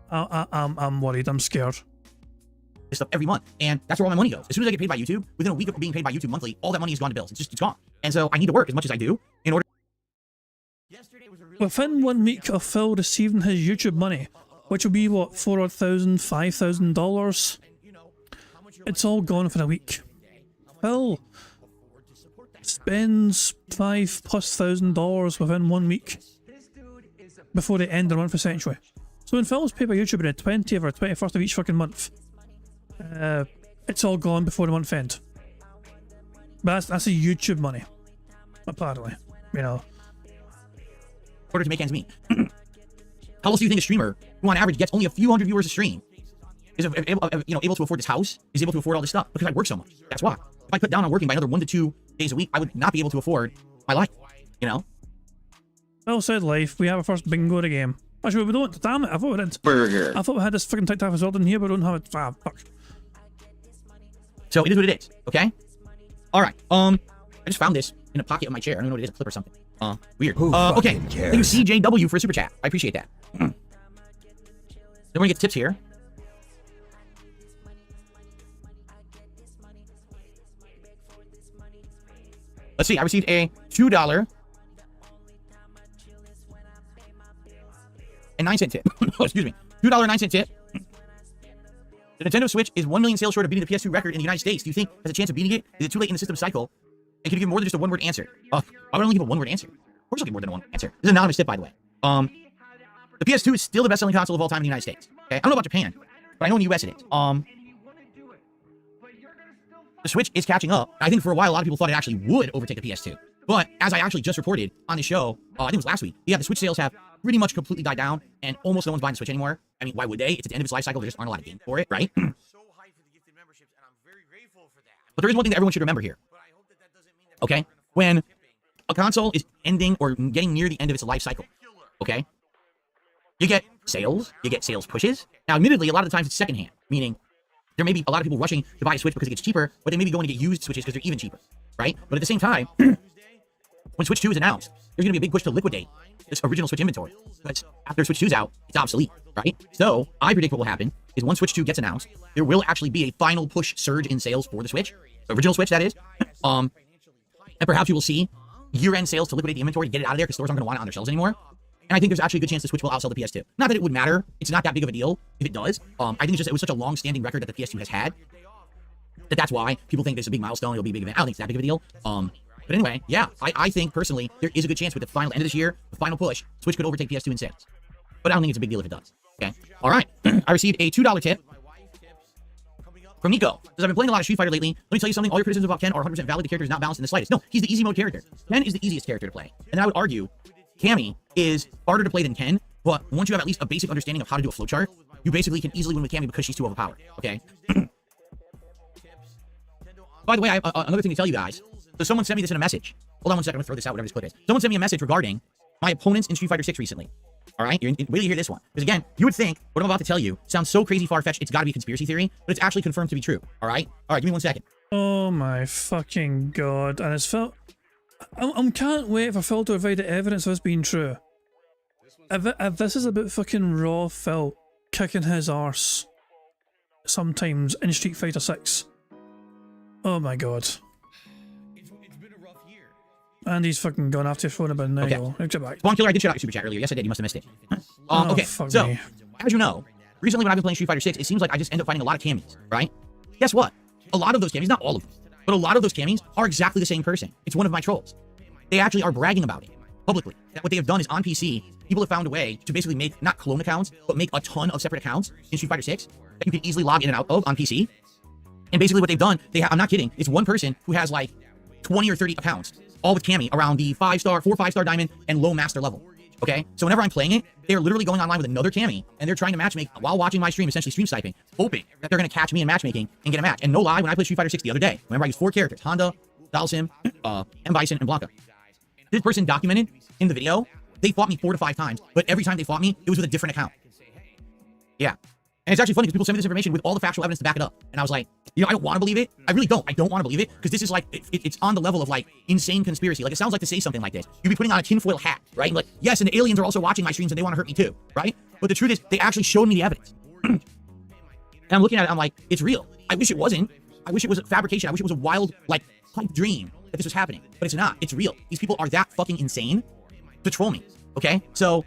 I'm worried, I'm scared. This stuff every month, and that's where all my money goes. As soon as I get paid by YouTube, within a week of being paid by YouTube monthly, all that money is gone to bills. It's gone. And so I need to work as much as I do in order. Within 1 week of Phil receiving his YouTube money, which will be what, $4,000, $5,000, it's all gone for a week. Phil spends $5,000+ within 1 week before the end of the month, essentially. So when Phil's paid by YouTube on the 20th or 21st of each fucking month, it's all gone before the month end. But that's a YouTube money, apparently, you know. In order to make ends meet. How else do you think a streamer who on average gets only a few hundred viewers a stream is able to afford this house, is able to afford all this stuff? Because I work so much. That's why. If I cut down on working by another 1 to 2 days a week, I would not be able to afford my life, you know? Well said, life. We have our first bingo of the game. Actually, we don't. Damn it, I thought we did. Burger. I thought we had this fucking TikTok as well in here, but we don't have it. Ah, fuck. So it is what it is, okay? Alright, I just found this in a pocket of my chair. I don't know what it is, a clip or something. Weird. Okay. Thank you, CJW, for a super chat. I appreciate that. Then we're gonna get tips here. Let's see, I received a $2.09 tip. Oh, excuse me. $2.09 tip. The Nintendo Switch is 1 million sales short of beating the PS2 record in the United States. Do you think has a chance of beating it? Is it too late in the system cycle? And can you give more than just a one-word answer? I would only give a one-word answer. Of course I'll give more than one answer. This is an anonymous tip, by the way. The PS2 is still the best-selling console of all time in the United States. Okay? I don't know about Japan, but I know in the US it is. The Switch is catching up. I think for a while, a lot of people thought it actually would overtake the PS2. But as I actually just reported on the show, I think it was last week, yeah, the Switch sales have pretty much completely died down, and almost no one's buying the Switch anymore. I mean, why would they? It's at the end of its life cycle. There just aren't a lot of games for it, right? But there is one thing that everyone should remember here. Okay? When a console is ending or getting near the end of its life cycle, okay? You get sales pushes. Now, admittedly, a lot of the times it's secondhand, meaning there may be a lot of people rushing to buy a Switch because it gets cheaper, but they may be going to get used Switches because they're even cheaper, right? But at the same time, when Switch 2 is announced, there's going to be a big push to liquidate this original Switch inventory. Because after Switch 2's out, it's obsolete, right? So, I predict what will happen is once Switch 2 gets announced, there will actually be a final push surge in sales for the Switch. The original Switch, that is. And perhaps you will see year-end sales to liquidate the inventory, get it out of there because stores aren't going to want it on their shelves anymore. And I think there's actually a good chance the Switch will outsell the PS2. Not that it would matter. It's not that big of a deal if it does. I think it's just, it was such a long-standing record that the PS2 has had that's why people think this is a big milestone. It'll be a big event. I don't think it's that big of a deal. But anyway, yeah, I think personally there is a good chance with the final end of this year, the final push, Switch could overtake PS2 in sales. But I don't think it's a big deal if it does. Okay. All right. I received a $2 tip from Nico. Says, I've been playing a lot of Street Fighter lately. Let me tell you something. All your criticisms about Ken are 100% valid. The character is not balanced in the slightest. No, he's the easy mode character. Ken is the easiest character to play. And I would argue Cammy is harder to play than Ken. But once you have at least a basic understanding of how to do a flowchart, you basically can easily win with Cammy because she's too overpowered. Okay. By the way, I have another thing to tell you guys. So someone sent me this in a message. Hold on one second. I'm going to throw this out, whatever this clip is. Someone sent me a message regarding my opponents in Street Fighter 6 recently. All right? Wait till you hear this one. Because again, you would think what I'm about to tell you sounds so crazy far-fetched, it's got to be a conspiracy theory, but it's actually confirmed to be true. All right? All right, give me 1 second. Oh my fucking god. And it's Phil. I can't wait for Phil to provide the evidence of this being true. If this is about fucking raw Phil kicking his arse sometimes in Street Fighter 6. Oh my god. And he's fucking gone after your phone about now. Okay. Get back. Spawn Killer, I did shout out your super chat earlier. Yes, I did. You must have missed it. Oh, okay, so, me. as you know, recently when I've been playing Street Fighter 6, it seems like I just end up finding a lot of camis, right? Guess what? A lot of those camis, not all of them, but a lot of those camis are exactly the same person. It's one of my trolls. They actually are bragging about it publicly. That what they have done is on PC, people have found a way to basically make, not clone accounts, but make a ton of separate accounts in Street Fighter 6 that you can easily log in and out of on PC. And basically what they've done, I'm not kidding, it's one person who has like 20 or 30 accounts, all with Cammy around the 4 5-star diamond and low master level. Okay? So whenever I'm playing it, they're literally going online with another Cammy, and they're trying to matchmake while watching my stream, essentially stream sniping, hoping that they're going to catch me in matchmaking and get a match. And no lie, when I played Street Fighter 6 the other day, remember I used 4 characters, Honda, Dalsim, M. Bison, and Blanca. This person documented in the video, they fought me 4 to 5 times, but every time they fought me, it was with a different account. Yeah. And it's actually funny because people send me this information with all the factual evidence to back it up. And I was like, you know, I don't want to believe it. I really don't. I don't want to believe it because this is like, it's on the level of like insane conspiracy. Like it sounds like to say something like this. You'd be putting on a tinfoil hat, right? And like, yes, and the aliens are also watching my streams and they want to hurt me too, right? But the truth is, they actually showed me the evidence. And I'm looking at it, I'm like, it's real. I wish it wasn't. I wish it was a fabrication. I wish it was a wild, like, pipe dream that this was happening. But it's not. It's real. These people are that fucking insane to troll me, okay? So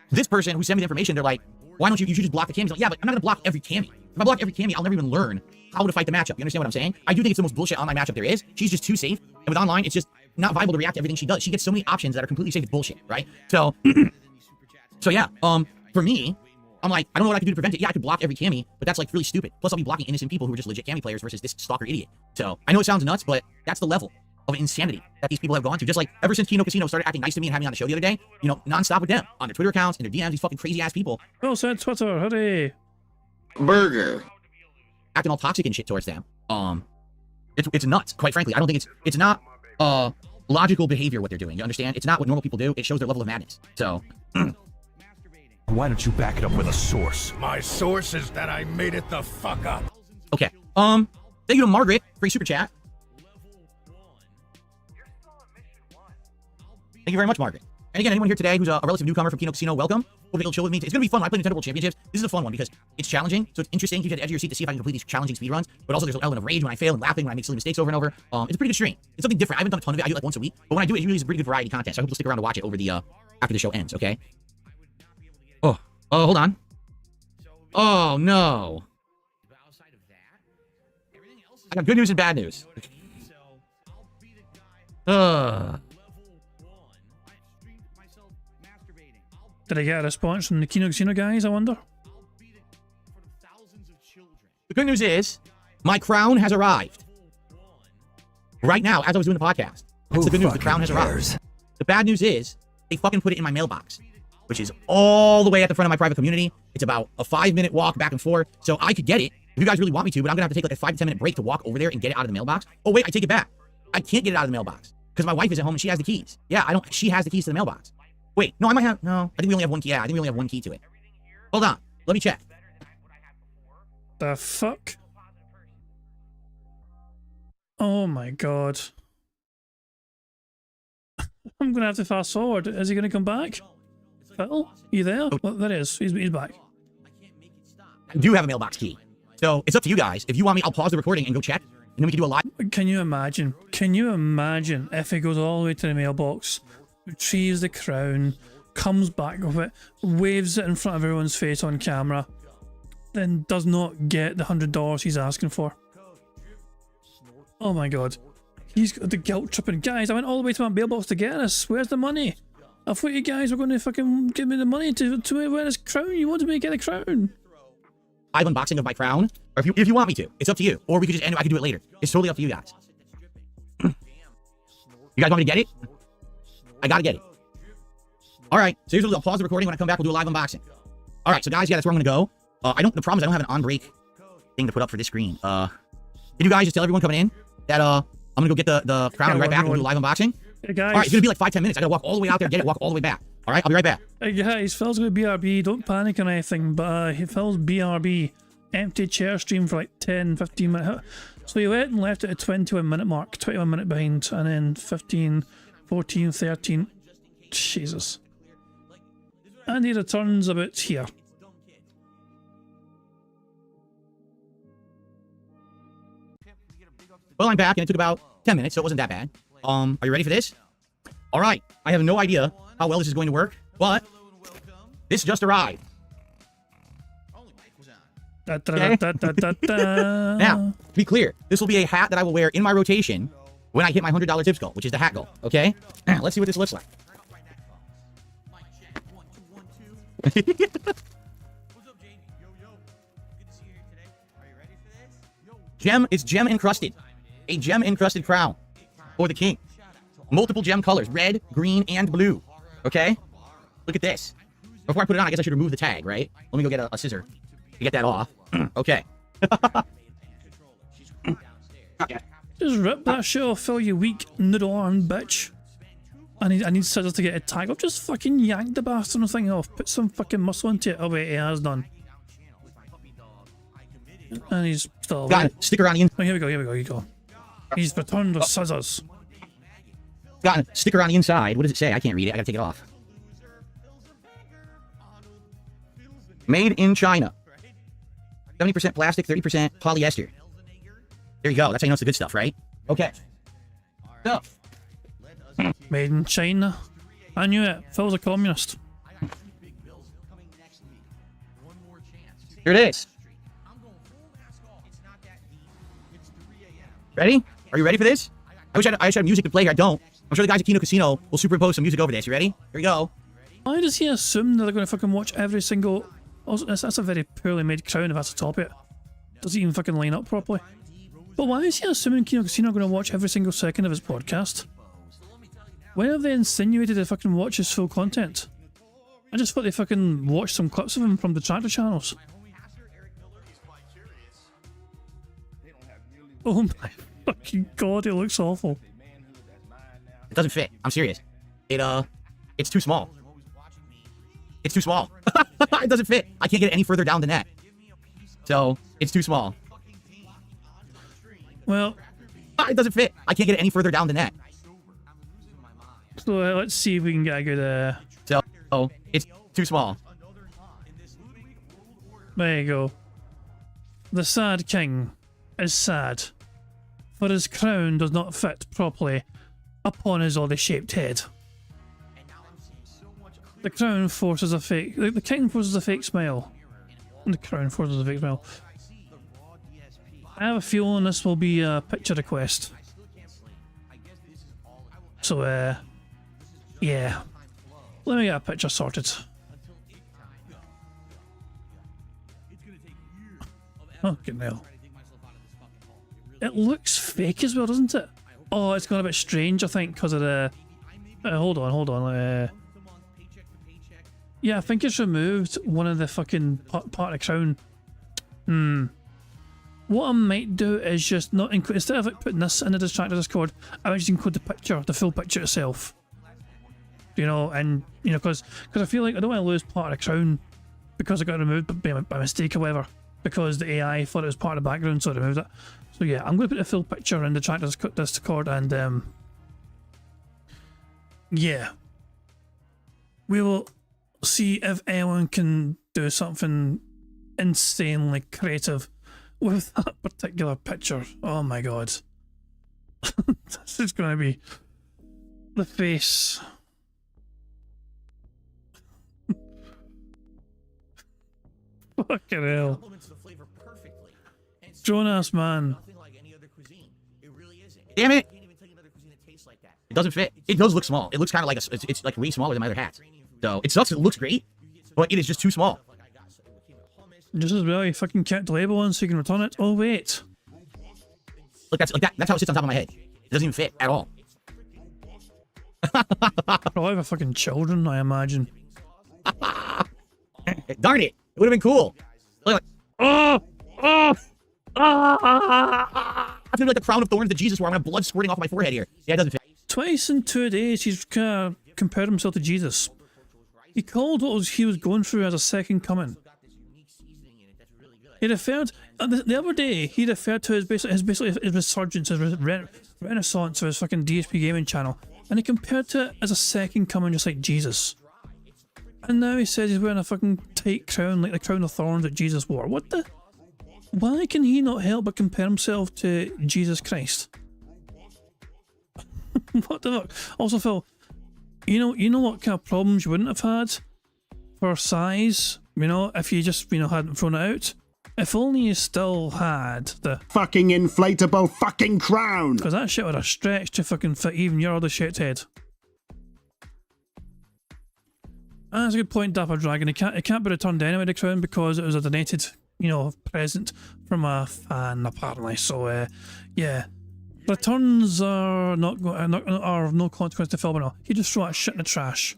this person who sent me the information, they're like, why don't you should just block the camis? Like, yeah, but I'm not gonna block every cami. If I block every cami, I'll never even learn how to fight the matchup. You understand what I'm saying? I do think it's the most bullshit online matchup there is. She's just too safe. And with online, it's just not viable to react to everything she does. She gets so many options that are completely safe. It's bullshit, right? So, yeah, for me, I'm like, I don't know what I can do to prevent it. Yeah, I could block every cami, but that's like really stupid. Plus, I'll be blocking innocent people who are just legit cami players versus this stalker idiot. So, I know it sounds nuts, but that's the level of insanity that these people have gone to. Just like ever since Kino Casino started acting nice to me and having me on the show the other day, you know, nonstop with them on their Twitter accounts and their DMs, these fucking crazy ass people. Oh, said Twitter, hurry. Burger. Acting all toxic and shit towards them. It's nuts. Quite frankly, I don't think it's not logical behavior what they're doing. You understand? It's not what normal people do. It shows their level of madness. So. Why don't you back it up with a source? My source is that I made it the fuck up. Okay. Thank you to Margaret for your super chat. Thank you very much, Margaret. And again, anyone here today who's a relative newcomer from Kino Casino, welcome. Hope you'll chill with me. It's going to be fun when I play Nintendo World Championships. This is a fun one because it's challenging, so it's interesting. You get the edge of your seat to see if I can complete these challenging speedruns, but also there's an element of rage when I fail and laughing when I make silly mistakes over and over. It's a pretty good stream. It's something different. I haven't done a ton of it. I do it like once a week, but when I do it, it really is a pretty good variety content. So I hope you'll stick around to watch it over the after the show ends, okay? Oh, hold on. Oh, no. I got good news and bad news. Did I get a response from the Kino Casino guys, I wonder? The good news is, my crown has arrived. Right now, as I was doing the podcast. That's the good news, the crown has arrived. The bad news is, they fucking put it in my mailbox, which is all the way at the front of my private community. It's about a 5-minute walk back and forth, so I could get it if you guys really want me to, but I'm gonna have to take like a 5 to 10 minute break to walk over there and get it out of the mailbox. Oh wait, I take it back. I can't get it out of the mailbox because my wife is at home and she has the keys. Yeah, she has the keys to the mailbox. Wait, no, I might have, no, I think we only have one key. Yeah, I think we only have one key to it. Hold on, let me check. The fuck? Oh my god. I'm gonna have to fast forward. Is he gonna come back? Phil, you there? Well, there he is. He's back. I do have a mailbox key. So it's up to you guys. If you want me, I'll pause the recording and go check, and then we can do a live. Can you imagine? Can you imagine if he goes all the way to the mailbox, retrieves the crown, comes back with it, waves it in front of everyone's face on camera, then does not get the $100 he's asking for? Oh my god. He's got the guilt tripping. Guys, I went all the way to my mailbox to get this. Where's the money? I thought you guys were going to fucking give me the money to wear this crown. You wanted me to get the crown. Live unboxing of my crown, or if you want me to, it's up to you. Or we could just end it. I could do it later. It's totally up to you guys. You guys want me to get it? I gotta get it. All right. So here's what I'll pause the recording. When I come back, we'll do a live unboxing. All right. So guys, yeah, that's where I'm gonna go. The problem is I don't have an on break thing to put up for this screen. Can you guys just tell everyone coming in that I'm gonna go get the crown right back and we'll do a live unboxing? Hey guys. All right. It's gonna be like 5-10 minutes. I gotta walk all the way out there, get it, walk all the way back. All right. I'll be right back. Hey guys, Phil's going to BRB. Don't panic or anything, but Phil's BRB. Empty chair stream for like 10-15 minutes. So he went and left it at 21 minute mark, 21 minute behind, and then 15, 14, 13. Jesus. And he returns about here. Well, I'm back, and it took about 10 minutes, so it wasn't that bad. Are you ready for this? All right. I have no idea how well this is going to work, but this just arrived. Da-da-da-da-da-da. Now, to be clear, this will be a hat that I will wear in my rotation when I hit my $100 tips goal, which is the hat goal, okay? Let's see what this looks like. It's gem encrusted. A gem encrusted crown for the king. Multiple gem colors, red, green, and blue. Okay? Look at this. Before I put it on, I guess I should remove the tag, right? Let me go get a scissor to get that off. Okay. Just rip that shit off, Phil, you weak noodle-armed bitch. I need scissors to get a tag off. Just fucking yank the bastard thing off. Put some fucking muscle into it. Oh wait, he has done. And he's still Got it. Sticker on the inside. Oh, here we go. He's returned the scissors. Got a sticker on the inside. What does it say? I can't read it. I gotta take it off. Made in China. 70% plastic, 30% polyester. There you go. That's how you know it's the good stuff, right? Okay. So. Made in China. I knew it. Phil's a communist. Here it is. Ready? Are you ready for this? I wish I had music to play here. I don't. I'm sure the guys at Kino Casino will superimpose some music over this. You ready? Here we go. Why does he assume that they're going to fucking watch every single... Also, that's a very poorly made crown if that's the top of it. Does it even fucking line up properly? But why is he assuming Kino Casino are going to watch every single second of his podcast? When have they insinuated they fucking watch his full content? I just thought they fucking watched some clips of him from the tractor channels. Oh my fucking god, it looks awful. It doesn't fit. I'm serious. It's too small. It's too small. It doesn't fit. I can't get it any further down than that. So, it's too small. Well... It doesn't fit. I can't get it any further down than that. So, let's see if we can get a good, So, it's too small. There you go. The sad king is sad, for his crown does not fit properly upon his oddly shaped head. The crown forces a fake... The king forces a fake smile. And the crown forces a fake smile. I have a feeling this will be a picture request. So, yeah. Let me get a picture sorted. Fucking hell. It looks fake as well, doesn't it? Oh, it's gone a bit strange, I think, because of the... hold on. Yeah, I think it's removed one of the fucking part of the crown. What I might do is just not include... Instead of putting this in the distractor Discord, I might just include the picture, the full picture itself. You know, and, you know, because I feel like I don't want to lose part of the crown because it got removed by mistake or whatever. Because the AI thought it was part of the background, so it removed it. So yeah, I'm going to put the full picture in the track Discord and yeah. We will see if anyone can do something insanely creative with that particular picture. Oh my god. This is going to be the face. Fucking hell. Jonas, man. Damn it! It doesn't fit. It does look small. It looks kind of like it's like way smaller than my other hats. So it sucks. It looks great, but it is just too small. Just as well, you fucking kept the label on so you can return it. Oh wait. Look, that's how it sits on top of my head. It doesn't even fit at all. Probably for fucking children, I imagine. Darn it! It would have been cool. Look, like, I feel like the crown of thorns to Jesus, where I'm gonna have blood squirting off my forehead here. Yeah, it doesn't fit. Twice in 2 days, he's compared himself to Jesus. He called what he was going through as a second coming. He referred the other day. He referred to his resurgence, his renaissance of his fucking DSP gaming channel, and he compared to it as a second coming, just like Jesus. And now he says he's wearing a fucking tight crown, like the crown of thorns that Jesus wore. What the? Why can he not help but compare himself to Jesus Christ? What the fuck? Also, Phil, you know what kind of problems you wouldn't have had for size, you know, if you just, you know, hadn't thrown it out? If only you still had the fucking inflatable fucking crown. Because that shit would have stretched to fucking fit even your other shit's head. That's a good point, Dapper Dragon. It can't be returned anyway, the crown, because it was a donated, you know, present from a fan, apparently. So, yeah. Returns are are no consequence to film or not. You just throw that shit in the trash.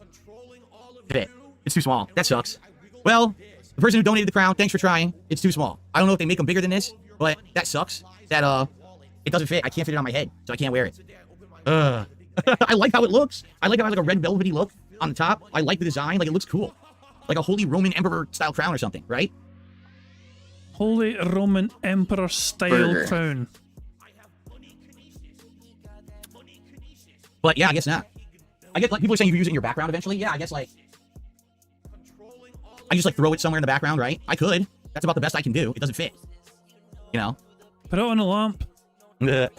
Fit. It's too small. That sucks. Well, the person who donated the crown, thanks for trying. It's too small. I don't know if they make them bigger than this, but that sucks. That, it doesn't fit. I can't fit it on my head, so I can't wear it. I like how it looks. I like how it has like a red velvety look on the top. I like the design. Like, it looks cool. Like a Holy Roman Emperor style crown or something, right? Holy Roman Emperor style crown. But yeah, I guess not. I get like people are saying you can use it in your background eventually. Yeah, I guess like I just like throw it somewhere in the background, right? I could. That's about the best I can do. It doesn't fit. You know? Put it on a lamp. There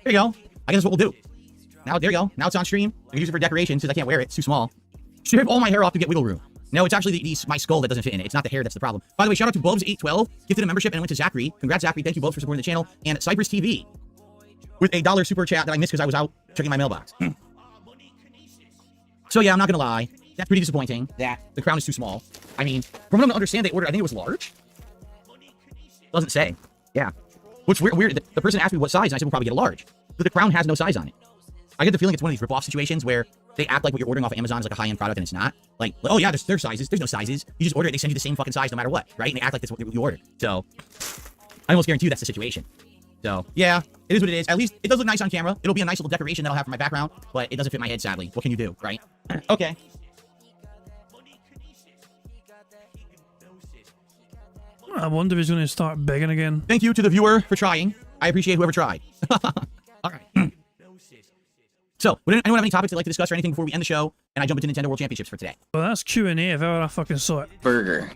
you go. I guess that's what we'll do. Now, there you go. Now it's on stream. I can use it for decoration since I can't wear it. It's too small. Shave all my hair off to get wiggle room. No, it's actually my skull that doesn't fit in it. It's not the hair that's the problem. By the way, shout out to Bubs812. Gifted a membership and went to Zachary. Congrats, Zachary. Thank you, Bubs, for supporting the channel. And Cypress TV with a $1 super chat that I missed because I was out checking my mailbox. So yeah, I'm not going to lie. That's pretty disappointing that the crown is too small. I mean, from what I understand, they ordered, I think it was large. Doesn't say. Yeah. Which weird. The person asked me what size, and I said we'll probably get a large. But the crown has no size on it. I get the feeling it's one of these rip-off situations where they act like what you're ordering off of Amazon is like a high-end product and it's not. Like, oh yeah, there's sizes. There's no sizes. You just order it. They send you the same fucking size no matter what, right? And they act like that's what you ordered. So, I almost guarantee you that's the situation. So, yeah, it is what it is. At least it does look nice on camera. It'll be a nice little decoration that I'll have for my background, but it doesn't fit my head, sadly. What can you do, right? Okay. I wonder if he's going to start begging again. Thank you to the viewer for trying. I appreciate whoever tried. All right. So, would anyone have any topics they'd like to discuss or anything before we end the show and I jump into Nintendo World Championships for today? Well, that's Q&A if ever I fucking saw it. Burger.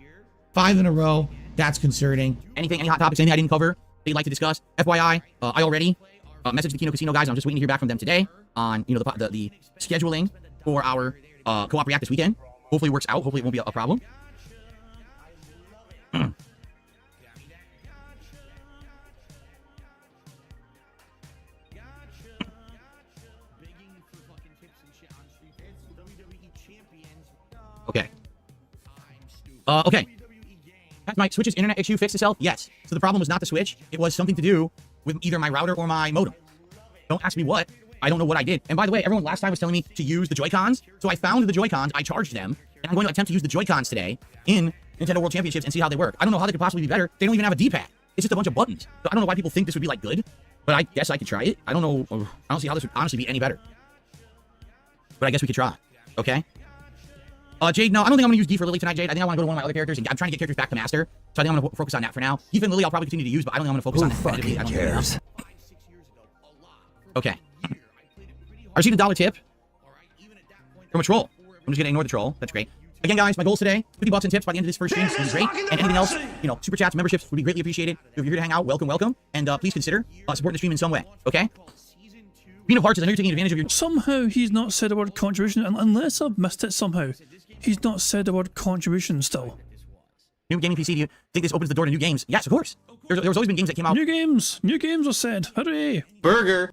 5 in a row. That's concerning. Anything, any hot topics, anything I didn't cover that you'd like to discuss? FYI, I already messaged the Kino Casino guys. I'm just waiting to hear back from them today on, you know, the scheduling for our co-op react this weekend. Hopefully it works out. Hopefully it won't be a problem. Okay. Okay. Has my Switch's internet issue fixed itself? Yes. So the problem was not the Switch. It was something to do with either my router or my modem. Don't ask me what. I don't know what I did. And by the way, everyone last time was telling me to use the Joy-Cons. So I found the Joy-Cons, I charged them, and I'm going to attempt to use the Joy-Cons today in Nintendo World Championships and see how they work. I don't know how they could possibly be better. They don't even have a D-pad. It's just a bunch of buttons. So I don't know why people think this would be like good, but I guess I could try it. I don't know. I don't see how this would honestly be any better. But I guess we could try. Okay? Jade, no, I don't think I'm going to use D for Lily tonight, Jade. I think I want to go to one of my other characters, and I'm trying to get characters back to Master, so I think I'm going to focus on that for now. Eve and Lily I'll probably continue to use, but I don't think I'm going to focus on that competitively. I don't cares. Okay. I received a $1 tip from a troll. I'm just going to ignore the troll. That's great. Again, guys, my goals today, 50 bucks in tips by the end of this first stream. This is great. And anything else, you know, super chats, memberships would be greatly appreciated. If you're here to hang out, welcome, welcome. And please consider supporting the stream in some way, okay? Bean of Hearts is, I know you're taking advantage of your... Somehow he's not said the word contribution, unless I've missed it somehow. He's not said the word contribution still. New gaming PC, do you think this opens the door to new games? Yes, of course. There's always been games that came out... New games are said. Hooray! Burger.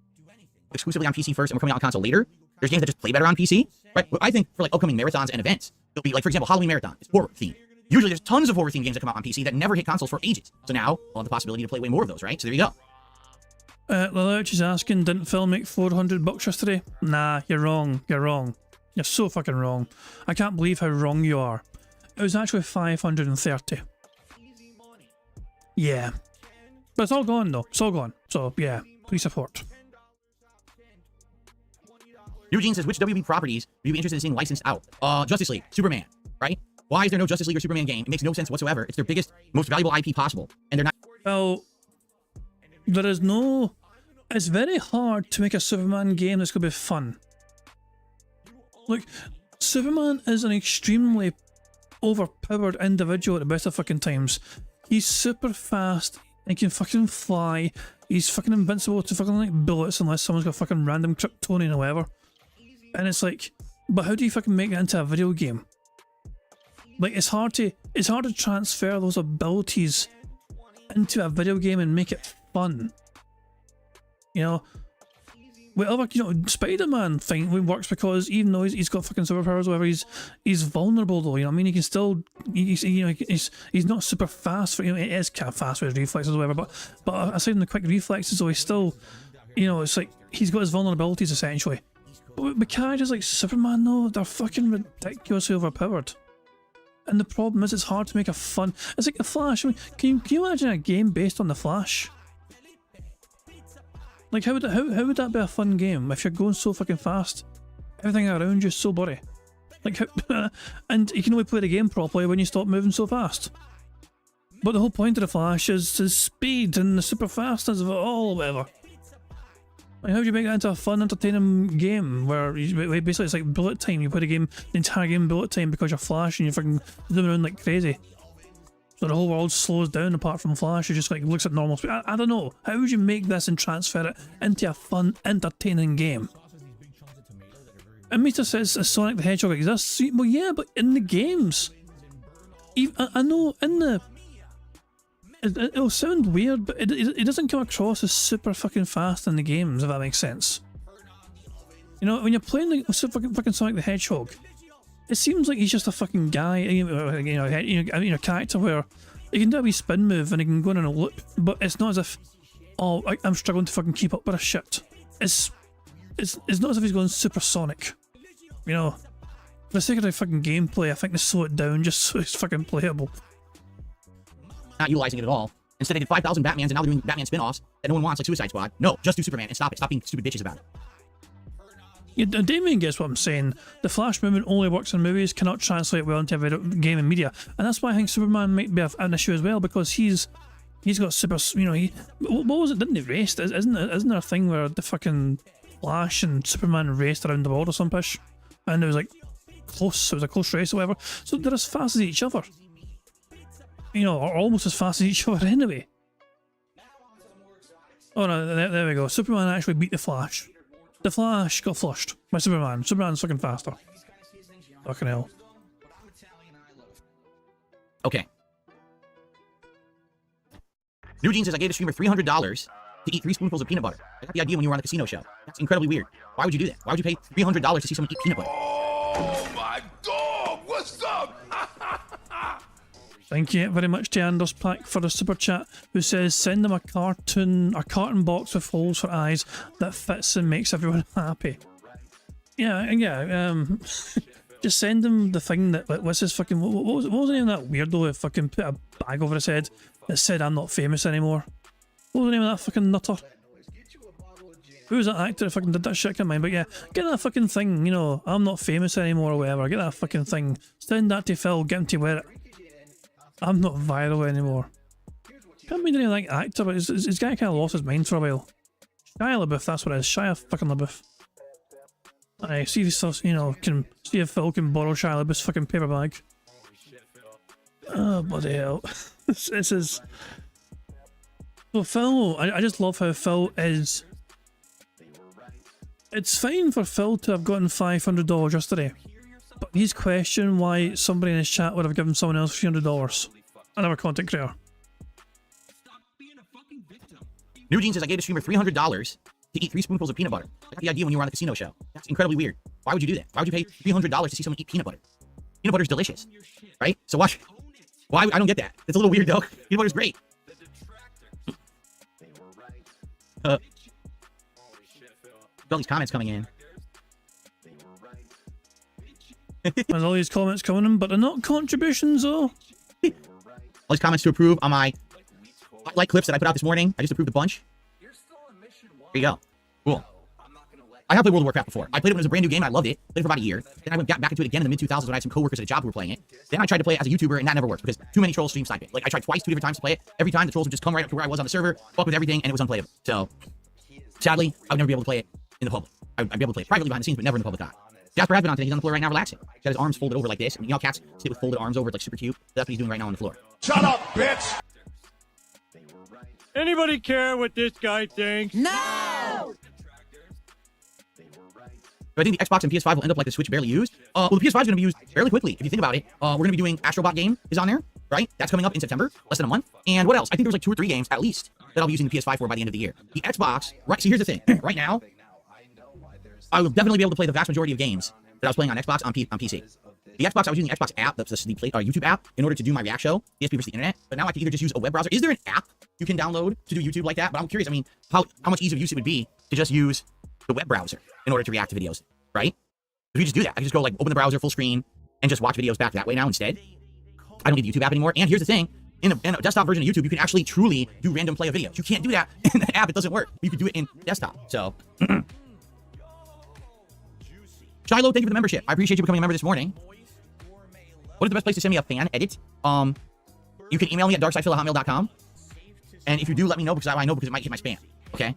Exclusively on PC first and we're coming out on console later. There's games that just play better on PC, right? But I think for like upcoming marathons and events, it'll be like, for example, Halloween Marathon. It's horror themed. Usually there's tons of horror themed games that come out on PC that never hit consoles for ages. So now we'll have the possibility to play way more of those, right? So there you go. Lelouch is asking, didn't Phil make $400 yesterday? Nah, you're wrong. You're wrong. You're so fucking wrong. I can't believe how wrong you are. It was actually 530. Yeah. But it's all gone though. It's all gone. So yeah, please support. Eugene says, which WB properties would you be interested in seeing licensed out? Justice League, Superman, right? Why is there no Justice League or Superman game? It makes no sense whatsoever. It's their biggest, most valuable IP possible. And they're not... Well, there is no... It's very hard to make a Superman game that's going to be fun. Look, Superman is an extremely overpowered individual at the best of fucking times. He's super fast, and can fucking fly, he's fucking invincible to fucking like bullets unless someone's got fucking random kryptonian or whatever. And it's like, but how do you fucking make that into a video game? Like, it's hard to transfer those abilities into a video game and make it fun. You know, whatever, you know, Spider-Man thing works because even though he's got fucking superpowers or whatever, he's vulnerable though, you know what I mean? He can still, he's not super fast for, you know, it is kind of fast with his reflexes or whatever, but aside from the quick reflexes though, he's still, you know, it's like, he's got his vulnerabilities essentially. But with characters like Superman though, they're fucking ridiculously overpowered. And the problem is, it's hard to make a fun. It's like the Flash. I mean, can you imagine a game based on the Flash? Like, how would that be a fun game if you're going so fucking fast? Everything around you is so blurry. Like, how, and you can only play the game properly when you stop moving so fast. But the whole point of the Flash is his speed and the super fastness of it all, or whatever. Like, how do you make that into a fun, entertaining game where basically it's like bullet time? You play the entire game bullet time because you're Flash and you're fucking zooming around like crazy. So the whole world slows down apart from Flash. It just like looks at normal speed. I don't know. How would you make this and transfer it into a fun, entertaining game? And Mita says Sonic the Hedgehog exists. Well, yeah, but in the games, I know in the. It'll sound weird, but it doesn't come across as super fucking fast in the games, if that makes sense. You know, when you're playing like fucking Sonic the Hedgehog, it seems like he's just a fucking guy, a character where he can do a wee spin move and he can go in a loop, but it's not as if, oh, I'm struggling to fucking keep up with a shit. It's not as if he's going supersonic. You know, for the sake of the fucking gameplay, I think they slow it down just so it's fucking playable. Not utilizing it at all. Instead, they did 5,000 Batmans, and now they're doing Batman spin-offs that no one wants, like Suicide Squad. No, just do Superman and stop it. Stop being stupid bitches about it. Yeah, Damien gets what I'm saying. The Flash movement only works in movies, cannot translate well into a video game and media, and that's why I think Superman might be an issue as well, because he's got super, you know, what was it? Didn't he race? Isn't there a thing where the fucking Flash and Superman raced around the world or some pish, and it was like close. It was a close race or whatever. So they're as fast as each other. You know, or almost as fast as each other anyway. Oh no, there we go. Superman actually beat the Flash. The Flash got flushed by Superman. Superman's fucking faster. Fucking hell. Okay. New Jeans says, I gave the streamer $300 to eat 3 spoonfuls of peanut butter. I got the idea when you were on the casino show. That's incredibly weird. Why would you do that? Why would you pay $300 to see someone eat peanut butter? Oh my dog! What's up? Thank you very much to Anders Pack for the super chat, who says send them a carton box with holes for eyes that fits and makes everyone happy. Yeah. Just send them the thing that, what's his fucking, what was the name of that weirdo that fucking put a bag over his head that said I'm not famous anymore? What was the name of that fucking nutter? Who was that actor that fucking did that shit? I can't mind, but yeah, get that fucking thing, you know, I'm not famous anymore or whatever, get that fucking thing, send that to Phil, get him to wear it. I'm not viral anymore. Can't be anything like actor, but this guy kind of lost his mind for a while. Shia LaBeouf, that's what it is. Shia fucking LaBeouf. Aye, see if he still, you know, see if Phil can borrow Shia LaBeouf's fucking paper bag. Oh, bloody hell. This is... So Phil, I just love how Phil is... It's fine for Phil to have gotten $500 yesterday. But he's questioning why somebody in his chat would have given someone else $300. Another content creator. New Jeans says, I gave the streamer $300 to eat 3 spoonfuls of peanut butter. I got the idea when you were on the casino show. That's incredibly weird. Why would you do that? Why would you pay $300 to see someone eat peanut butter? Peanut butter's delicious, right? So why I don't get that. It's a little weird though. Peanut butter's great. All these comments coming in. There's all these comments coming in, but they're not contributions though. All these comments to approve on my like clips that I put out this morning. I just approved a bunch. There you go. Cool. I have played World of Warcraft before. I played it when it was a brand new game and I loved it. Played it for about a year. Then I went back into it again in the mid-2000s when I had some coworkers at a job who were playing it. Then I tried to play it as a YouTuber and that never worked because too many trolls stream snipe it. Like I tried twice, 2 different times to play it. Every time the trolls would just come right up to where I was on the server, fuck with everything, and it was unplayable. So sadly, I would never be able to play it in the public. I'd be able to play it privately behind the scenes, but never in the public eye. Jasper has been on today. He's on the floor right now relaxing. He's got his arms folded over like this. And you know cats sit with folded arms over. It's like super cute. That's what he's doing right now on the floor. Shut up, bitch! Anybody care what this guy thinks? So I think the Xbox and PS5 will end up like the Switch barely used. Well, the PS5 is going to be used fairly quickly. If you think about it, we're going to be doing Astrobot game is on there, right? That's coming up in September, less than a month. And what else? I think there's like 2 or 3 games at least that I'll be using the PS5 for by the end of the year. The Xbox, right? See, here's the thing. Right now, I will definitely be able to play the vast majority of games that I was playing on Xbox on PC. The Xbox, I was using the Xbox app, the YouTube app, in order to do my React show, DSP versus the internet. But now I can either just use a web browser. Is there an app you can download to do YouTube like that? But I'm curious. I mean, how much easier use it would be to just use the web browser in order to react to videos, right? If you just do that, I can just go like open the browser full screen and just watch videos back that way now instead. I don't need the YouTube app anymore. And here's the thing, in a desktop version of YouTube, you can actually truly do random play of videos. You can't do that in the app. It doesn't work. You can do it in desktop. So, Shiloh, thank you for the membership. I appreciate you becoming a member this morning. What is the best place to send me a fan edit? You can email me at darksidephil@hotmail.com. And if you do, let me know because I know because it might hit my spam. Okay?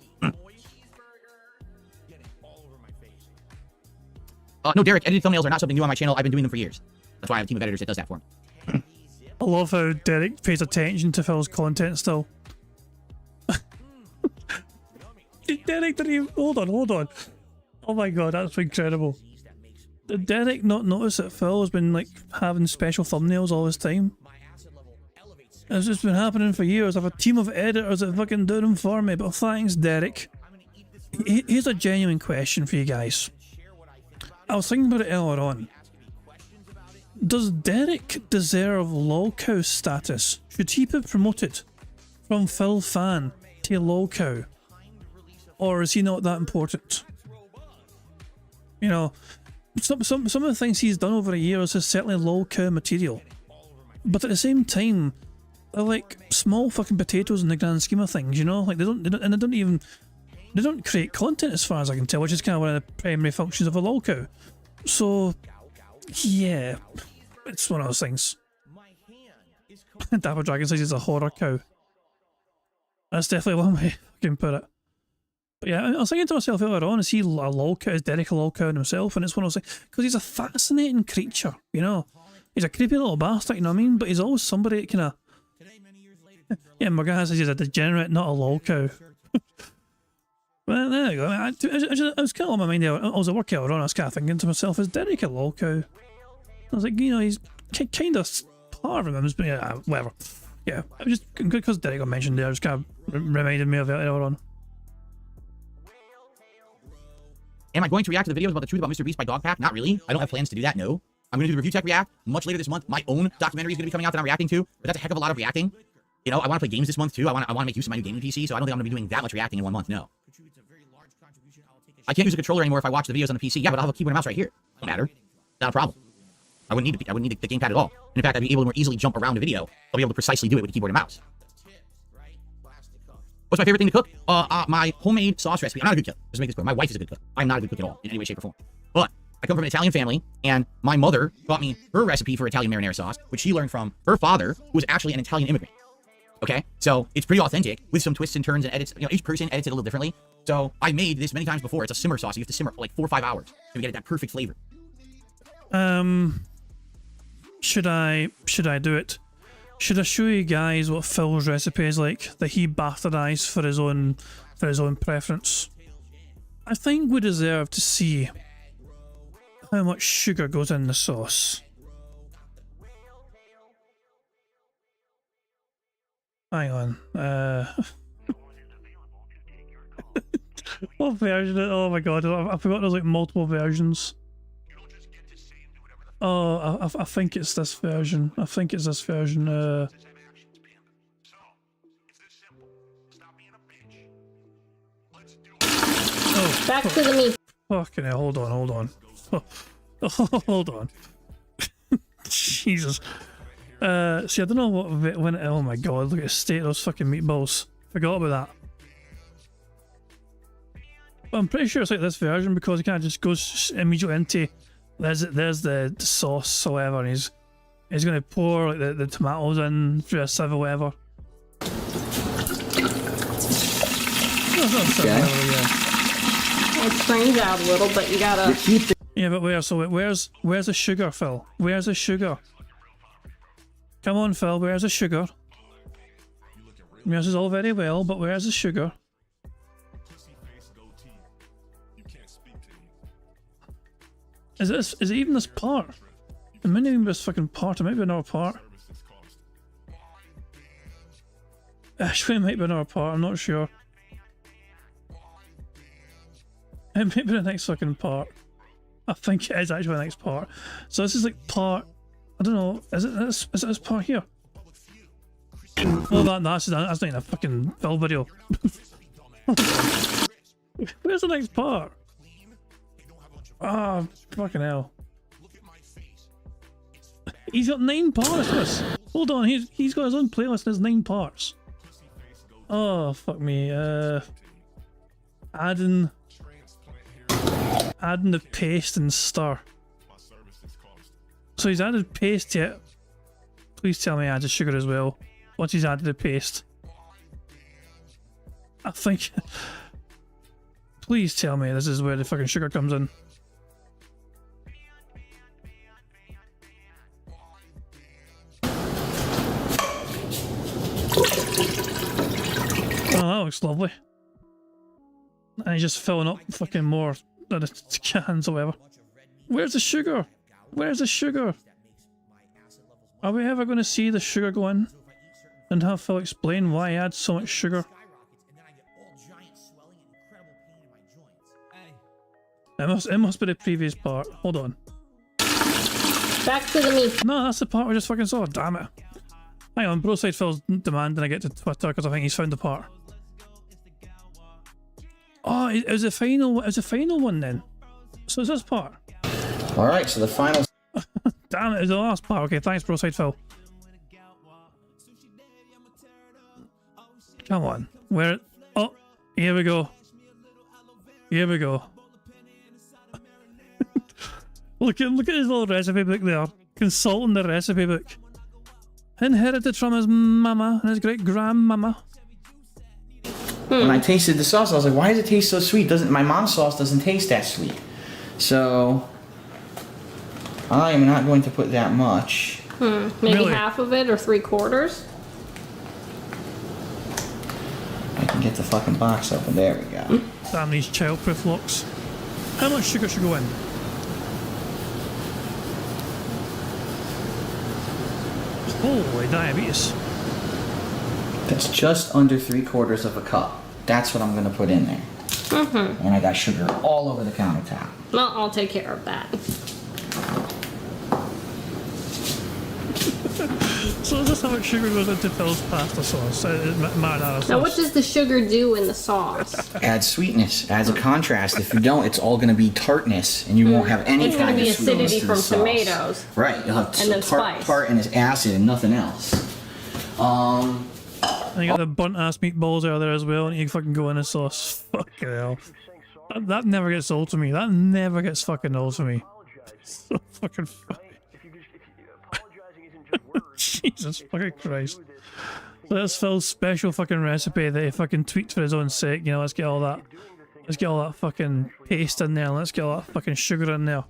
No, Derek, edited thumbnails are not something new on my channel. I've been doing them for years. That's why I have a team of editors that does that for me. I love how Derek pays attention to Phil's content still. Derek didn't even... Hold on. Oh my god, that's incredible. Did Derek not notice that Phil has been like having special thumbnails all this time? It's just been happening for years. I have a team of editors that fucking do them for me, but thanks, Derek. Here's a genuine question for you guys. I was thinking about it earlier on. Does Derek deserve lolcow status? Should he be promoted from Phil fan to lolcow? Or is he not that important? You know, some of the things he's done over the years is certainly lolcow material. But at the same time, they're like small fucking potatoes in the grand scheme of things, you know? Like they don't create content as far as I can tell, which is kind of one of the primary functions of a lolcow. So, yeah, it's one of those things. Dapper Dragon says he's a horror cow. That's definitely one way I can put it. But yeah, I was thinking to myself earlier on, is he a lolcow? Is Derek a lolcow in himself? And it's one of those things, because he's a fascinating creature, you know? He's a creepy little bastard, you know what I mean? But he's always somebody that kind of... Yeah, Morgan says he's a degenerate, not a lolcow. Well, there you go. I was kind of on my mind there. I was at work earlier on, I was kind of thinking to myself, is Derek a lolcow? I was like, you know, he's kind of part of him, but yeah, whatever. Yeah, I was just, because Derek got mentioned there, just kind of reminded me of it earlier on. Am I going to react to the videos about the truth about Mr. Beast by Dogpack? Not really. I don't have plans to do that, no. I'm going to do the Review Tech React much later this month. My own documentary is going to be coming out that I'm reacting to, but that's a heck of a lot of reacting. You know, I want to play games this month too. I want to make use of my new gaming PC, so I don't think I'm going to be doing that much reacting in 1 month, no. I can't use a controller anymore if I watch the videos on the PC. Yeah, but I'll have a keyboard and mouse right here. Don't matter. Not a problem. I wouldn't need the gamepad at all. And in fact, I'd be able to more easily jump around a video. I'll be able to precisely do it with a keyboard and mouse. What's my favorite thing to cook? My homemade sauce recipe. I'm not a good cook. Let's make this clear. My wife is a good cook. I'm not a good cook at all in any way, shape, or form. But I come from an Italian family, and my mother taught me her recipe for Italian marinara sauce, which she learned from her father, who was actually an Italian immigrant. Okay, so it's pretty authentic with some twists and turns and edits. You know, each person edits it a little differently. So I made this many times before. It's a simmer sauce. You have to simmer for like 4 or 5 hours to get that perfect flavor. Should I do it? Should I show you guys what Phil's recipe is like that he bastardized for his own preference? I think we deserve to see how much sugar goes in the sauce. Hang on. What version? Oh my god! I forgot there's like multiple versions. Oh, I think it's this version. I think it's this version. Oh, back to the meat. Fucking hell! Hold on. Hold on. Jesus. See, I don't know when. Oh my god! Look at the state of those fucking meatballs. Forgot about that. But I'm pretty sure it's like this version because it kind of just goes immediately into. There's the sauce or whatever, and he's gonna pour like the tomatoes in through a sieve or whatever. No, it's not a sieve, yeah. It strains out a little, but you gotta. Yeah, but where's the sugar, Phil? Where's the sugar? Come on, Phil. Where's the sugar? I mean, this is all very well, but where's the sugar? Is it even this part? It might not even be this fucking part, it might be another part. Actually, it might be another part, I'm not sure. It might be the next fucking part. I think it is actually the next part. So this is like part... I don't know, is it this part here? Oh, that's not even a fucking film video. Where's the next part? Ah, fucking hell. He's got 9 parts to this. Hold on, he's got his own playlist and there's 9 parts. Oh, fuck me. Adding the paste and stir. So he's added paste yet. Please tell me he added sugar as well. Once he's added the paste. I think... Please tell me this is where the fucking sugar comes in. Oh, that looks lovely. And he's just filling up fucking more than the cans or whatever. Where's the sugar? Where's the sugar? Are we ever going to see the sugar go in? And have Phil explain why he adds so much sugar? It must be the previous part. Hold on. Back to the meat. No, that's the part we just fucking saw. Damn it. Hang on, Broside Phil's demanding I get to Twitter because I think he's found the part. Oh, it was a final one then. So it's this part. Alright, so the final... Damn it, it's the last part. Okay, thanks, Broside Phil. Come on. Where... Oh, here we go. Here we go. Look at his little recipe book there. Consulting the recipe book. Inherited from his mama and his great grandmama. When I tasted the sauce, I was like, why does it taste so sweet? My mom's sauce doesn't taste that sweet. So I am not going to put that much. Maybe Really? half of it or 3/4. I can get the fucking box open. There we go. Damn these childproof locks. How much sugar should go in? Holy diabetes. That's just under 3/4 of a cup. That's what I'm going to put in there. And I got sugar all over the countertop. Well, I'll take care of that. So is this how much sugar goes into Phil's pasta sauce? Marinara sauce? Now, what does the sugar do in the sauce? Adds sweetness, adds a contrast. If you don't, it's all going to be tartness, and you won't have any It's kind gonna of be sweetness acidity to the from sauce. tomatoes. Right, you'll have And then spice. tart and its acid and nothing else. And you got the burnt ass meatballs out there as well, and you fucking go in the sauce. Fucking hell. That never gets old to me. That never gets fucking old to me. So fucking funny. Jesus fucking Christ. So that's Phil's special fucking recipe that he fucking tweets for his own sake. You know, let's get all that fucking paste in there. Let's get all that fucking sugar in there.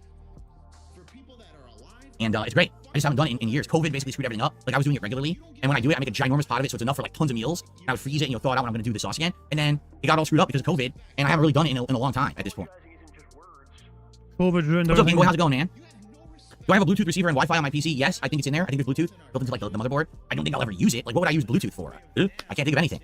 And it's great. I just haven't done it in years. COVID basically screwed everything up. Like, I was doing it regularly, and when I do it, I make a ginormous pot of it, so it's enough for like tons of meals. And I would freeze it, and thaw it out when I'm going to do the sauce again. And then it got all screwed up because of COVID, and I haven't really done it in a long time at this point. COVID ruined What's up, Game Boy? everything. How's it going, man? Do I have a Bluetooth receiver and Wi-Fi on my PC? Yes, I think it's in there. I think there's Bluetooth built into like the motherboard. I don't think I'll ever use it. Like, what would I use Bluetooth for? I can't think of anything.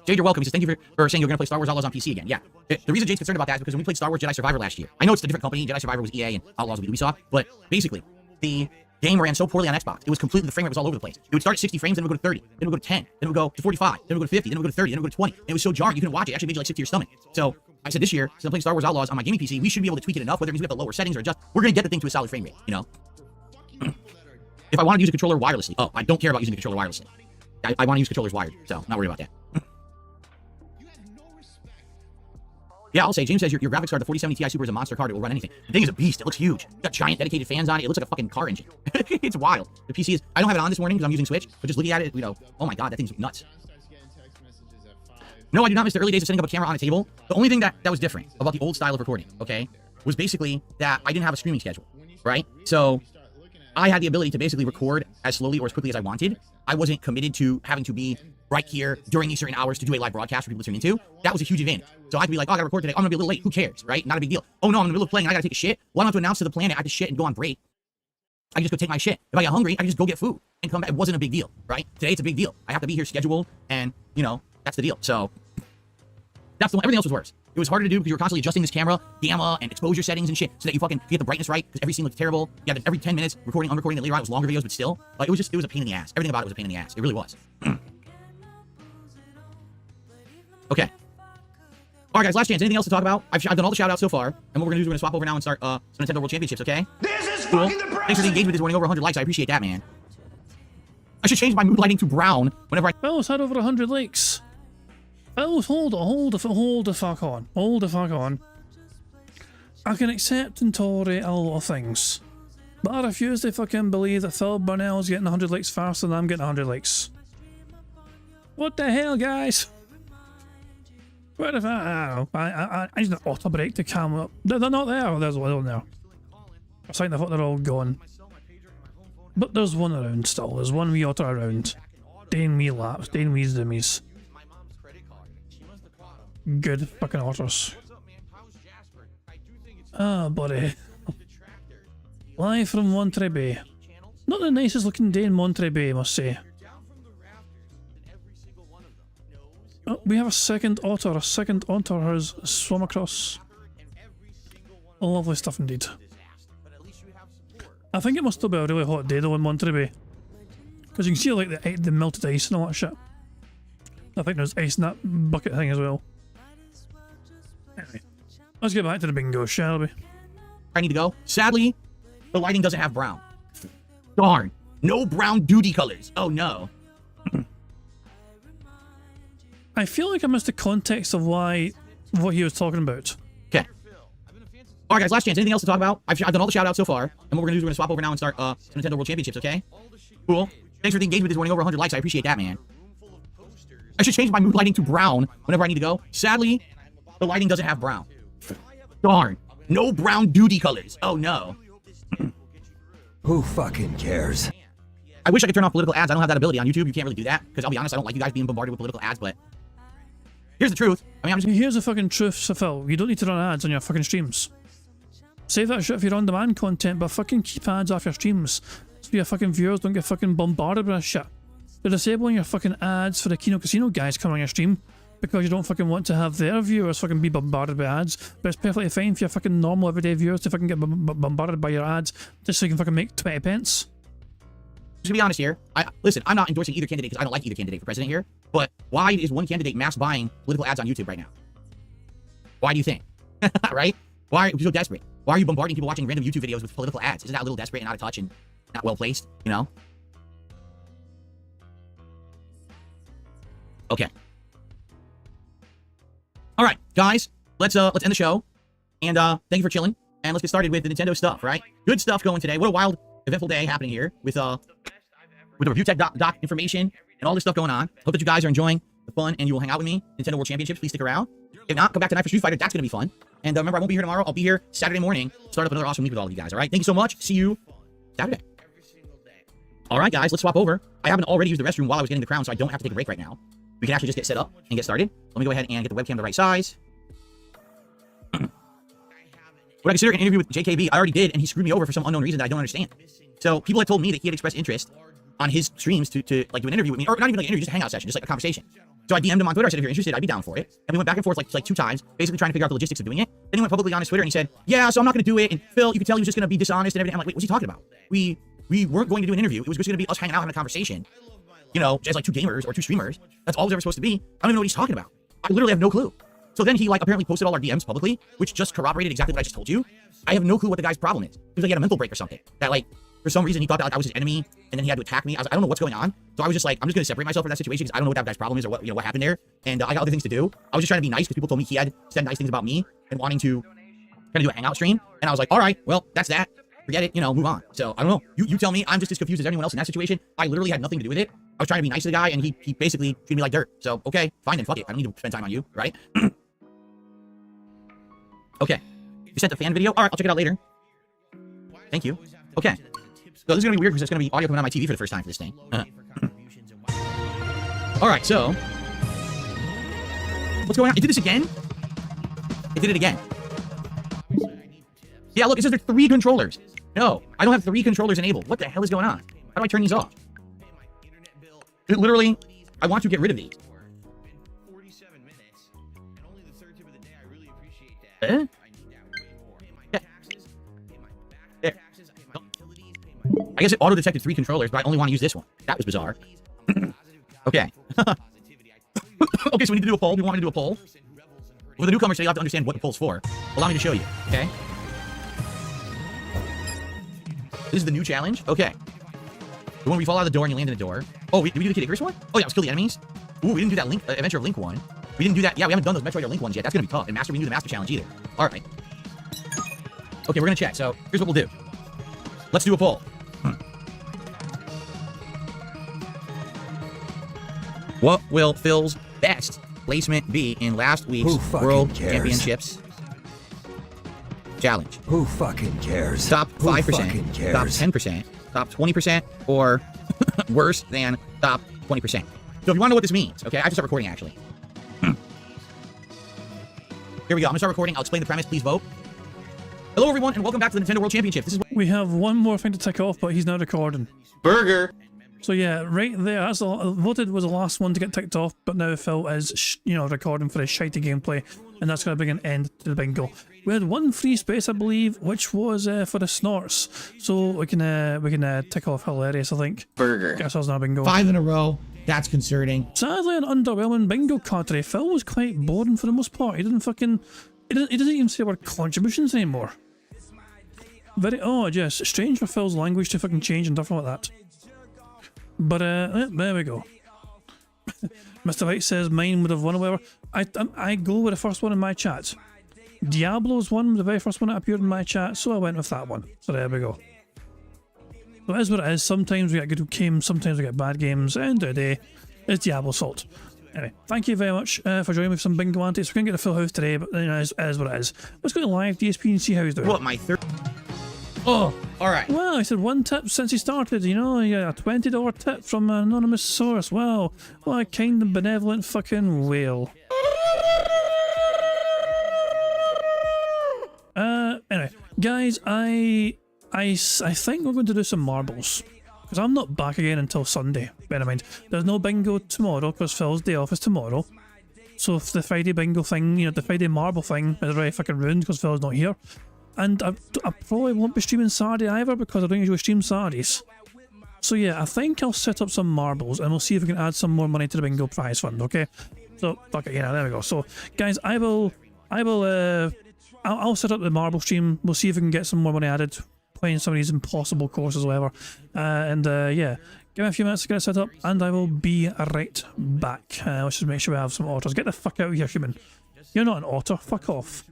Jade, you're welcome. He says, thank you for saying you're going to play Star Wars Outlaws on PC again. Yeah. The reason Jade's concerned about that is because when we played Star Wars Jedi Survivor last year, I know it's a different company. Jedi Survivor was EA and Outlaws was Ubisoft, but basically, the game ran so poorly on Xbox. It was completely, the frame rate was all over the place. It would start at 60 frames, then it would go to 30, then it would go to 10, then it would go to 45, then it would go to 50, then it would go to 30, then it would go to 20. And it was so jarring, you couldn't watch it. It actually made you like sick to your stomach. So I said this year, since I'm playing Star Wars Outlaws on my gaming PC, we should be able to tweak it enough, whether it means we have to lower settings or adjust. We're going to get the thing to a solid frame rate, you know? If I wanted to use a controller wirelessly, I don't care about using the controller wirelessly. I want to use controllers wired, so I'm not worried about that. Yeah, I'll say, James says your graphics card, the 4070 Ti Super, is a monster card. It will run anything. The thing is a beast. It looks huge. It's got giant dedicated fans on it. It looks like a fucking car engine. It's wild. The PC is... I don't have it on this morning because I'm using Switch, but just looking at it, you know, oh my god, that thing's nuts. No, I do not miss the early days of setting up a camera on a table. The only thing that was different about the old style of recording, okay, was basically that I didn't have a streaming schedule, right? So I had the ability to basically record as slowly or as quickly as I wanted. I wasn't committed to having to be right here during these certain hours to do a live broadcast for people to tune into. That was a huge advantage. So I could be like, oh, I gotta record today. I'm gonna be a little late. Who cares, right? Not a big deal. Oh no, I'm in the middle of playing and I gotta take a shit. Well, I don't have to announce to the planet I have to shit and go on break. I can just go take my shit. If I get hungry, I can just go get food and come back. It wasn't a big deal, right? Today it's a big deal. I have to be here scheduled, and you know, that's the deal. So that's the one. Everything else was worse. It was harder to do because you were constantly adjusting this camera, gamma, and exposure settings and shit so that you fucking get the brightness right because every scene looked terrible. You had every 10 minutes recording, unrecording, and later on it was longer videos, but still. Like, it was a pain in the ass. Everything about it was a pain in the ass. It really was. Okay. All right, guys, last chance. Anything else to talk about? I've done all the shout outs so far. And what we're going to do is we're going to swap over now and start some Nintendo World Championships, okay? This is Cool. fucking depressing. Thanks for the engagement this morning. Over 100 likes. I appreciate that, man. I should change my mood lighting to brown whenever I... Fellas had over 100 likes. Fellas, hold the fuck on. I can accept and tolerate a lot of things, but I refuse to fucking believe that Phil Burnell's getting 100 likes faster than I'm getting 100 likes. What the hell, guys? What if I don't know. I need an auto break to calm up. They're not there. Oh, there's one there. I think I thought they're all gone. But there's one around still. There's one wee auto around. Doing me laps, doing me zoomies. Good fucking autos. Ah, buddy. Live from Monterey Bay. Not the nicest looking day in Monterey Bay, I must say. Oh, we have a second otter. A second otter has swum across. Lovely stuff indeed. I think it must still be a really hot day though in Monterey Bay. Because you can see like the melted ice and all that shit. I think there's ice in that bucket thing as well. Anyway, let's get back to the bingo, shall we? I need to go. Sadly, the lighting doesn't have brown. Darn. No brown duty colors. Oh no. I feel like I missed the context of what he was talking about. Okay. Alright guys, last chance. Anything else to talk about? I've done all the shout outs so far. And what we're gonna do is we're gonna swap over now and start some Nintendo World Championships, okay? Cool. Thanks for the engagement this morning. Over 100 likes. I appreciate that, man. I should change my mood lighting to brown whenever I need to go. Sadly, the lighting doesn't have brown. Darn. No brown duty colors. Oh no. Who fucking cares? I wish I could turn off political ads. I don't have that ability on YouTube. You can't really do that. Because I'll be honest, I don't like you guys being bombarded with political ads, but here's the truth. I mean, I'm just... Here's the fucking truth, Phil. You don't need to run ads on your fucking streams. Save that shit for your on-demand content, but fucking keep ads off your streams. So your fucking viewers don't get fucking bombarded with that shit. They're disabling your fucking ads for the Kino Casino guys coming on your stream because you don't fucking want to have their viewers fucking be bombarded by ads. But it's perfectly fine for your fucking normal everyday viewers to fucking get bombarded by your ads just so you can fucking make 20 pence. Just to be honest here, listen, I'm not endorsing either candidate because I don't like either candidate for president here, but why is one candidate mass buying political ads on YouTube right now? Why do you think? Right? Why are you so desperate? Why are you bombarding people watching random YouTube videos with political ads? Isn't that a little desperate and out of touch and not well placed, you know? Okay. All right, guys, let's end the show, and thank you for chilling, and let's get started with the Nintendo stuff, right? Good stuff going today. What a wild, eventful day happening here with the review tech doc information and all this stuff going on. Hope that you guys are enjoying the fun and you will hang out with me. Nintendo World Championships, please stick around. If not, come back tonight for Street Fighter. That's going to be fun. And remember, I won't be here tomorrow. I'll be here Saturday morning. Start up another awesome week with all of you guys, all right? Thank you so much. See you Saturday. All right, guys, let's swap over. I haven't already used the restroom while I was getting the crown, so I don't have to take a break right now. We can actually just get set up and get started. Let me go ahead and get the webcam the right size. Would I consider an interview with JKB? I already did, and he screwed me over for some unknown reason that I don't understand. So people had told me that he had expressed interest on his streams to like do an interview with me, or not even like an interview, just a hangout session, just like a conversation. So I DM'd him on Twitter. I said, if you're interested, I'd be down for it. And we went back and forth like 2 times, basically trying to figure out the logistics of doing it. Then he went publicly on his Twitter and he said, yeah, so I'm not going to do it. And Phil, you could tell he was just going to be dishonest and everything. I'm like, wait, what's he talking about? We weren't going to do an interview. It was just going to be us hanging out having a conversation. You know, as like 2 gamers or 2 streamers. That's all it was ever supposed to be. I don't even know what he's talking about. I literally have no clue. So then he like apparently posted all our DMs publicly, which just corroborated exactly what I just told you. I have no clue what the guy's problem is. He was like he had a mental break or something. That like for some reason he thought that like I was his enemy and then he had to attack me. I don't know what's going on. So I was just like, I'm just gonna separate myself from that situation because I don't know what that guy's problem is or what what happened there. And I got other things to do. I was just trying to be nice because people told me he had said nice things about me and wanting to kind of do a hangout stream. And I was like, all right, well that's that. Forget it, you know, move on. So I don't know. You tell me. I'm just as confused as anyone else in that situation. I literally had nothing to do with it. I was trying to be nice to the guy and he basically treated me like dirt. So okay, fine then, fuck it. I don't need to spend time on you, right? Okay. You sent the fan video? Alright, I'll check it out later. Thank you. Okay. So this is gonna be weird because it's gonna be audio coming on my TV for the first time for this thing. All right, so what's going on? It did this again. It did it again. Yeah, look, it says there's 3 controllers. No, I don't have 3 controllers enabled. What the hell is going on? How do I turn these off? It literally, I want to get rid of these. Yeah. There. I guess it auto-detected 3 controllers, but I only want to use this one. That was bizarre. Okay. Okay, so we need to do a poll. Do you want me to do a poll? For the newcomers, you have to understand what the poll's for. Allow me to show you, okay? This is the new challenge? Okay. The one where you fall out of the door and you land in the door. Oh, did we do the Kid Icarus one? Oh, yeah, let's kill the enemies. Ooh, we didn't do that Link, Adventure of Link one. We didn't do that. Yeah, we haven't done those Metroid or Link ones yet. That's gonna be tough. And we didn't do the Master Challenge either. All right. Okay, we're gonna check. So here's what we'll do. Let's do a poll. What will Phil's best placement be in last week's World Championships challenge? Who fucking cares? Top 5%, fucking cares? top 10%, top 20%, or worse than top 20%. So if you want to know what this means, okay, I have to start recording actually. Here we go. I'm gonna start recording. I'll explain the premise. Please vote. Hello, everyone, and welcome back to the Nintendo World Championship. This is We have one more thing to tick off, but he's now recording. Burger. So yeah, right there, that's voted was the last one to get ticked off, but now Phil is, recording for his shitey gameplay, and that's going to bring an end to the bingo. We had one free space, I believe, which was for the snorts, so we can tick off hilarious, I think. Burger. Guess that's not a bingo. 5 in a row. That's concerning. Sadly, an underwhelming bingo card today. Phil was quite boring for the most part. He doesn't even say the word contributions anymore. Very odd, yes. Strange for Phil's language to fucking change and stuff like that. But there we go. Mr. White says mine would have won, however. I go with the first one in my chat. Diablo's one, the very first one that appeared in my chat, so I went with that one. So there we go. So it is what it is. Sometimes we get good games, sometimes we get bad games, and today it's Diablo Salt. Anyway, thank you very much for joining me with some bingo antics. We couldn't get a full house today, but it is what it is. Let's go to live DSP and see how he's doing. What, my third? Oh, alright. Well, I said 1 tip since he started, you got a $20 tip from an anonymous source. Wow, what a kind and benevolent fucking whale. Anyway, guys, I think we're going to do some marbles. Because I'm not back again until Sunday. Bear in mind, there's no bingo tomorrow because Phil's day off is tomorrow. So if the Friday bingo thing, the Friday marble thing is already fucking ruined because Phil's not here. And I probably won't be streaming Saturday either because I don't usually stream Saturdays. So yeah, I think I'll set up some marbles and we'll see if we can add some more money to the bingo prize fund, okay? So, fuck it, there we go. So, guys, I'll set up the marble stream. We'll see if we can get some more money added, playing some of these impossible courses or whatever. Yeah, give me a few minutes to get it set up and I will be right back. Let's just make sure we have some otters. Get the fuck out of here, human. You're not an otter. Fuck off.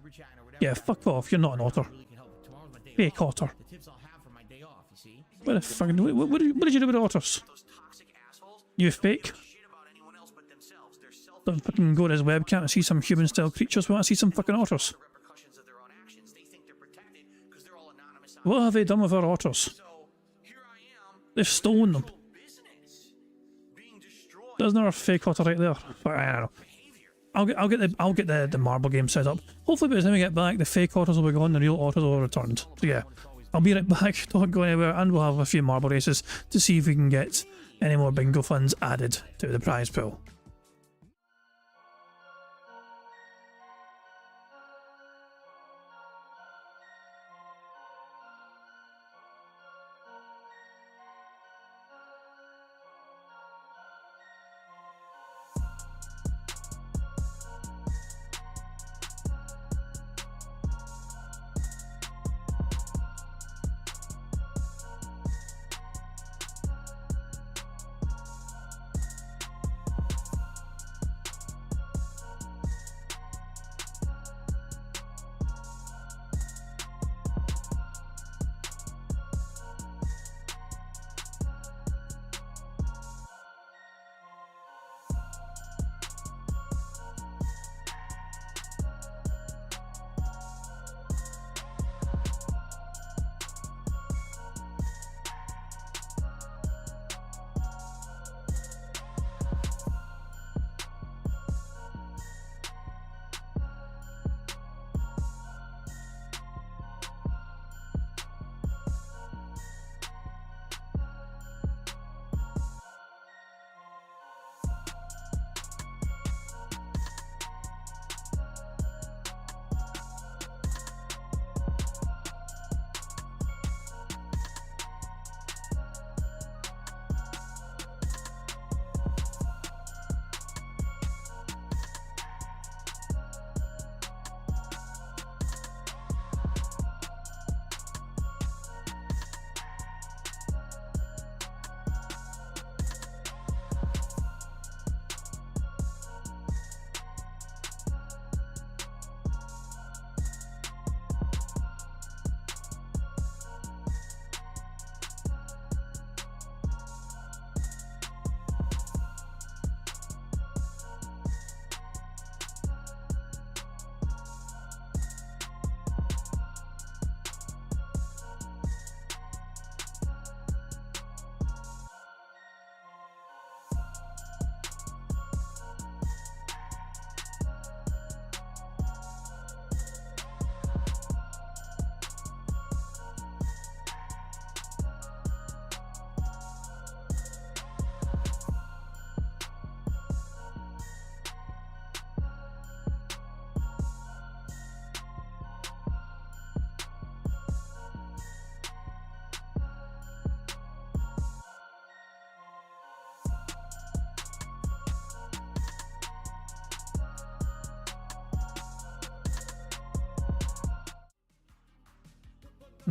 Yeah, fuck off. You're not an otter. Fake otter. What the fuck? What did you do with the otters? You fake? Don't fucking go to his webcam and see some human-style creatures. We want to see some fucking otters. What have they done with our otters? They've stolen them. There's another fake otter right there. I don't know. I'll get the marble game set up. Hopefully by the time we get back, the fake otters will be gone, the real otters will have returned. So yeah, I'll be right back, don't go anywhere, and we'll have a few marble races to see if we can get any more bingo funds added to the prize pool.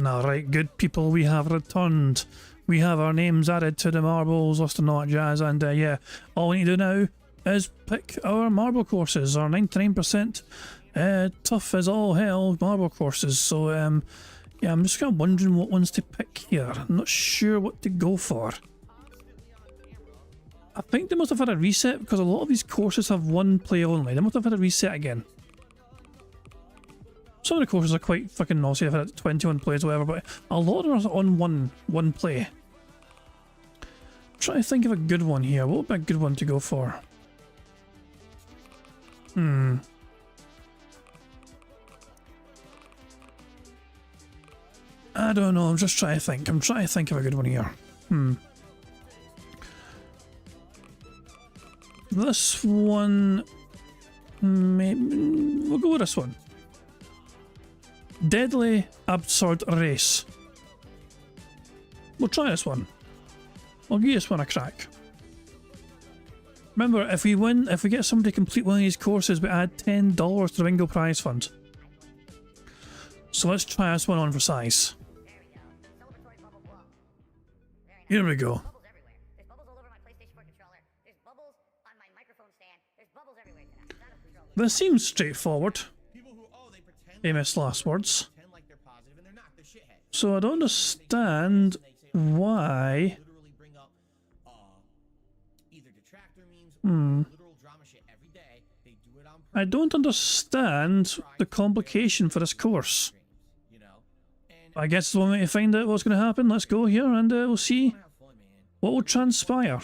Now, right, good people, we have returned. We have our names added to the marbles list and all that jazz, and yeah, all we need to do now is pick our marble courses, our 99% tough as all hell marble courses. So, yeah, I'm just kind of wondering what ones to pick here. I'm not sure what to go for. I think they must have had a reset because a lot of these courses have one play only. They must have had a reset again. Some of the courses are quite fucking naughty. I've had 21 plays or whatever, but a lot of them are on one play. I'm trying to think of a good one here. What would be a good one to go for? I don't know. I'm just trying to think. I'm trying to think of a good one here. This one... maybe... we'll go with this one. Deadly Absurd Race. We'll try this one. I'll give this one a crack. Remember, if we win, if we get somebody to complete one of these courses, we add $10 to the Bingo prize fund. So let's try this one on for size. Here we go. This seems straightforward. Famous last words. So I don't understand why... I don't understand the complication for this course. I guess it's one way to find out what's going to happen. Let's go here and we'll see what will transpire.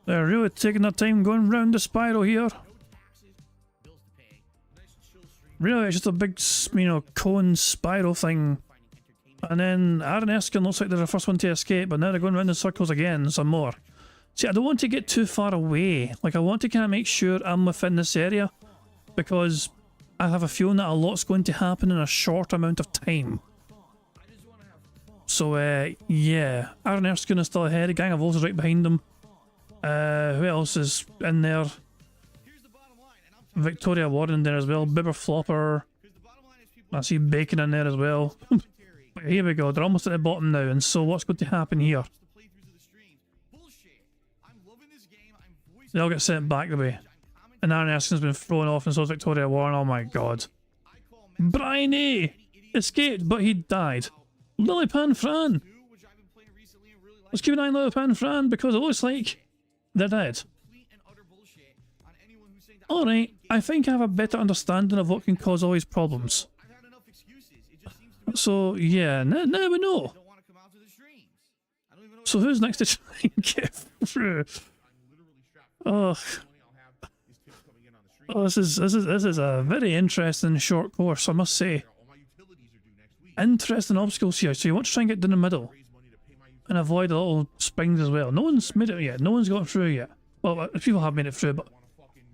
They're really taking their time going round the spiral here. Really, it's just a big, you know, cone spiral thing. And then Aaron Erskine looks like they're the first one to escape, but now they're going round in circles again, some more. See, I don't want to get too far away. Like, I want to kind of make sure I'm within this area, because I have a feeling that a lot's going to happen in a short amount of time. So, yeah. Aaron Erskine is still ahead, a gang of wolves is right behind them. Who else is in there? Victoria Warren there as well. Bibber Flopper. I see Bacon in there as well. Here we go. They're almost at the bottom now. And so what's going to happen here? They all get sent back the way. And Aaron Erskine's been thrown off, and so is Victoria Warren. Oh my god. Bryony escaped, but he died. Lilypan Fran. Let's keep an eye on Lilypan Fran because it looks like they're dead. Alright, I think I have a better understanding of what can cause all these problems. So, yeah, now we know. So who's next to try and get through? Oh, this is a very interesting short course, I must say. Interesting obstacles here. So you want to try and get down the middle and avoid the little springs as well. No one's made it yet. No one's got through yet. Well, people have made it through, but...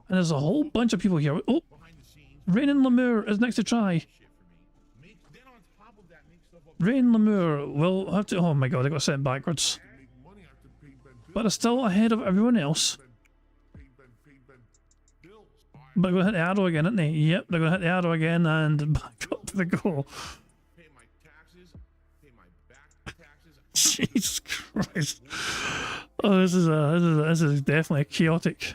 And there's a whole bunch of people here. Oh! Rain and Lemur is next to try. Rain Lemur will have to... Oh my god, I got sent backwards. But they're still ahead of everyone else. But they're going to hit the arrow again, aren't they? Yep, they're going to hit the arrow again and back up to the goal. Jesus Christ. Oh, this is definitely chaotic.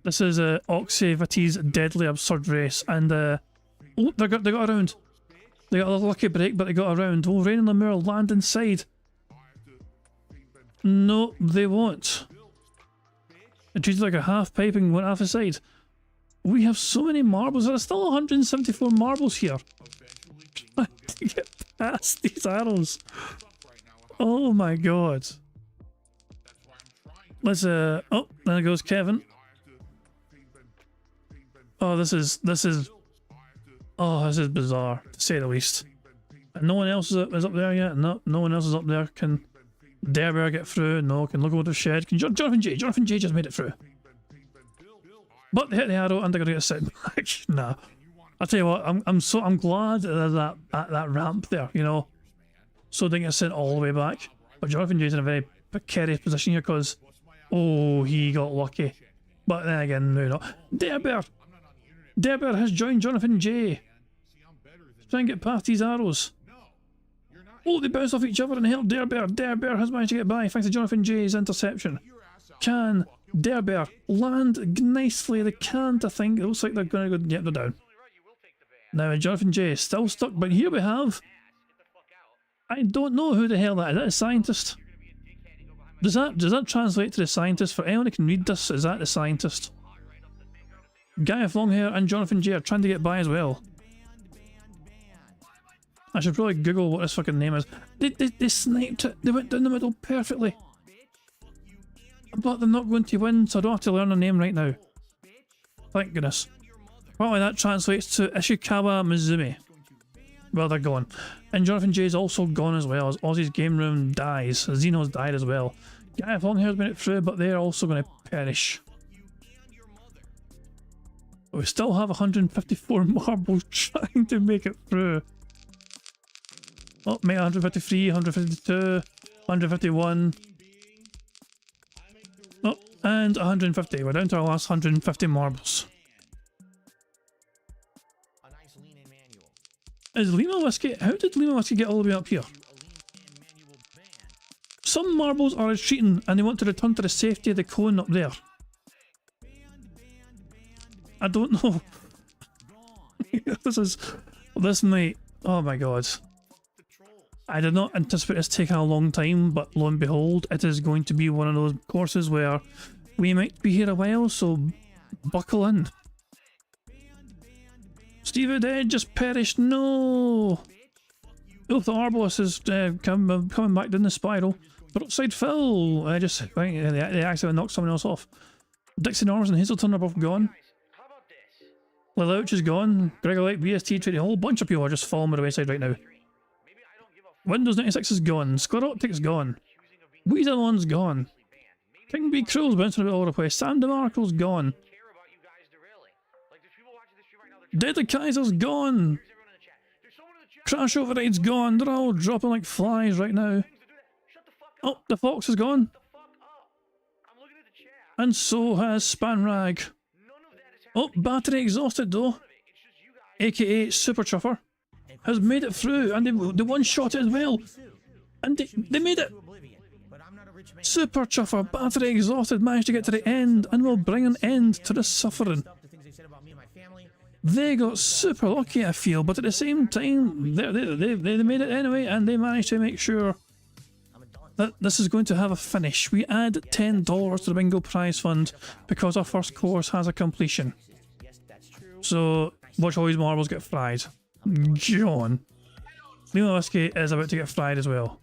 This is Oxy Vitti's Deadly Absurd Race, and oh, they got around. They got a lucky break, but they got around. Oh, Rain and Lemur land inside. No, they won't. It treated like a half pipe and went half aside. We have so many marbles. There are still 174 marbles here. Trying to get past these arrows. Oh my god. Let's oh, there goes Kevin. Oh, this is bizarre, to say the least. And no one else is up there yet? No, no one else is up there. Can Derbear get through? No. Can Look Over the Shed? Can Jonathan J? Jonathan J just made it through. But they hit the arrow and they're gonna get sent back. Nah. I'll tell you what, I'm glad there's that ramp there, you know. so they get sent all the way back. But Jonathan Jay's in a very precarious position here because, oh, he got lucky. But then again, no, not. Derbear! Derbear has joined Jonathan Jay. Try and get past these arrows. Oh, they bounce off each other and help Derbear. Derbear has managed to get by thanks to Jonathan Jay's interception. Can Derbear land nicely? They can't, I think. It looks like they're going to go. Yep, they're down. Now, Jonathan Jay is still stuck, but here we have. I don't know who the hell that is. Is that a scientist? Does that translate to the scientist? For anyone who can read this, is that the scientist? Guy with long hair and Jonathan Jay are trying to get by as well. I should probably Google what this fucking name is. They sniped it. They went down the middle perfectly. But they're not going to win, so I don't have to learn their name right now. Thank goodness. Apparently that translates to Ishikawa Mizumi. Well, they're gone. And Jonathan Jay's also gone as well, as Ozzy's game room dies. Xeno's died as well. Guy with long hair's made it through, but they're also going to perish. We still have 154 marbles trying to make it through. Oh, mate, 153, 152, 151. Oh, and 150. We're down to our last 150 marbles. Is Lima Whiskey... How did Lima Whiskey get all the way up here? Some marbles are retreating and they want to return to the safety of the cone up there. I don't know. This might... Oh my god. I did not anticipate this taking a long time, but lo and behold, it is going to be one of those courses where we might be here a while, so buckle in. Steve Dead just perished, no! Oh, the Arbalest is coming back down the spiral. But upside Phil, they accidentally knocked someone else off. Dixie Norris and Hazelton are both gone. Lelouch is gone. Gregor Lake, VST trading, a whole bunch of people are just falling by the wayside right now. Windows 96 is gone. Scleroptic's gone. Weaselon's gone. King B. Crow's bouncing about all over the place. Sam DeMarco's gone. Deadly Kaiser's gone. Crash Override's gone. They're all dropping like flies right now. Oh, the Fox is gone. And so has Spanrag. Oh, Battery Exhausted though. AKA Super Chuffer. Has made it through, and they one-shot it as well. And they made it! Super Chuffer, Battery Exhausted, managed to get to the end, and will bring an end to the suffering. They got super lucky, I feel, but at the same time, they made it anyway, and they managed to make sure that this is going to have a finish. We add $10 to the bingo prize fund because our first course has a completion. So, watch all these marbles get fried. John. Lima Whiskey is about to get fried as well.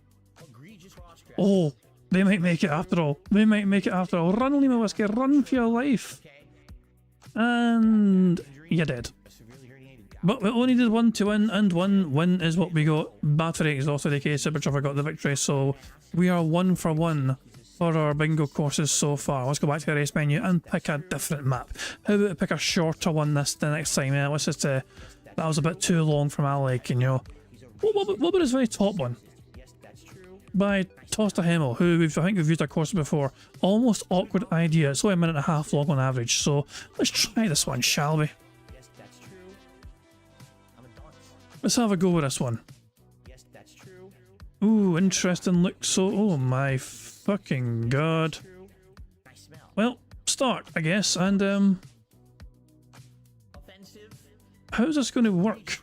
Oh, they might make it after all. They might make it after all. Run, Lima Whiskey, run for your life. And you're dead. But we only needed one to win, and one win is what we got. Battery Exhausted, aka Super Chuffer, got the victory, so we are 1 for 1 for our bingo courses so far. Let's go back to the race menu and pick a different map. How about we pick a shorter one the next time? Yeah, let's just... that was a bit too long for my liking, you know. What about this very top one? By Tosta Hemel, who I think we've used our courses before. Almost awkward idea. It's only a minute and a half long on average, so let's try this one, shall we? Let's have a go with this one. Ooh, interesting look. So, oh my fucking god. Well, start, I guess, and how's this going to work?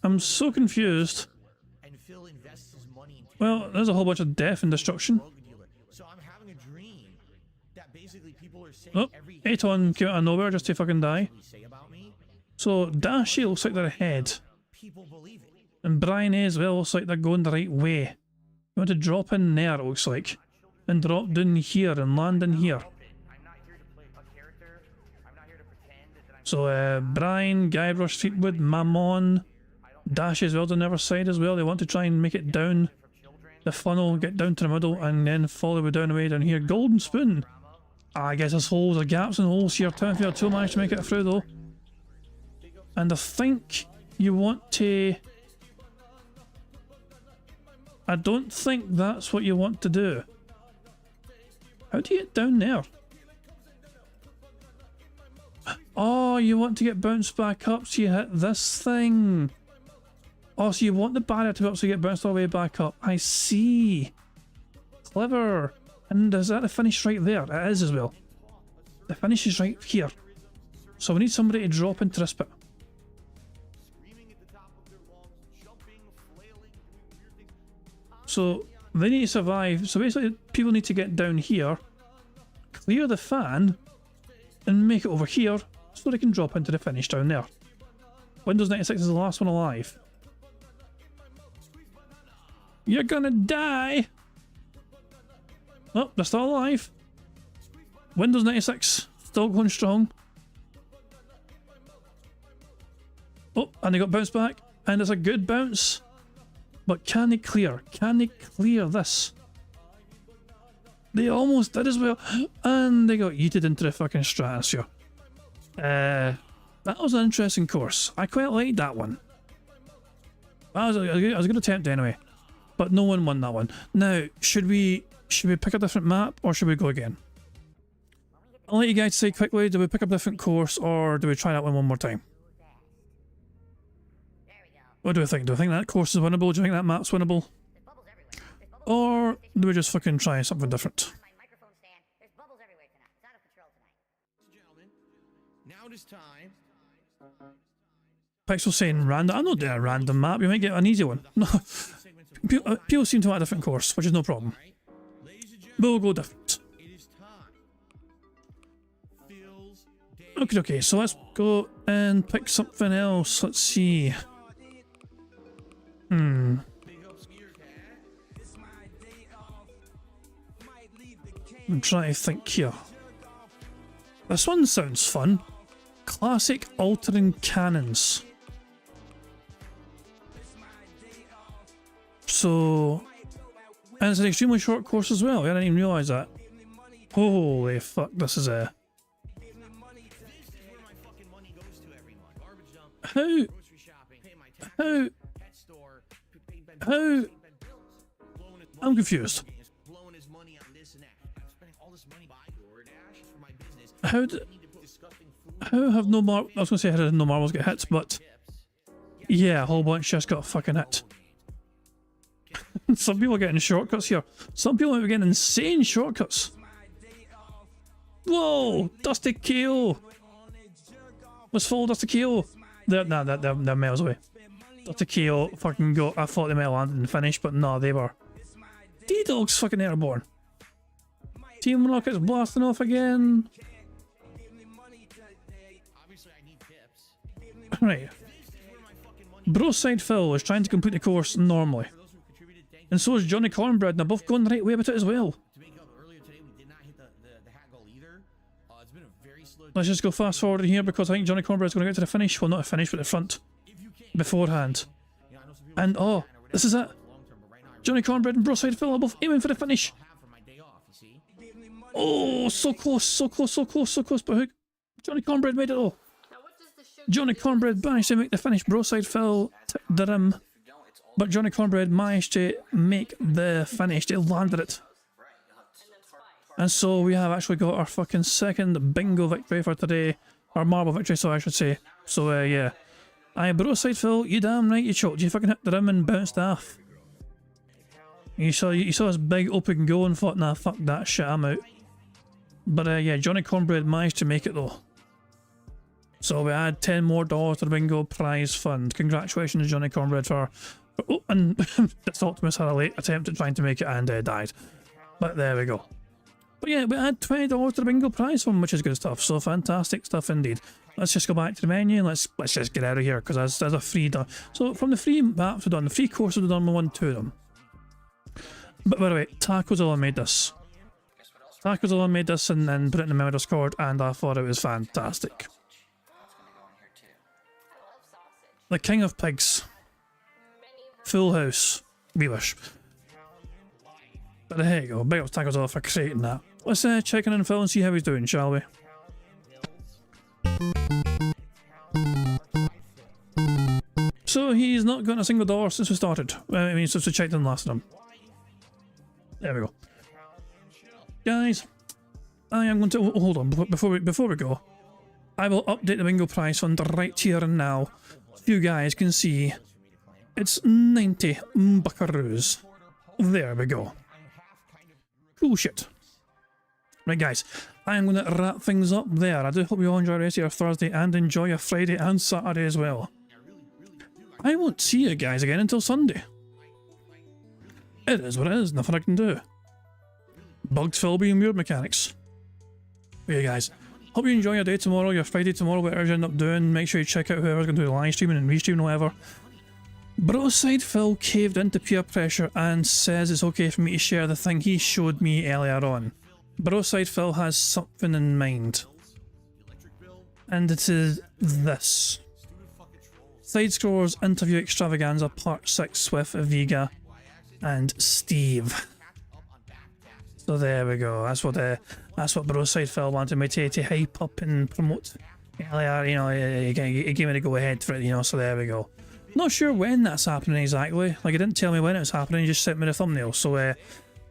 I'm so confused. Well, there's a whole bunch of death and destruction. Oh, Aton came out of nowhere just to fucking die. So, Dashi looks like they're ahead. And Brian A as well looks like they're going the right way. You want to drop in there, it looks like. And drop down here and land in here. So, Brian, Guybrush, Fleetwood, Mammon, Dash as well on the other side as well. They want to try and make it down the funnel, get down to the middle, and then follow it down the way down here. Golden Spoon! I guess there's gaps and holes here. Townfield 2 managed to make it through though. And I think you want to... I don't think that's what you want to do. How do you get down there? Oh, you want to get bounced back up so you hit this thing. Oh, so you want the barrier to go up so you get bounced all the way back up. I see. Clever. And is that the finish right there? It is as well. The finish is right here. So we need somebody to drop into this bit. So they need to survive. So basically people need to get down here, clear the fan, and make it over here so they can drop into the finish down there. Windows 96 is the last one alive. You're gonna die! Oh, they're still alive. Windows 96, still going strong. Oh, and they got bounced back, and it's a good bounce. But can they clear? Can they clear this? They almost did as well, and they got yeeted into the fucking stratosphere. That was an interesting course. I quite liked that one. I was a good attempt anyway, but no one won that one. Now, should we pick a different map or should we go again? I'll let you guys say quickly, do we pick up a different course or do we try that one more time? What do we think? Do we think that course is winnable? Do you think that map's winnable? Or do we just fucking try something different? Now it is time. Pixel saying random. I'm not doing a random map. You might get an easy one. No, people seem to want a different course, which is no problem. But we'll go different. Okay, so let's go and pick something else. Let's see. I'm trying to think here. This one sounds fun. Classic altering cannons. So, and it's an extremely short course as well. I didn't even realise that. Holy fuck, this is a... How? I'm confused. How have no mar... I was going to say how did no marbles get hit, but... Yeah, a whole bunch just got fucking hit. Some people are getting shortcuts here. Some people are getting insane shortcuts. Whoa! Dusty KO! Let's follow Dusty KO. They're miles away. Dusty KO fucking go. I thought they might have landed and finished, but no, they were. D-Dog's fucking airborne. Team Rocket's blasting off again. Right. Broside Phil is trying to complete the course normally. And so is Johnny Cornbread, and they're both going the right way about it as well. Let's just go fast forward here because I think Johnny Cornbread's going to get to the finish. Well, not a finish, but the front. Beforehand. And oh, this is it. Johnny Cornbread and Broside Phil are both aiming for the finish. Oh, so close, so close, so close, so close, but who? Johnny Cornbread made it all. Johnny Cornbread managed to make the finish. Broside Phil tipped the rim. But Johnny Cornbread managed to make the finish. They landed it. And so we have actually got our fucking second bingo victory for today. Or marble victory, so I should say. So, yeah. Broside Phil, you damn right you choked. You fucking hit the rim and bounced off. You saw this big open goal and thought, nah, fuck that shit, I'm out. But, yeah, Johnny Cornbread managed to make it though. So we add $10 more to the bingo prize fund. Congratulations, Johnny Cornbread, for... Oh, and this Optimus had a late attempt at trying to make it and died. But there we go. But yeah, we add $20 to the bingo prize fund, which is good stuff. So fantastic stuff indeed. Let's just go back to the menu and let's just get out of here because there's a free done. So from the free maps we've done, the free courses we've done, we won 2 of them. But by the way, Tacozilla made this. Tacozilla made this and then put it in the Discord, and I thought it was fantastic. The King of Pigs. Full house. We wish. But there you go. Big up Tacozilla for creating that. Let's check in on Phil and see how he's doing, shall we? So he's not gotten a single dollar since we started. I mean, since we checked in last time. There we go. Guys, I am going to hold on before we go. I will update the bingo price fund right here and now. So you guys can see it's 90 buckaroos. There we go. Cool shit. Right, guys, I am going to wrap things up there. I do hope you all enjoy the rest of your Thursday and enjoy your Friday and Saturday as well. I won't see you guys again until Sunday. It is what it is, nothing I can do. Bugs Phil being weird mechanics. But yeah, guys, hope you enjoy your day tomorrow, your Friday tomorrow, whatever you end up doing. Make sure you check out whoever's going to do the live streaming and restreaming or whatever. Broside Phil caved into peer pressure and says it's okay for me to share the thing he showed me earlier on. Broside Phil has something in mind. And it is this. Side-Scrollers Interview Extravaganza Part 6 with Vega and Steve. So there we go. That's what Broside Phil wanted me to hype up and promote earlier. You know, he gave me the go ahead for it. You know, so there we go. Not sure when that's happening exactly. Like, he didn't tell me when it was happening. He just sent me the thumbnail. So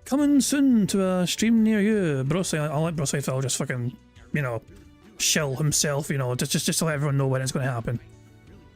coming soon to a stream near you. Broside, I'll let Broside Phil just fucking, you know, shill himself. You know, just to let everyone know when it's going to happen.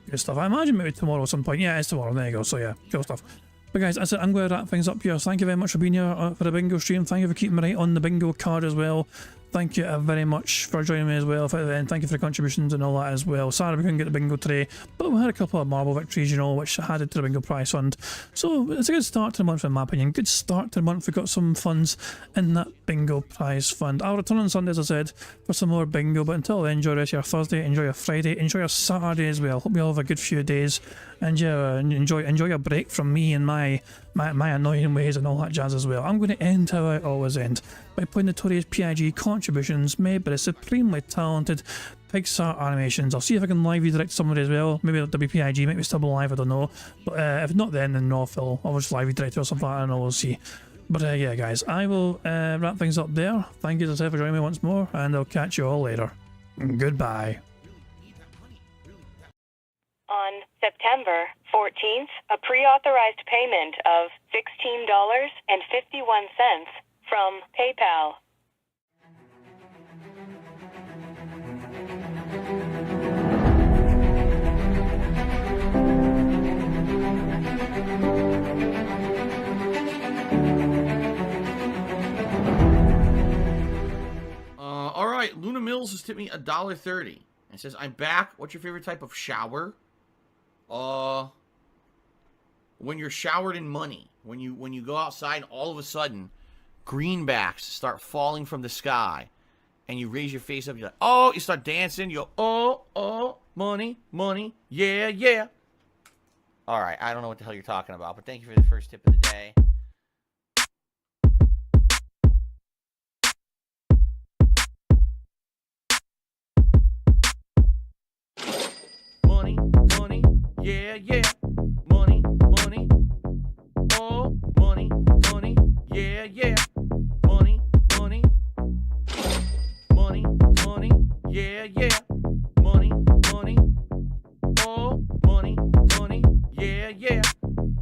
Good stuff. I imagine maybe tomorrow at some point. Yeah, it's tomorrow. There you go. So yeah, cool stuff. But guys, that's it. I'm going to wrap things up here. Thank you very much for being here for the bingo stream. Thank you for keeping me right on the bingo card as well. Thank you very much for joining me as well. And thank you for the contributions and all that as well. Sorry we couldn't get the bingo today, but we had a couple of marble victories, you know, which added to the bingo prize fund. So it's a good start to the month in my opinion. Good start to the month. We got some funds in that bingo prize fund. I'll return on Sunday, as I said, for some more bingo. But until then, enjoy the rest of your Thursday, enjoy your Friday, enjoy your Saturday as well. Hope you all have a good few days, and yeah, enjoy a break from me and my annoying ways and all that jazz as well. I'm going to end how I always end, by playing notorious PIG contributions made by the supremely talented Pixar Animations. I'll see if I can live redirect somebody as well. Maybe it'll be PIG, maybe still be live, I don't know. But if not then no, Phil, I'll just live redirect or something, I don't know, we'll see. But yeah guys, I will wrap things up there. Thank you as I said for joining me once more, and I'll catch you all later. Goodbye. On September 14th, a pre-authorized payment of $16.51 from PayPal. All right, Luna Mills has tipped me $1.30 and says, "I'm back. What's your favorite type of shower?" When you're showered in money, when you go outside and all of a sudden greenbacks start falling from the sky and you raise your face up, you're like, oh, you start dancing, you go, oh, money, money, yeah, yeah. All right, I don't know what the hell you're talking about, but thank you for the first tip of the day. Money, money, yeah, yeah. Money, money, oh, money, money, yeah, yeah. Money, money, money, money, yeah, yeah. Money, money, oh, money, money, yeah, yeah.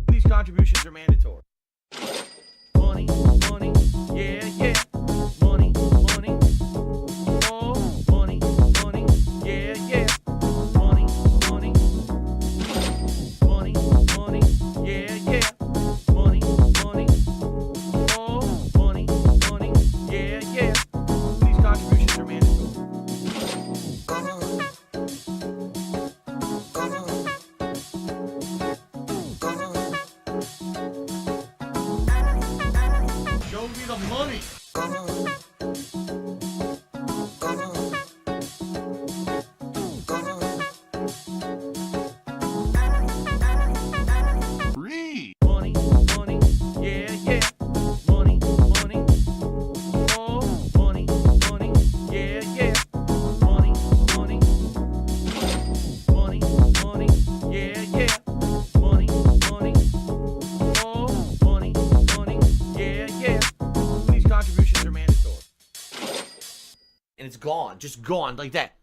These contributions are mandatory. Money, money, yeah, yeah. Money, money, oh, money, money, yeah, yeah. Money, money, money, money, yeah, yeah. Money, money, oh, money, money, yeah, yeah. These contributions are mandatory. Show me the money. Money, money, yeah, yeah. Money, money, oh, money, money, yeah, yeah. Money, money, money, money, yeah, yeah. Money, money, oh, money, money, yeah, yeah. These contributions are mandatory. And it's gone, just gone like that.